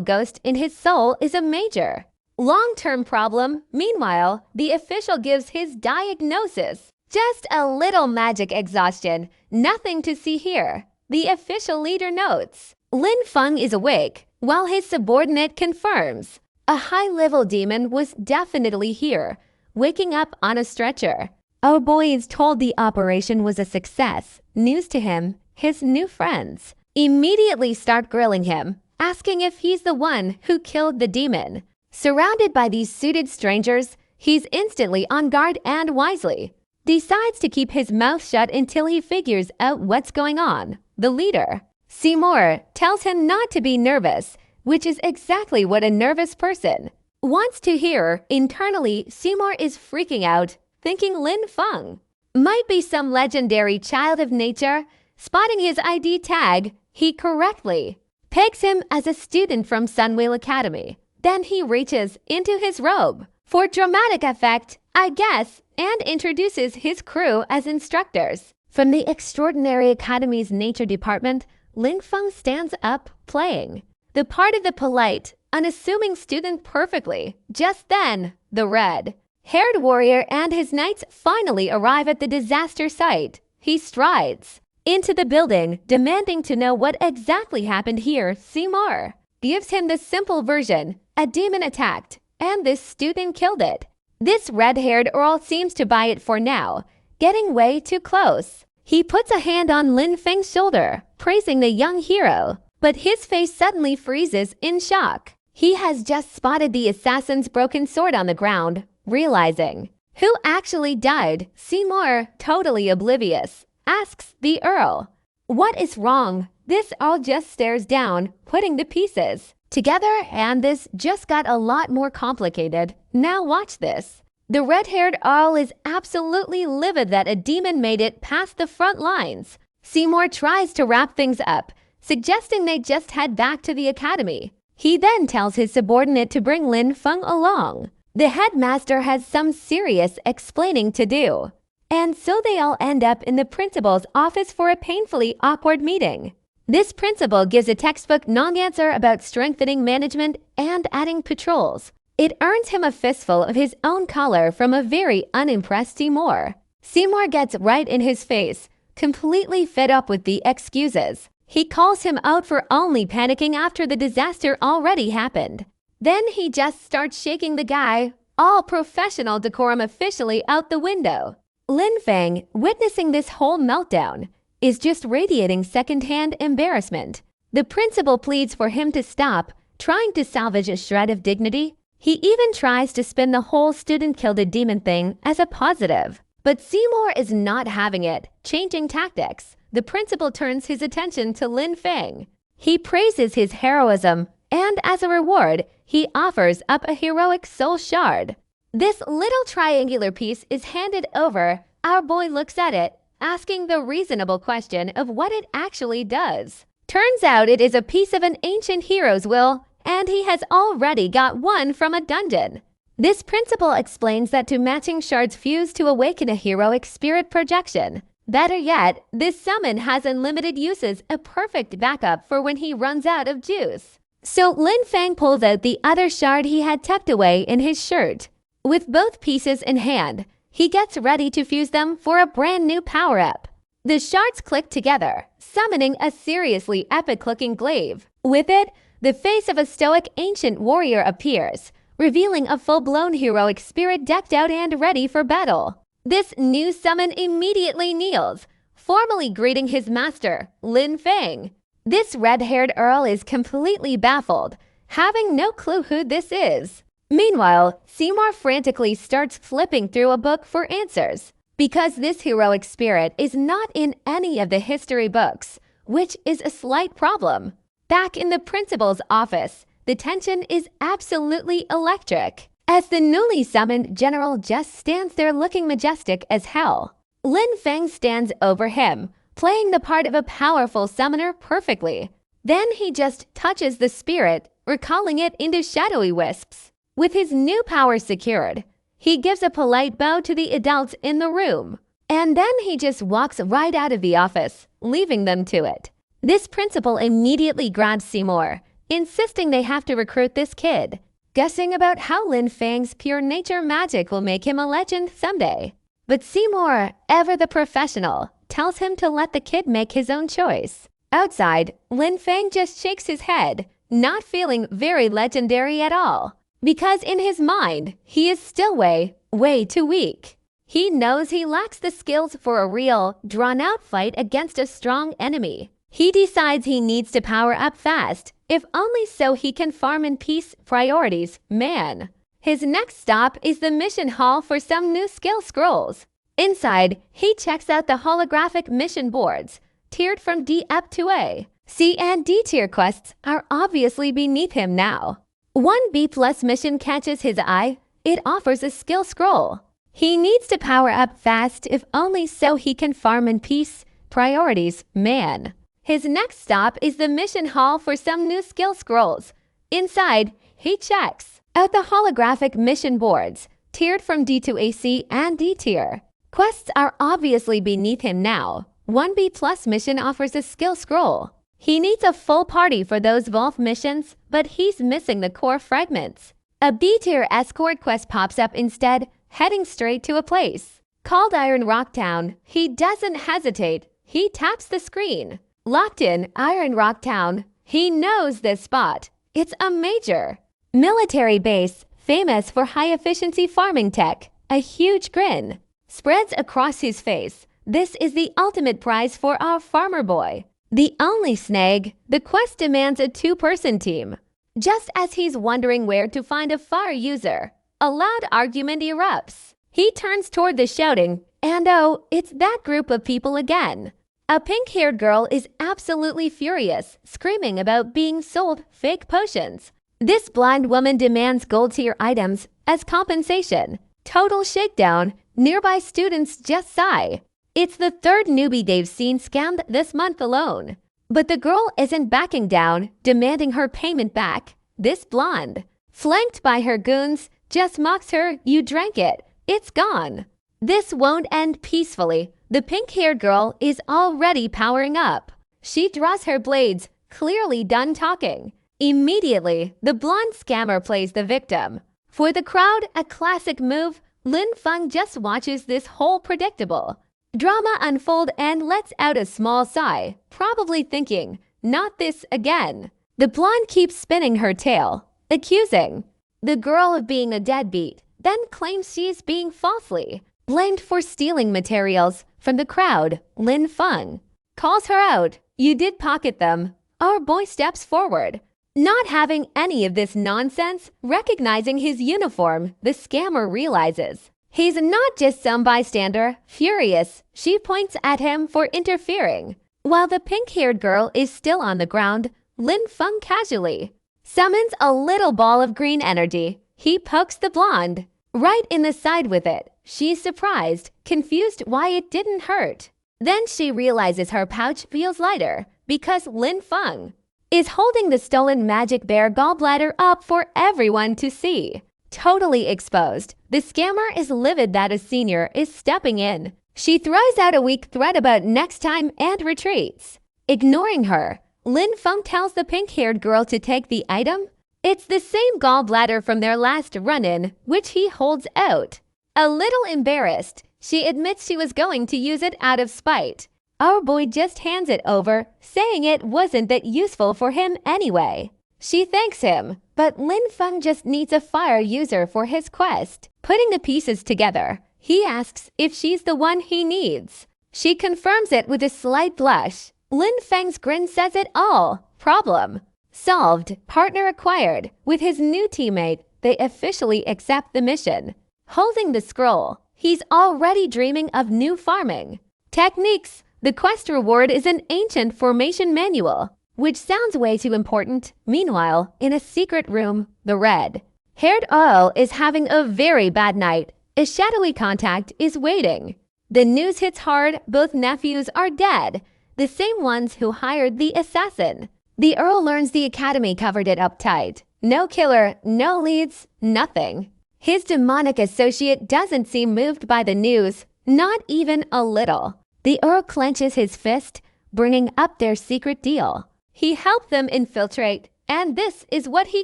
ghost in his soul is a major long-term problem. Meanwhile, the official gives his diagnosis. Just a little magic exhaustion, nothing to see here. The official leader notes. Lin Feng is awake, while his subordinate confirms a high-level demon was definitely here, waking up on a stretcher. Our boy is told the operation was a success. News to him, his new friends immediately start grilling him, asking if he's the one who killed the demon. Surrounded by these suited strangers, he's instantly on guard and wisely decides to keep his mouth shut until he figures out what's going on. The leader, Seymour, tells him not to be nervous, which is exactly what a nervous person wants to hear. Internally, Seymour is freaking out, thinking Lin Feng might be some legendary child of nature. Spotting his ID tag, he correctly pegs him as a student from Sunwheel Academy. Then he reaches into his robe for dramatic effect, I guess, and introduces his crew as instructors. From the Extraordinary Academy's Nature Department, Lin Feng stands up, playing the part of the polite, unassuming student perfectly. Just then, the red-haired warrior and his knights finally arrive at the disaster site. He strides into the building, demanding to know what exactly happened here. Seymour gives him the simple version: a demon attacked, and this student killed it. This red-haired Earl seems to buy it for now, getting way too close. He puts a hand on Lin Feng's shoulder, praising the young hero, but his face suddenly freezes in shock. He has just spotted the assassin's broken sword on the ground, realizing who actually died. Seymour, totally oblivious, asks the Earl, "What is wrong?" This Earl just stares down, putting the pieces together, and this just got a lot more complicated. Now watch this. The red-haired Earl is absolutely livid that a demon made it past the front lines. Seymour tries to wrap things up, suggesting they just head back to the academy. He then tells his subordinate to bring Lin Feng along. The headmaster has some serious explaining to do, and so they all end up in the principal's office for a painfully awkward meeting. This principal gives a textbook non-answer about strengthening management and adding patrols. It earns him a fistful of his own collar from a very unimpressed Seymour. Seymour gets right in his face, completely fed up with the excuses. He calls him out for only panicking after the disaster already happened. Then he just starts shaking the guy, all professional decorum officially out the window. Lin Feng, witnessing this whole meltdown, is just radiating secondhand embarrassment. The principal pleads for him to stop, trying to salvage a shred of dignity. He even tries to spin the whole student killed a demon thing as a positive. But Seymour is not having it, changing tactics. The principal turns his attention to Lin Feng. He praises his heroism, and as a reward, he offers up a heroic soul shard. This little triangular piece is handed over. Our boy looks at it, asking the reasonable question of what it actually does. Turns out it is a piece of an ancient hero's will, and he has already got one from a dungeon. This principle explains that two matching shards fuse to awaken a heroic spirit projection. Better yet, this summon has unlimited uses, a perfect backup for when he runs out of juice. So Lin Feng pulls out the other shard he had tucked away in his shirt. With both pieces in hand, he gets ready to fuse them for a brand new power-up. The shards click together, summoning a seriously epic-looking glaive. With it, the face of a stoic ancient warrior appears, revealing a full-blown heroic spirit decked out and ready for battle. This new summon immediately kneels, formally greeting his master, Lin Feng. This red-haired Earl is completely baffled, having no clue who this is. Meanwhile, Seymour frantically starts flipping through a book for answers, because this heroic spirit is not in any of the history books, which is a slight problem. Back in the principal's office, the tension is absolutely electric, as the newly summoned general just stands there looking majestic as hell. Lin Feng stands over him, playing the part of a powerful summoner perfectly. Then he just touches the spirit, recalling it into shadowy wisps. With his new power secured, he gives a polite bow to the adults in the room, and then he just walks right out of the office, leaving them to it. This principal immediately grabs Seymour, insisting they have to recruit this kid, guessing about how Lin Feng's pure nature magic will make him a legend someday. But Seymour, ever the professional, tells him to let the kid make his own choice. Outside, Lin Feng just shakes his head, not feeling very legendary at all, because in his mind, he is still way too weak. He knows he lacks the skills for a real, drawn-out fight against a strong enemy. He decides he needs to power up fast, if only so he can farm in peace. Priorities, man. His next stop is the mission hall for some new skill scrolls. Inside, he checks out the holographic mission boards, tiered from D up to A. C and D tier quests are obviously beneath him now. One B+ mission catches his eye. It offers a skill scroll. He needs to power up fast, if only so he can farm in peace. Priorities, man. His next stop is the mission hall for some new skill scrolls. Inside, he checks out the holographic mission boards, tiered from D to AC and D tier. Quests are obviously beneath him now. 1B plus mission offers a skill scroll. He needs a full party for those Wolf missions, but he's missing the core fragments. A B-tier escort quest pops up instead, heading straight to a place called Iron Rock Town. He doesn't hesitate. He taps the screen. Locked in Iron Rock Town. He knows this spot. It's a major military base, famous for high-efficiency farming tech. A huge grin spreads across his face. This is the ultimate prize for our farmer boy. The only snag, the quest demands a 2-person team. Just as he's wondering where to find a fire user, a loud argument erupts. He turns toward the shouting, and oh, it's that group of people again. A pink-haired girl is absolutely furious, screaming about being sold fake potions. This blind woman demands gold-tier items as compensation. Total shakedown. Nearby students just sigh. It's the 3rd newbie they've seen scammed this month alone. But the girl isn't backing down, demanding her payment back. This blonde, flanked by her goons, just mocks her, "You drank it. It's gone." This won't end peacefully. The pink-haired girl is already powering up. She draws her blades, clearly done talking. Immediately, the blonde scammer plays the victim. For the crowd, a classic move. Lin Feng just watches this whole predictable drama unfold and lets out a small sigh, probably thinking, "Not this again." The blonde keeps spinning her tail, accusing the girl of being a deadbeat, then claims she's being falsely blamed for stealing materials from the crowd. Lin Feng calls her out. "You did pocket them." Our boy steps forward, not having any of this nonsense. Recognizing his uniform, the scammer realizes he's not just some bystander. Furious, she points at him for interfering. While the pink-haired girl is still on the ground, Lin Feng casually summons a little ball of green energy. He pokes the blonde right in the side with it. She's surprised, confused why it didn't hurt. Then she realizes her pouch feels lighter because Lin Feng is holding the stolen magic bear gallbladder up for everyone to see. Totally exposed, the scammer is livid that a senior is stepping in. She throws out a weak threat about next time and retreats. Ignoring her, Lin Feng tells the pink-haired girl to take the item. It's the same gallbladder from their last run-in, which he holds out. A little embarrassed, she admits she was going to use it out of spite. Our boy just hands it over, saying it wasn't that useful for him anyway. She thanks him, but Lin Feng just needs a fire user for his quest. Putting the pieces together, he asks if she's the one he needs. She confirms it with a slight blush. Lin Feng's grin says it all. Problem solved. Partner acquired. With his new teammate, they officially accept the mission. Holding the scroll, he's already dreaming of new farming techniques. The quest reward is an ancient formation manual, which sounds way too important. Meanwhile, in a secret room, the red-haired Earl is having a very bad night. A shadowy contact is waiting. The news hits hard. Both nephews are dead, the same ones who hired the assassin. The Earl learns the academy covered it up tight. No killer, no leads, nothing. His demonic associate doesn't seem moved by the news, not even a little. The Earl clenches his fist, bringing up their secret deal. He helped them infiltrate, and this is what he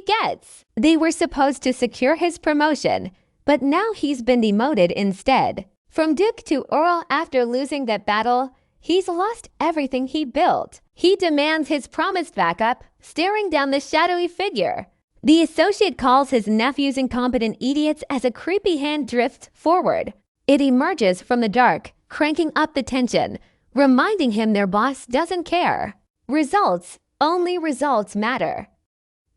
gets. They were supposed to secure his promotion, but now he's been demoted instead. From Duke to Earl after losing that battle, he's lost everything he built. He demands his promised backup, staring down the shadowy figure. The associate calls his nephews incompetent idiots as a creepy hand drifts forward. It emerges from the dark, cranking up the tension, reminding him their boss doesn't care. Results, only results matter.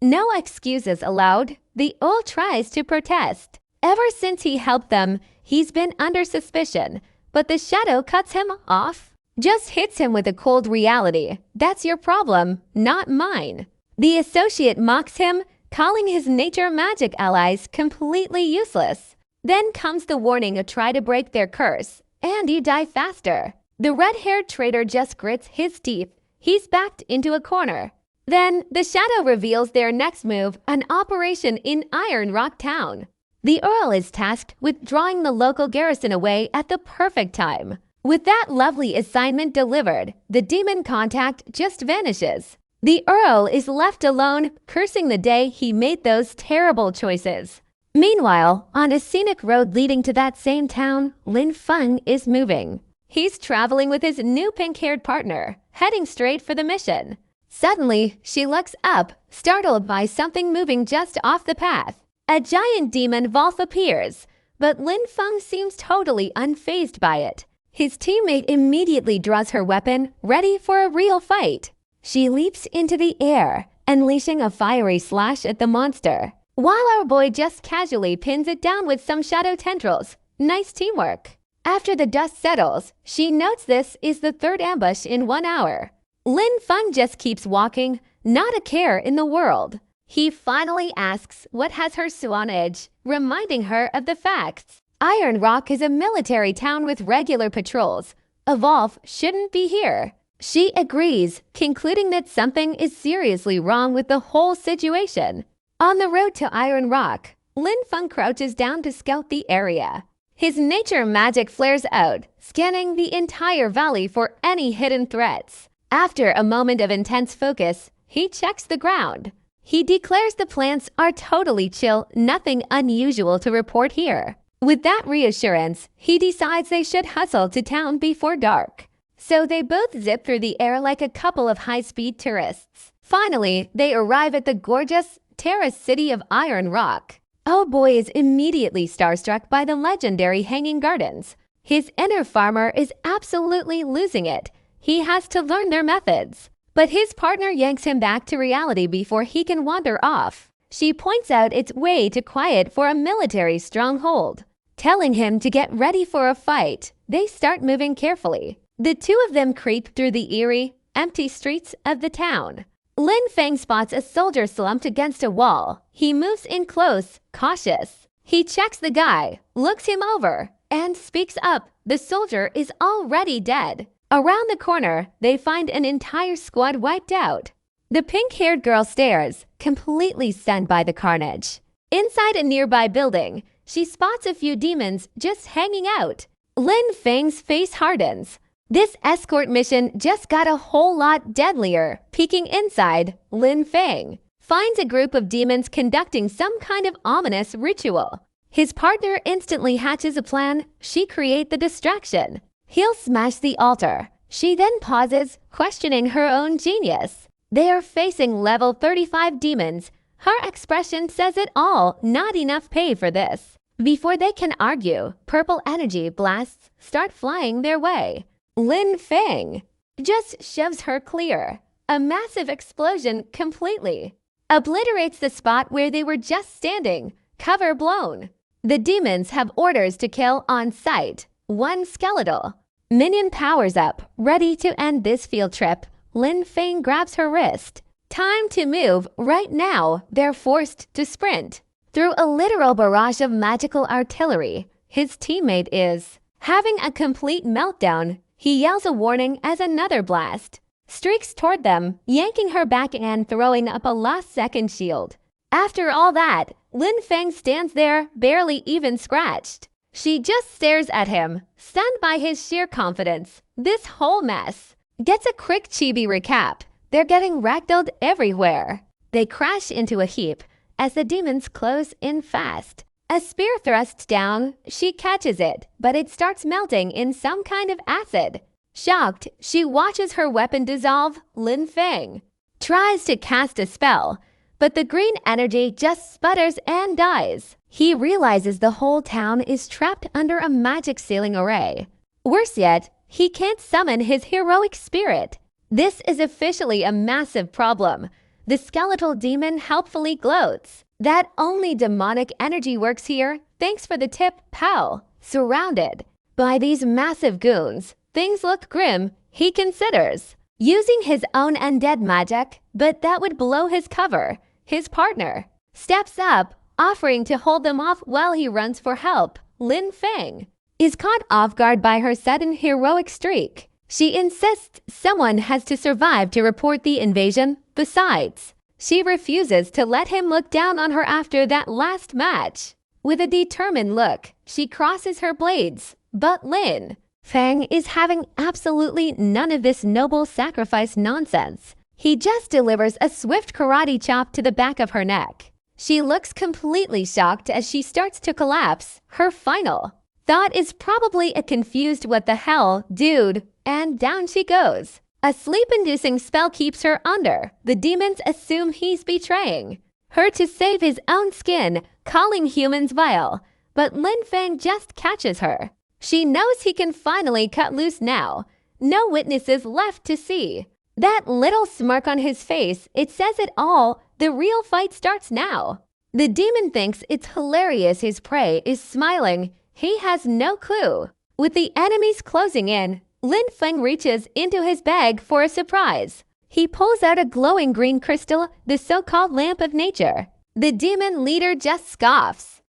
No excuses allowed. The Earl tries to protest. Ever since he helped them, he's been under suspicion, but the shadow cuts him off. Just hits him with a cold reality. That's your problem, not mine. The associate mocks him, calling his nature magic allies completely useless. Then comes the warning to try to break their curse, and you die faster. The red-haired traitor just grits his teeth. He's backed into a corner. Then the shadow reveals their next move, an operation in Iron Rock Town. The Earl is tasked with drawing the local garrison away at the perfect time. With that lovely assignment delivered, the demon contact just vanishes. The Earl is left alone, cursing the day he made those terrible choices. Meanwhile, on a scenic road leading to that same town, Lin Feng is moving. He's traveling with his new pink-haired partner, heading straight for the mission. Suddenly, she looks up, startled by something moving just off the path. A giant demon Volf appears, but Lin Feng seems totally unfazed by it. His teammate immediately draws her weapon, ready for a real fight. She leaps into the air, unleashing a fiery slash at the monster, while our boy just casually pins it down with some shadow tendrils. Nice teamwork. After the dust settles, she notes this is the third ambush in 1 hour. Lin Feng just keeps walking, not a care in the world. He finally asks what has her on edge, reminding her of the facts. Iron Rock is a military town with regular patrols. A Volf shouldn't be here. She agrees, concluding that something is seriously wrong with the whole situation. On the road to Iron Rock, Lin Feng crouches down to scout the area. His nature magic flares out, scanning the entire valley for any hidden threats. After a moment of intense focus, he checks the ground. He declares the plants are totally chill, nothing unusual to report here. With that reassurance, he decides they should hustle to town before dark. So they both zip through the air like a couple of high-speed tourists. Finally, they arrive at the gorgeous terrace city of Iron Rock. Oh boy is immediately starstruck by the legendary hanging gardens. His inner farmer is absolutely losing it. He has to learn their methods. But his partner yanks him back to reality before he can wander off. She points out its way to quiet for a military stronghold. Telling him to get ready for a fight, they start moving carefully. The two of them creep through the eerie, empty streets of the town. Lin Feng spots a soldier slumped against a wall. He moves in close, cautious. He checks the guy, looks him over, and speaks up. The soldier is already dead. Around the corner, they find an entire squad wiped out. The pink-haired girl stares, completely stunned by the carnage. Inside a nearby building, she spots a few demons just hanging out. Lin Feng's face hardens. This escort mission just got a whole lot deadlier. Peeking inside, Lin Feng finds a group of demons conducting some kind of ominous ritual. His partner instantly hatches a plan. She creates the distraction. He'll smash the altar. She then pauses, questioning her own genius. They are facing level 35 demons. Her expression says it all. Not enough pay for this. Before they can argue, purple energy blasts start flying their way. Lin Feng just shoves her clear. A massive explosion completely obliterates the spot where they were just standing, cover blown. The demons have orders to kill on sight. One skeletal minion powers up, ready to end this field trip. Lin Feng grabs her wrist. Time to move right now. They're forced to sprint through a literal barrage of magical artillery. His teammate is having a complete meltdown. He yells a warning as another blast streaks toward them, yanking her back and throwing up a last-second shield. After all that, Lin Feng stands there, barely even scratched. She just stares at him, stunned by his sheer confidence. This whole mess gets a quick chibi recap. They're getting ragdolled everywhere. They crash into a heap as the demons close in fast. A spear thrusts down. She catches it, but it starts melting in some kind of acid. Shocked, she watches her weapon dissolve. Lin Feng tries to cast a spell, but the green energy just sputters and dies. He realizes the whole town is trapped under a magic sealing array. Worse yet, he can't summon his heroic spirit. This is officially a massive problem. The skeletal demon helpfully gloats. That only demonic energy works here. Thanks for the tip, pal. Surrounded by these massive goons, things look grim. He considers using his own undead magic, but that would blow his cover. His partner steps up, offering to hold them off while he runs for help. Lin Feng is caught off guard by her sudden heroic streak. She insists someone has to survive to report the invasion. Besides, she refuses to let him look down on her after that last match. With a determined look, she crosses her blades. But Lin Feng is having absolutely none of this noble sacrifice nonsense. He just delivers a swift karate chop to the back of her neck. She looks completely shocked as she starts to collapse. Her final thought is probably a confused "what the hell, dude?" and down she goes. A sleep-inducing spell keeps her under. The demons assume he's betraying her to save his own skin, calling humans vile. But Lin Feng just catches her. She knows he can finally cut loose now. No witnesses left to see. That little smirk on his face, it says it all. The real fight starts now. The demon thinks it's hilarious his prey is smiling. He has no clue. With the enemies closing in, Lin Feng reaches into his bag for a surprise. He pulls out a glowing green crystal, the so-called lamp of nature. The demon leader just scoffs.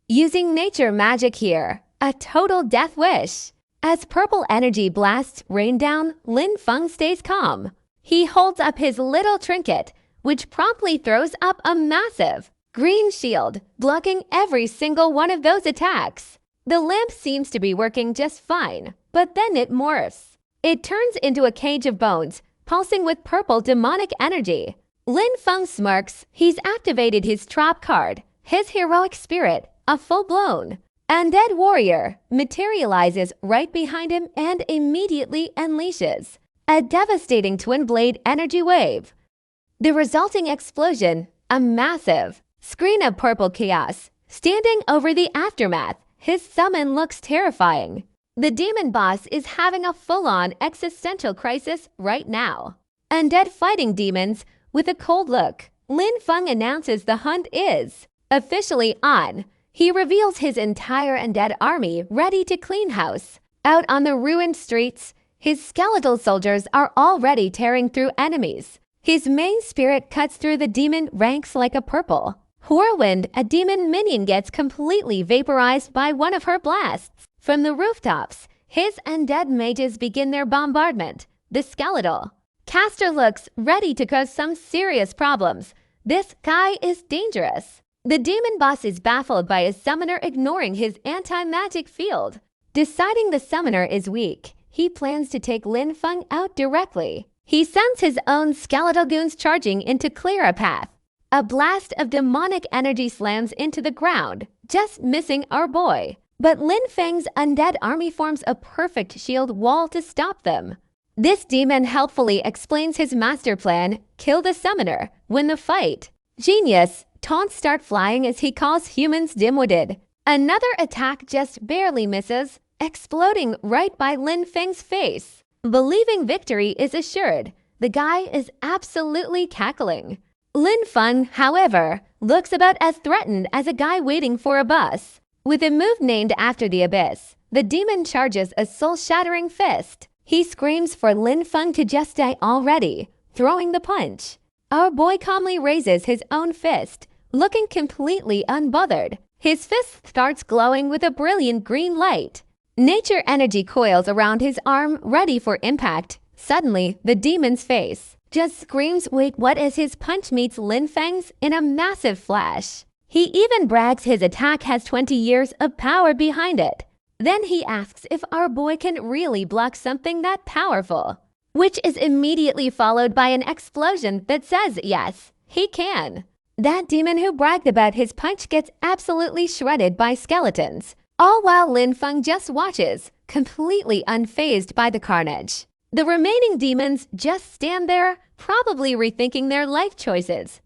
Using nature magic here, a total death wish. As purple energy blasts rain down, Lin Feng stays calm. He holds up his little trinket, which promptly throws up a massive green shield, blocking every single one of those attacks. The lamp seems to be working just fine, but then it morphs. It turns into a cage of bones, pulsing with purple demonic energy. Lin Feng smirks. He's activated his trap card. His heroic spirit, a full-blown undead warrior, materializes right behind him and immediately unleashes a devastating twin-blade energy wave. The resulting explosion, a massive screen of purple chaos, standing over the aftermath. His summon looks terrifying. The demon boss is having a full-on existential crisis right now. Undead fighting demons with a cold look. Lin Feng announces the hunt is officially on. He reveals his entire undead army ready to clean house. Out on the ruined streets, his skeletal soldiers are already tearing through enemies. His main spirit cuts through the demon ranks like a purple whirlwind. A demon minion gets completely vaporized by one of her blasts. From the rooftops, his undead mages begin their bombardment. The skeletal caster looks ready to cause some serious problems. This guy is dangerous. The demon boss is baffled by his summoner ignoring his anti-magic field. Deciding the summoner is weak, he plans to take Lin Feng out directly. He sends his own skeletal goons charging in to clear a path. A blast of demonic energy slams into the ground, just missing our boy. But Lin Feng's undead army forms a perfect shield wall to stop them. This demon helpfully explains his master plan: kill the summoner, win the fight. Genius. Taunts start flying as he calls humans dim-witted. Another attack just barely misses, exploding right by Lin Feng's face. Believing victory is assured, the guy is absolutely cackling. Lin Feng, however, looks about as threatened as a guy waiting for a bus. With a move named after the abyss, the demon charges a soul-shattering fist. He screams for Lin Feng to just die already, throwing the punch. Our boy calmly raises his own fist, looking completely unbothered. His fist starts glowing with a brilliant green light. Nature energy coils around his arm, ready for impact. Suddenly, the demon's face just screams, "Wait, what?" as his punch meets Lin Feng's in a massive flash. He even brags his attack has 20 years of power behind it. Then he asks if our boy can really block something that powerful, which is immediately followed by an explosion that says yes, he can. That demon who bragged about his punch gets absolutely shredded by skeletons, all while Lin Feng just watches, completely unfazed by the carnage. The remaining demons just stand there, probably rethinking their life choices.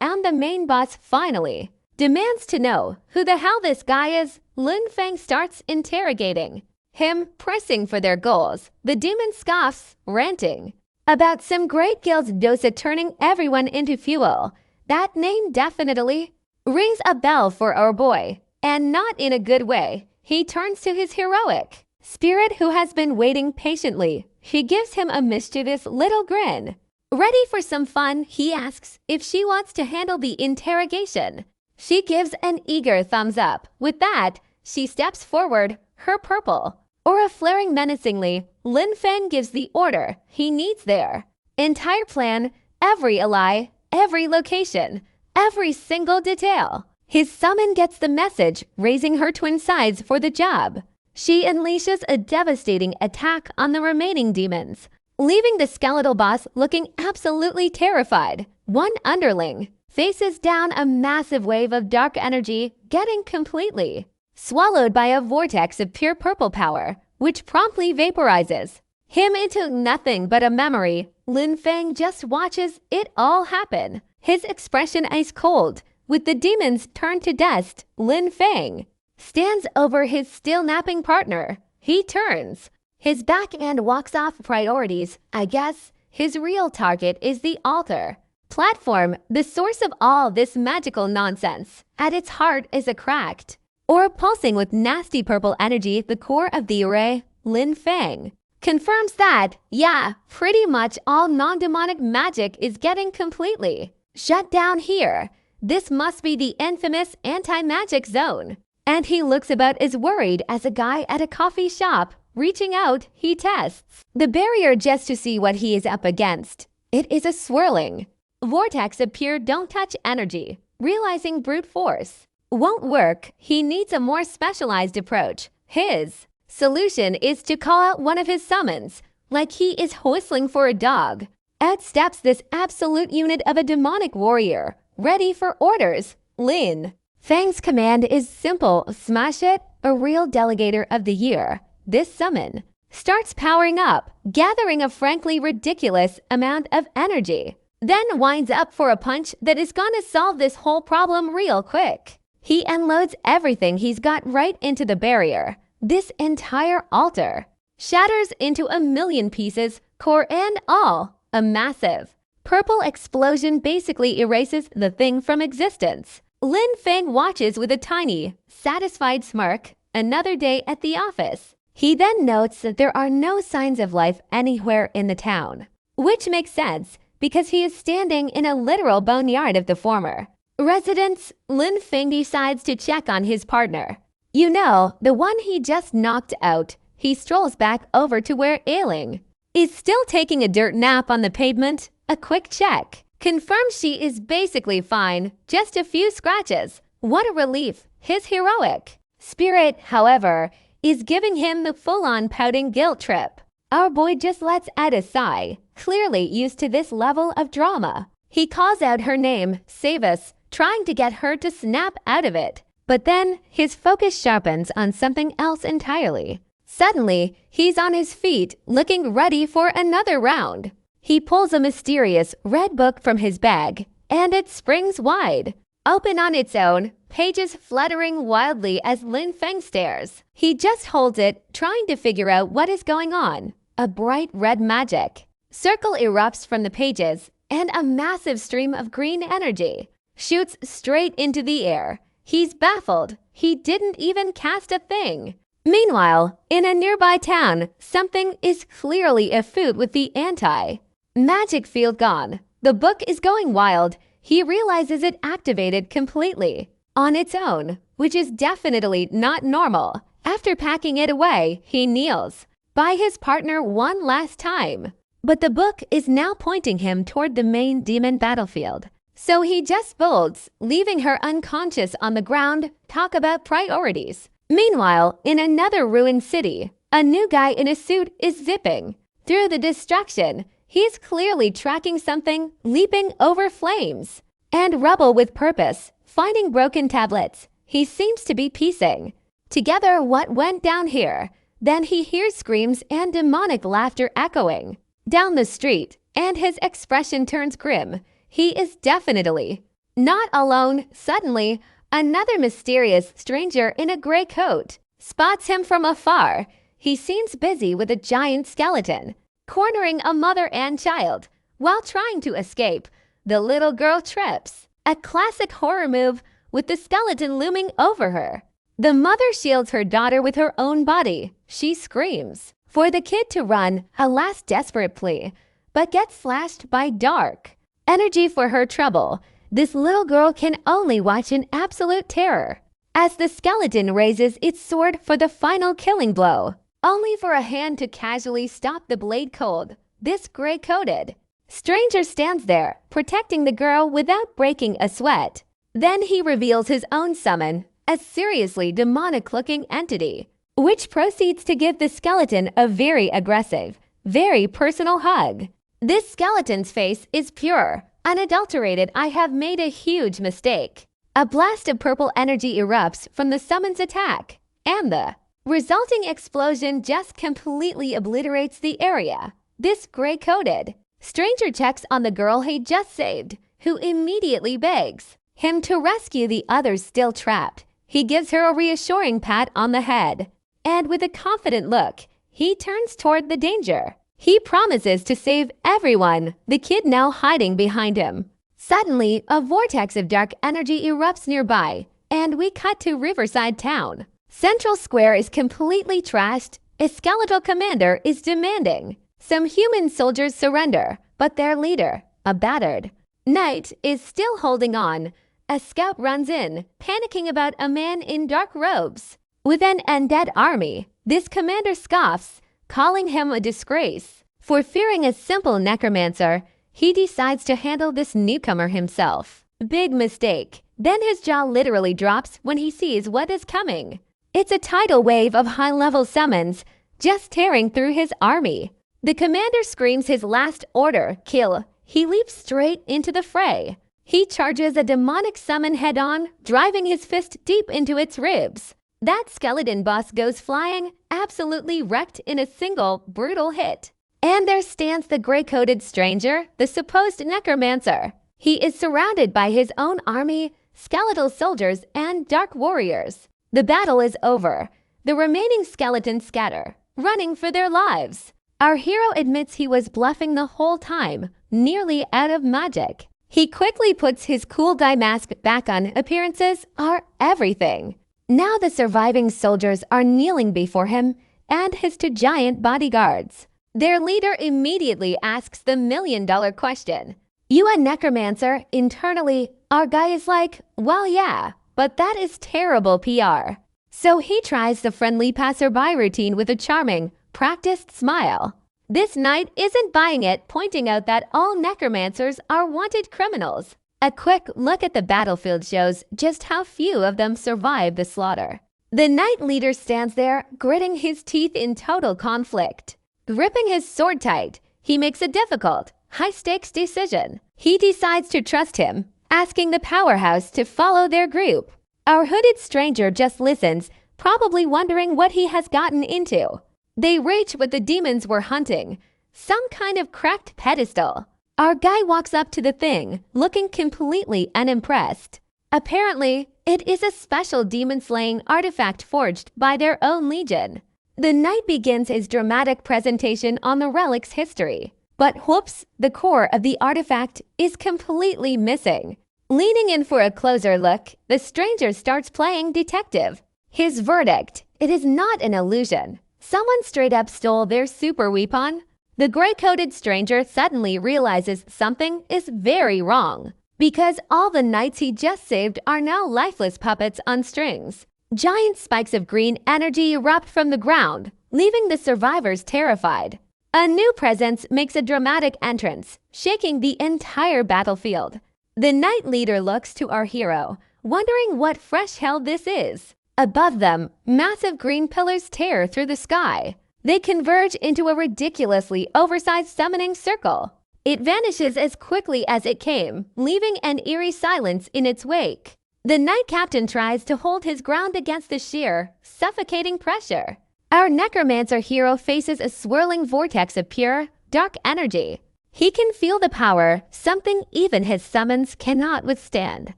And the main boss finally demands to know who the hell this guy is. Lin Feng starts interrogating him, pressing for their goals. The demon scoffs, ranting about some great guild dose at turning everyone into fuel. That name definitely rings a bell for our boy, and not in a good way. He turns to his heroic spirit who has been waiting patiently. She gives him a mischievous little grin. Ready for some fun, he asks if she wants to handle the interrogation. She gives an eager thumbs up. With that, she steps forward, her purple aura flaring menacingly. Lin Feng gives the order he needs their entire plan, every ally, every location, every single detail. His summon gets the message, raising her twin size for the job. She unleashes a devastating attack on the remaining demons, leaving the skeletal boss looking absolutely terrified. One underling faces down a massive wave of dark energy, getting completely swallowed by a vortex of pure purple power, which promptly vaporizes him into nothing but a memory. Lin Feng just watches it all happen, his expression ice cold. With the demons turned to dust, Lin Feng stands over his still napping partner. He turns his back and walks off. Priorities. I guess his real target is the altar platform, the source of all this magical nonsense. At its heart is a cracked or pulsing with nasty purple energy, the core of the array. Lin Feng confirms that, yeah, pretty much all non-demonic magic is getting completely shut down here. This must be the infamous anti-magic zone. And he looks about as worried as a guy at a coffee shop. Reaching out, he tests the barrier just to see what he is up against. It is a swirling vortex of pure don't touch energy. Realizing brute force won't work, he needs a more specialized approach. His solution is to call out one of his summons, like he is whistling for a dog. Out steps this absolute unit of a demonic warrior, ready for orders. Lin Feng's command is simple: smash it, a real delegator of the year. This summon starts powering up, gathering a frankly ridiculous amount of energy, then winds up for a punch that is gonna solve this whole problem real quick. He unloads everything he's got right into the barrier. This entire altar shatters into a million pieces, core and all. A massive purple explosion basically erases the thing from existence. Lin Feng watches with a tiny, satisfied smirk. Another day at the office. He then notes that there are no signs of life anywhere in the town, which makes sense because he is standing in a literal boneyard of the former residents. Lin Feng decides to check on his partner. You know, the one he just knocked out. He strolls back over to where Ailing is still taking a dirt nap on the pavement. A quick check confirms she is basically fine, just a few scratches. What a relief. His heroic spirit, however, is giving him the full-on pouting guilt trip. Our boy just lets out a sigh, clearly used to this level of drama. He calls out her name, save us, trying to get her to snap out of it. But then his focus sharpens on something else entirely. Suddenly, he's on his feet, looking ready for another round. He pulls a mysterious red book from his bag, and it springs wide, open on its own, pages fluttering wildly as Lin Feng stares. He just holds it, trying to figure out what is going on. A bright red magic circle erupts from the pages, and a massive stream of green energy shoots straight into the air. He's baffled. He didn't even cast a thing. Meanwhile, in a nearby town, something is clearly afoot with the anti-magic field gone. The book is going wild. He realizes it activated completely on its own, which is definitely not normal. After packing it away, he kneels by his partner one last time. But the book is now pointing him toward the main demon battlefield. So he just folds, leaving her unconscious on the ground. Talk about priorities. Meanwhile, in another ruined city, a new guy in a suit is zipping through the distraction. He's clearly tracking something, leaping over flames and rubble with purpose, finding broken tablets. He seems to be piecing together what went down here. Then he hears screams and demonic laughter echoing down the street, and his expression turns grim. He is definitely not alone. Suddenly, another mysterious stranger in a gray coat spots him from afar. He seems busy with a giant skeleton, cornering a mother and child. While trying to escape, the little girl trips, a classic horror move with the skeleton looming over her. The mother shields her daughter with her own body. She screams for the kid to run, a last desperate plea, but gets slashed by dark energy for her trouble. This little girl can only watch in absolute terror as the skeleton raises its sword for the final killing blow, only for a hand to casually stop the blade cold. This gray-coated stranger stands there, protecting the girl without breaking a sweat. Then he reveals his own summon, a seriously demonic-looking entity, which proceeds to give the skeleton a very aggressive, very personal hug. This skeleton's face is pure, unadulterated. I have made a huge mistake. A blast of purple energy erupts from the summon's attack, and the resulting explosion just completely obliterates the area. This gray-coated stranger checks on the girl he just saved, who immediately begs him to rescue the others still trapped. He gives her a reassuring pat on the head, and with a confident look, he turns toward the danger. He promises to save everyone, the kid now hiding behind him. Suddenly, a vortex of dark energy erupts nearby, and we cut to Riverside Town. Central Square is completely trashed. A skeletal commander is demanding some human soldiers surrender, but their leader, a battered knight, is still holding on. A scout runs in, panicking about a man in dark robes with an undead army. This commander scoffs, calling him a disgrace for fearing a simple necromancer. He decides to handle this newcomer himself. Big mistake. Then his jaw literally drops when he sees what is coming. It's a tidal wave of high-level summons just tearing through his army. The commander screams his last order, kill. He leaps straight into the fray. He charges a demonic summon head-on, driving his fist deep into its ribs. That skeleton boss goes flying, absolutely wrecked in a single brutal hit. And there stands the gray-coated stranger, the supposed necromancer. He is surrounded by his own army, skeletal soldiers, and dark warriors. The battle is over. The remaining skeletons scatter, running for their lives. Our hero admits he was bluffing the whole time, nearly out of magic. He quickly puts his cool guy mask back on. Appearances are everything. Now the surviving soldiers are kneeling before him and his two giant bodyguards. Their leader immediately asks the million-dollar question. You a necromancer? Internally, our guy is like, well, yeah, but that is terrible PR. So he tries the friendly passerby routine with a charming, practiced smile. This knight isn't buying it, pointing out that all necromancers are wanted criminals. A quick look at the battlefield shows just how few of them survive the slaughter. The knight leader stands there, gritting his teeth in total conflict. Gripping his sword tight, he makes a difficult, high-stakes decision. He decides to trust him, asking the powerhouse to follow their group. Our hooded stranger just listens, probably wondering what he has gotten into. They reach what the demons were hunting, some kind of cracked pedestal. Our guy walks up to the thing, looking completely unimpressed. Apparently, it is a special demon-slaying artifact forged by their own legion. The knight begins his dramatic presentation on the relic's history. But whoops, the core of the artifact is completely missing. Leaning in for a closer look, the stranger starts playing detective. His verdict, it is not an illusion. Someone straight up stole their super weapon. The gray-coated stranger suddenly realizes something is very wrong, because all the knights he just saved are now lifeless puppets on strings. Giant spikes of green energy erupt from the ground, leaving the survivors terrified. A new presence makes a dramatic entrance, shaking the entire battlefield. The knight leader looks to our hero, wondering what fresh hell this is. Above them, massive green pillars tear through the sky. They converge into a ridiculously oversized summoning circle. It vanishes as quickly as it came, leaving an eerie silence in its wake. The knight captain tries to hold his ground against the sheer, suffocating pressure. Our necromancer hero faces a swirling vortex of pure, dark energy. He can feel the power, something even his summons cannot withstand.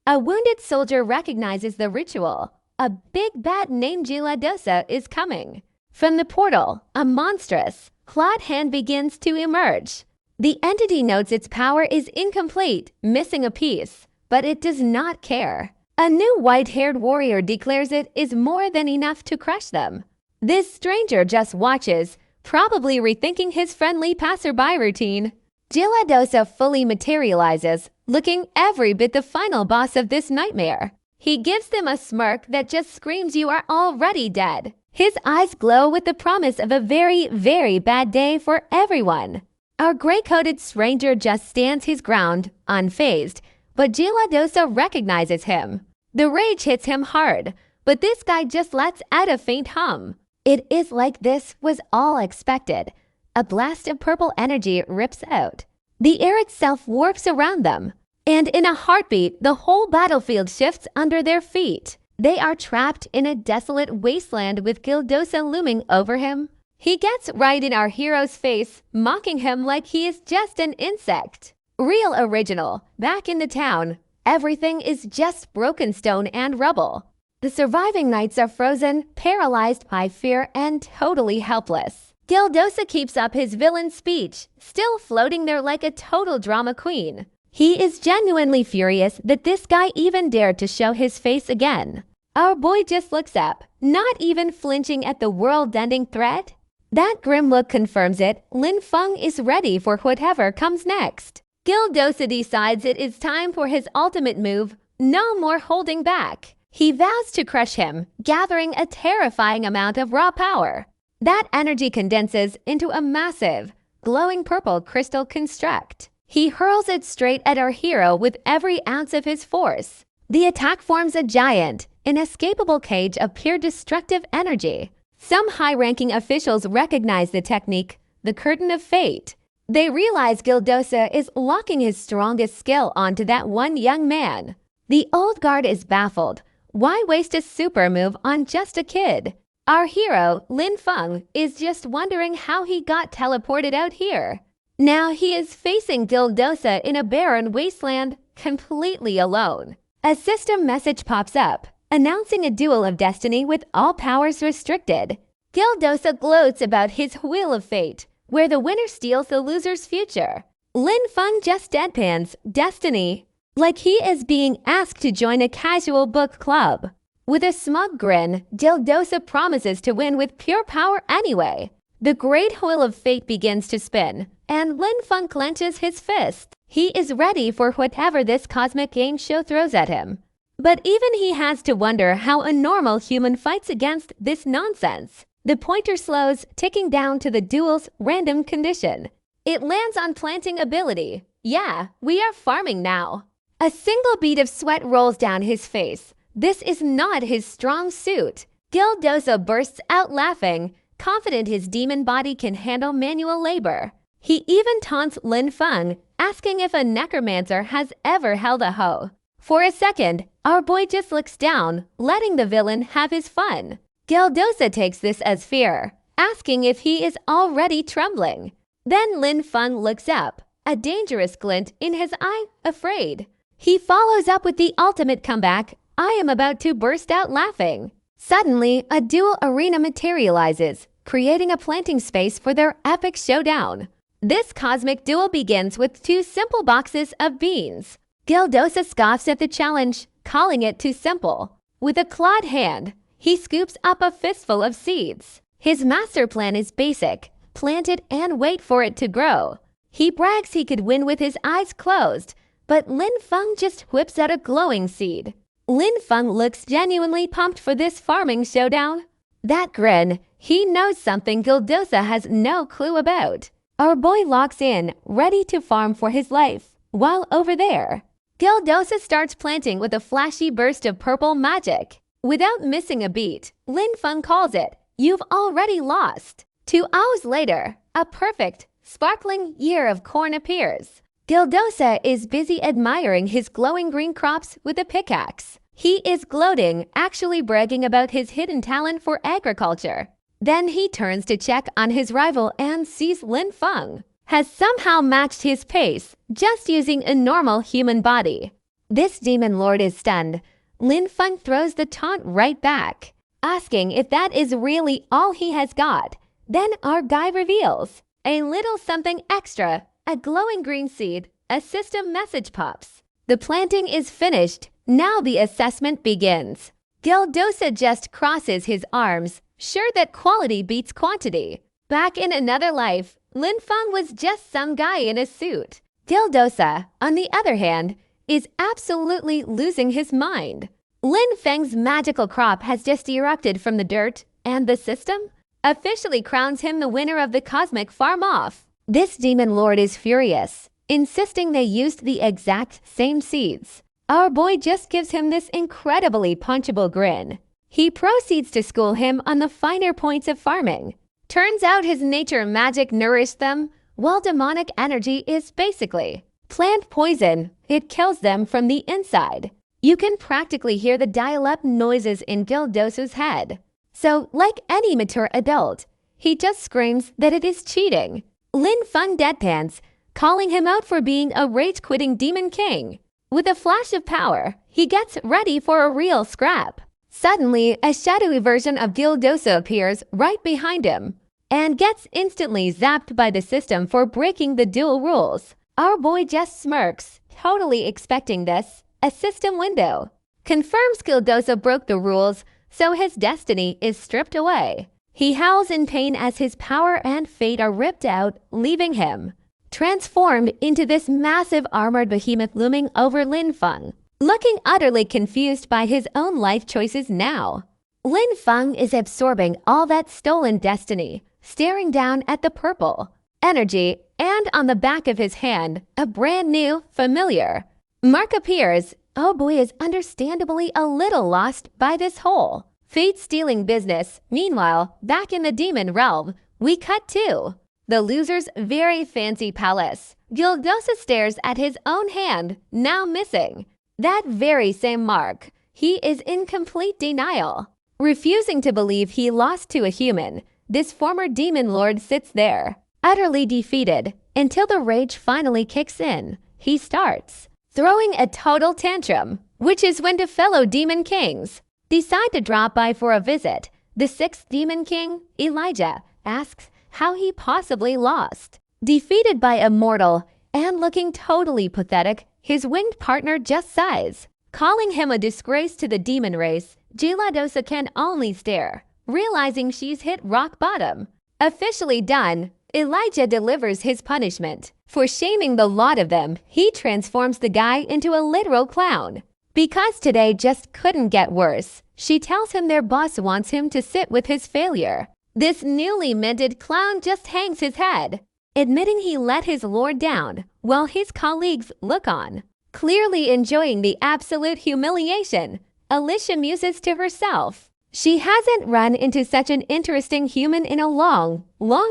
A wounded soldier recognizes the ritual. A big bat named Giladosa is coming. From the portal, a monstrous, clawed hand begins to emerge. The entity notes its power is incomplete, missing a piece, but it does not care. A new white-haired warrior declares it is more than enough to crush them. This stranger just watches, probably rethinking his friendly passerby routine. Giladosa fully materializes, looking every bit the final boss of this nightmare. He gives them a smirk that just screams you are already dead. His eyes glow with the promise of a very, very bad day for everyone. Our gray-coated stranger just stands his ground, unfazed, but Gildosa recognizes him. The rage hits him hard, but this guy just lets out a faint hum. It is like this was all expected. A blast of purple energy rips out. The air itself warps around them, and in a heartbeat, the whole battlefield shifts under their feet. They are trapped in a desolate wasteland with Gildosa looming over him. He gets right in our hero's face, mocking him like he is just an insect. Real original. Back in the town, everything is just broken stone and rubble. The surviving knights are frozen, paralyzed by fear, and totally helpless. Gildosa keeps up his villain speech, still floating there like a total drama queen. He is genuinely furious that this guy even dared to show his face again. Our boy just looks up, not even flinching at the world-ending threat. That grim look confirms it. Lin Feng is ready for whatever comes next. Gildosa decides it is time for his ultimate move. No more holding back. He vows to crush him, gathering a terrifying amount of raw power. That energy condenses into a massive, glowing purple crystal construct. He hurls it straight at our hero with every ounce of his force. The attack forms a giant, inescapable cage of pure destructive energy. Some high-ranking officials recognize the technique, the curtain of fate. They realize Gildosa is locking his strongest skill onto that one young man. The old guard is baffled. Why waste a super move on just a kid? Our hero, Lin Feng, is just wondering how he got teleported out here. Now he is facing Gildosa in a barren wasteland, completely alone. A system message pops up, announcing a duel of destiny with all powers restricted. Gildosa gloats about his wheel of fate, where the winner steals the loser's future. Lin Feng just deadpans destiny, like he is being asked to join a casual book club. With a smug grin, Gildosa promises to win with pure power anyway. The great wheel of fate begins to spin, and Lin Feng clenches his fist. He is ready for whatever this cosmic game show throws at him. But even he has to wonder how a normal human fights against this nonsense. The pointer slows, ticking down to the duel's random condition. It lands on planting ability. Yeah, we are farming now. A single bead of sweat rolls down his face. This is not his strong suit. Gildosa bursts out laughing, confident his demon body can handle manual labor. He even taunts Lin Feng, asking if a necromancer has ever held a hoe. For a second, our boy just looks down, letting the villain have his fun. Gildosa takes this as fear, asking if he is already trembling. Then Lin Feng looks up, a dangerous glint in his eye, afraid. He follows up with the ultimate comeback. I am about to burst out laughing. Suddenly, a dual arena materializes, creating a planting space for their epic showdown. This cosmic duel begins with two simple boxes of beans. Gildosa scoffs at the challenge, calling it too simple. With a clawed hand, he scoops up a fistful of seeds. His master plan is basic: plant it and wait for it to grow. He brags he could win with his eyes closed, but Lin Feng just whips out a glowing seed. Lin Feng looks genuinely pumped for this farming showdown. That grin, he knows something Gildosa has no clue about. Our boy locks in, ready to farm for his life, while over there, Gildosa starts planting with a flashy burst of purple magic. Without missing a beat, Lin Feng calls it, "You've already lost." 2 hours later, a perfect, sparkling ear of corn appears. Gildosa is busy admiring his glowing green crops with a pickaxe. He is gloating, actually bragging about his hidden talent for agriculture. Then he turns to check on his rival and sees Lin Feng has somehow matched his pace, just using a normal human body. This demon lord is stunned. Lin Feng throws the taunt right back, asking if that is really all he has got. Then our guy reveals a little something extra. A glowing green seed, a system message pops. The planting is finished. Now the assessment begins. Gildosa just crosses his arms, sure that quality beats quantity. Back in another life, Lin Feng was just some guy in a suit. Gildosa, on the other hand, is absolutely losing his mind. Lin Feng's magical crop has just erupted from the dirt, and the system officially crowns him the winner of the cosmic farm-off. This demon lord is furious. insisting they used the exact same seeds. Our boy just gives him this incredibly punchable grin. He proceeds to school him on the finer points of farming. Turns out his nature magic nourished them, while demonic energy is basically plant poison. It kills them from the inside. You can practically hear the dial-up noises in Gildoso's head. So, like any mature adult, he just screams that it is cheating. Lin Feng deadpans, calling him out for being a rage-quitting demon king. With a flash of power, he gets ready for a real scrap. Suddenly, a shadowy version of Gildoso appears right behind him and gets instantly zapped by the system for breaking the duel rules. Our boy just smirks, totally expecting this. A system window confirms Gildoso broke the rules, so his destiny is stripped away. He howls in pain as his power and fate are ripped out, leaving him transformed into this massive armored behemoth looming over Lin Feng, looking utterly confused by his own life choices now. Lin Feng is absorbing all that stolen destiny, staring down at the purple energy, and on the back of his hand, a brand new, familiar mark appears. Oh boy is understandably a little lost by this whole fate-stealing business. Meanwhile, back in the demon realm, we cut to the loser's very fancy palace. Gildoso stares at his own hand, now missing that very same mark. He is in complete denial, refusing to believe he lost to a human. This former demon lord sits there, utterly defeated, until the rage finally kicks in. He starts throwing a total tantrum, which is when the fellow demon kings decide to drop by for a visit. The sixth demon king, Elijah, asks how he possibly lost. Defeated by a mortal and looking totally pathetic, his winged partner just sighs, calling him a disgrace to the demon race. Gildoso can only stare, realizing she's hit rock bottom. Officially done, Elijah delivers his punishment. For shaming the lot of them, he transforms the guy into a literal clown. Because today just couldn't get worse, she tells him their boss wants him to sit with his failure. This newly minted clown just hangs his head, admitting he let his lord down, while his colleagues look on, clearly enjoying the absolute humiliation. Alicia muses to herself. She hasn't run into such an interesting human in a long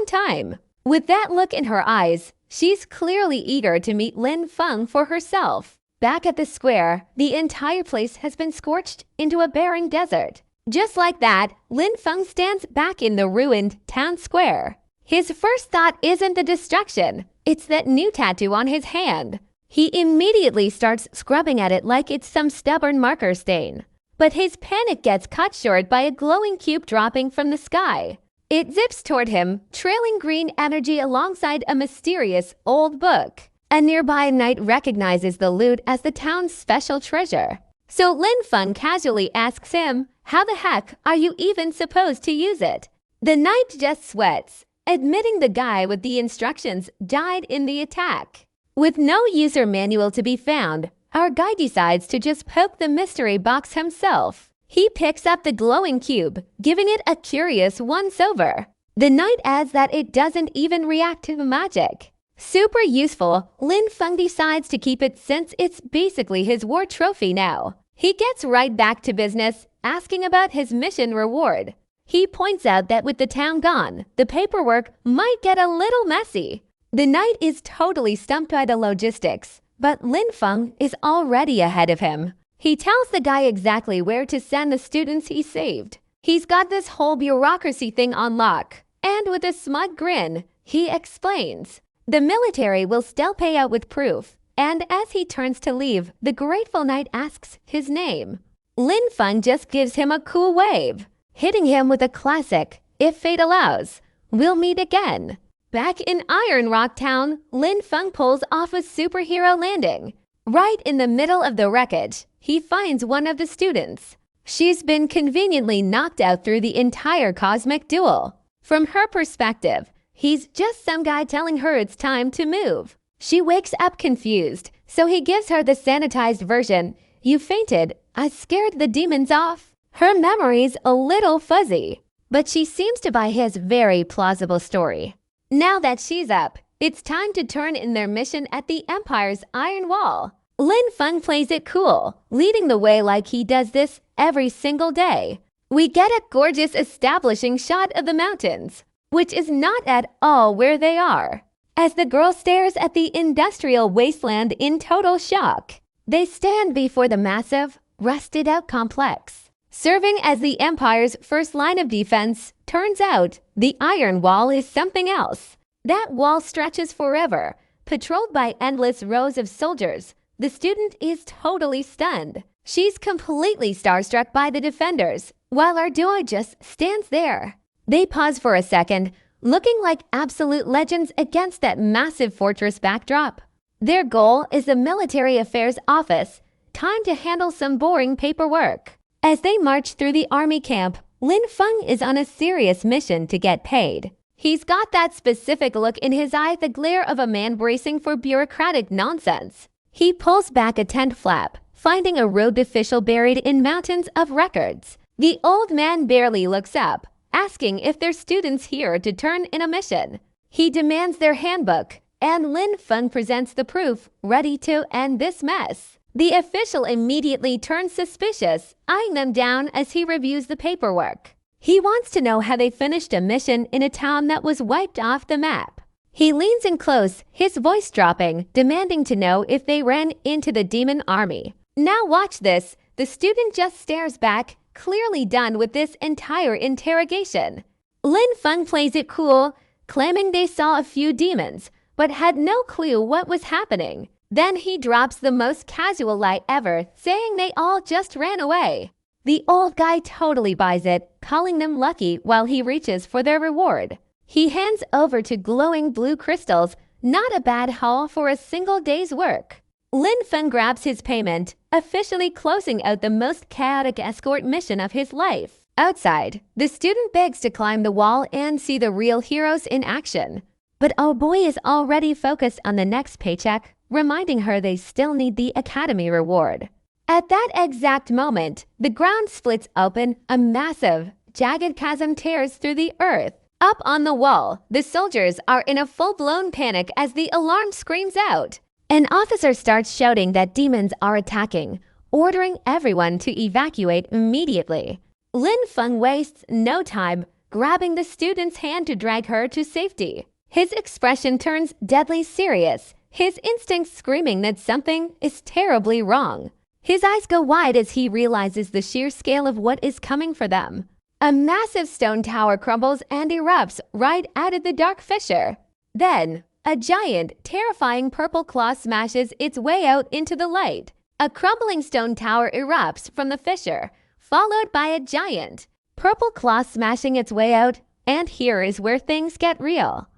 time. With that look in her eyes, she's clearly eager to meet Lin Feng for herself. Back at the square, the entire place has been scorched into a barren desert. Just like that, Lin Feng stands back in the ruined town square. His first thought isn't the destruction, it's that new tattoo on his hand. He immediately starts scrubbing at it like it's some stubborn marker stain. But his panic gets cut short by a glowing cube dropping from the sky. It zips toward him, trailing green energy alongside a mysterious old book. A nearby knight recognizes the loot as the town's special treasure. So Lin Feng casually asks him, how the heck are you even supposed to use it? The knight just sweats, admitting the guy with the instructions died in the attack. With no user manual to be found, our guy decides to just poke the mystery box himself. He picks up the glowing cube, giving it a curious once-over. The knight adds that it doesn't even react to the magic. Super useful, Lin Feng decides to keep it since it's basically his war trophy now. He gets right back to business, asking about his mission reward. He points out that with the town gone, the paperwork might get a little messy. The knight is totally stumped by the logistics, but Lin Feng is already ahead of him. He tells the guy exactly where to send the students he saved. He's got this whole bureaucracy thing on lock, and with a smug grin, he explains the military will still pay out with proof. And as he turns to leave, the grateful knight asks his name. Lin Feng just gives him a cool wave, hitting him with a classic, if fate allows, we'll meet again. Back in Iron Rock Town, Lin Feng pulls off a superhero landing. Right in the middle of the wreckage, he finds one of the students. She's been conveniently knocked out through the entire cosmic duel. From her perspective, he's just some guy telling her it's time to move. She wakes up confused, so he gives her the sanitized version. You fainted. I scared the demons off. Her memory's a little fuzzy, but she seems to buy his very plausible story. Now that she's up, It's time to turn in their mission at the Empire's Iron Wall. Lin Feng plays it cool, leading the way like he does this every single day. We get a gorgeous establishing shot of the mountains, which is not at all where they are. As the girl stares at the industrial wasteland in total shock, they stand before the massive, rusted-out complex. Serving as the Empire's first line of defense, turns out the Iron Wall is something else. That wall stretches forever, patrolled by endless rows of soldiers. The student is totally stunned. She's completely starstruck by the defenders, while our duo just stands there. They pause for a second, looking like absolute legends against that massive fortress backdrop. Their goal is the Military Affairs Office. Time to handle some boring paperwork. As they march through the army camp, Lin Feng is on a serious mission to get paid. He's got that specific look in his eye, the glare of a man bracing for bureaucratic nonsense. He pulls back a tent flap, finding a robed official buried in mountains of records. The old man barely looks up, asking if there's students here to turn in a mission. He demands their handbook, and Lin Feng presents the proof, ready to end this mess. The official immediately turns suspicious, eyeing them down as he reviews the paperwork. He wants to know how they finished a mission in a town that was wiped off the map. He leans in close, his voice dropping, demanding to know if they ran into the demon army. Now watch this. The student just stares back, clearly done with this entire interrogation. Lin Feng plays it cool, claiming they saw a few demons, but had no clue what was happening. Then he drops the most casual lie ever, saying they all just ran away. The old guy totally buys it, calling them lucky while he reaches for their reward. He hands over two glowing blue crystals, not a bad haul for a single day's work. Lin Feng grabs his payment, officially closing out the most chaotic escort mission of his life. Outside, the student begs to climb the wall and see the real heroes in action. But oh boy is already focused on the next paycheck, reminding her they still need the academy reward. At that exact moment, the ground splits open, a massive, jagged chasm tears through the earth. Up on the wall, the soldiers are in a full-blown panic as the alarm screams out. An officer starts shouting that demons are attacking, ordering everyone to evacuate immediately. Lin Feng wastes no time, grabbing the student's hand to drag her to safety. His expression turns deadly serious, his instincts screaming that something is terribly wrong. His eyes go wide as he realizes the sheer scale of what is coming for them. A massive stone tower crumbles and erupts right out of the dark fissure. Then, a giant, terrifying purple claw smashes its way out into the light. A crumbling stone tower erupts from the fissure, followed by a giant, purple claw smashing its way out, and here is where things get real.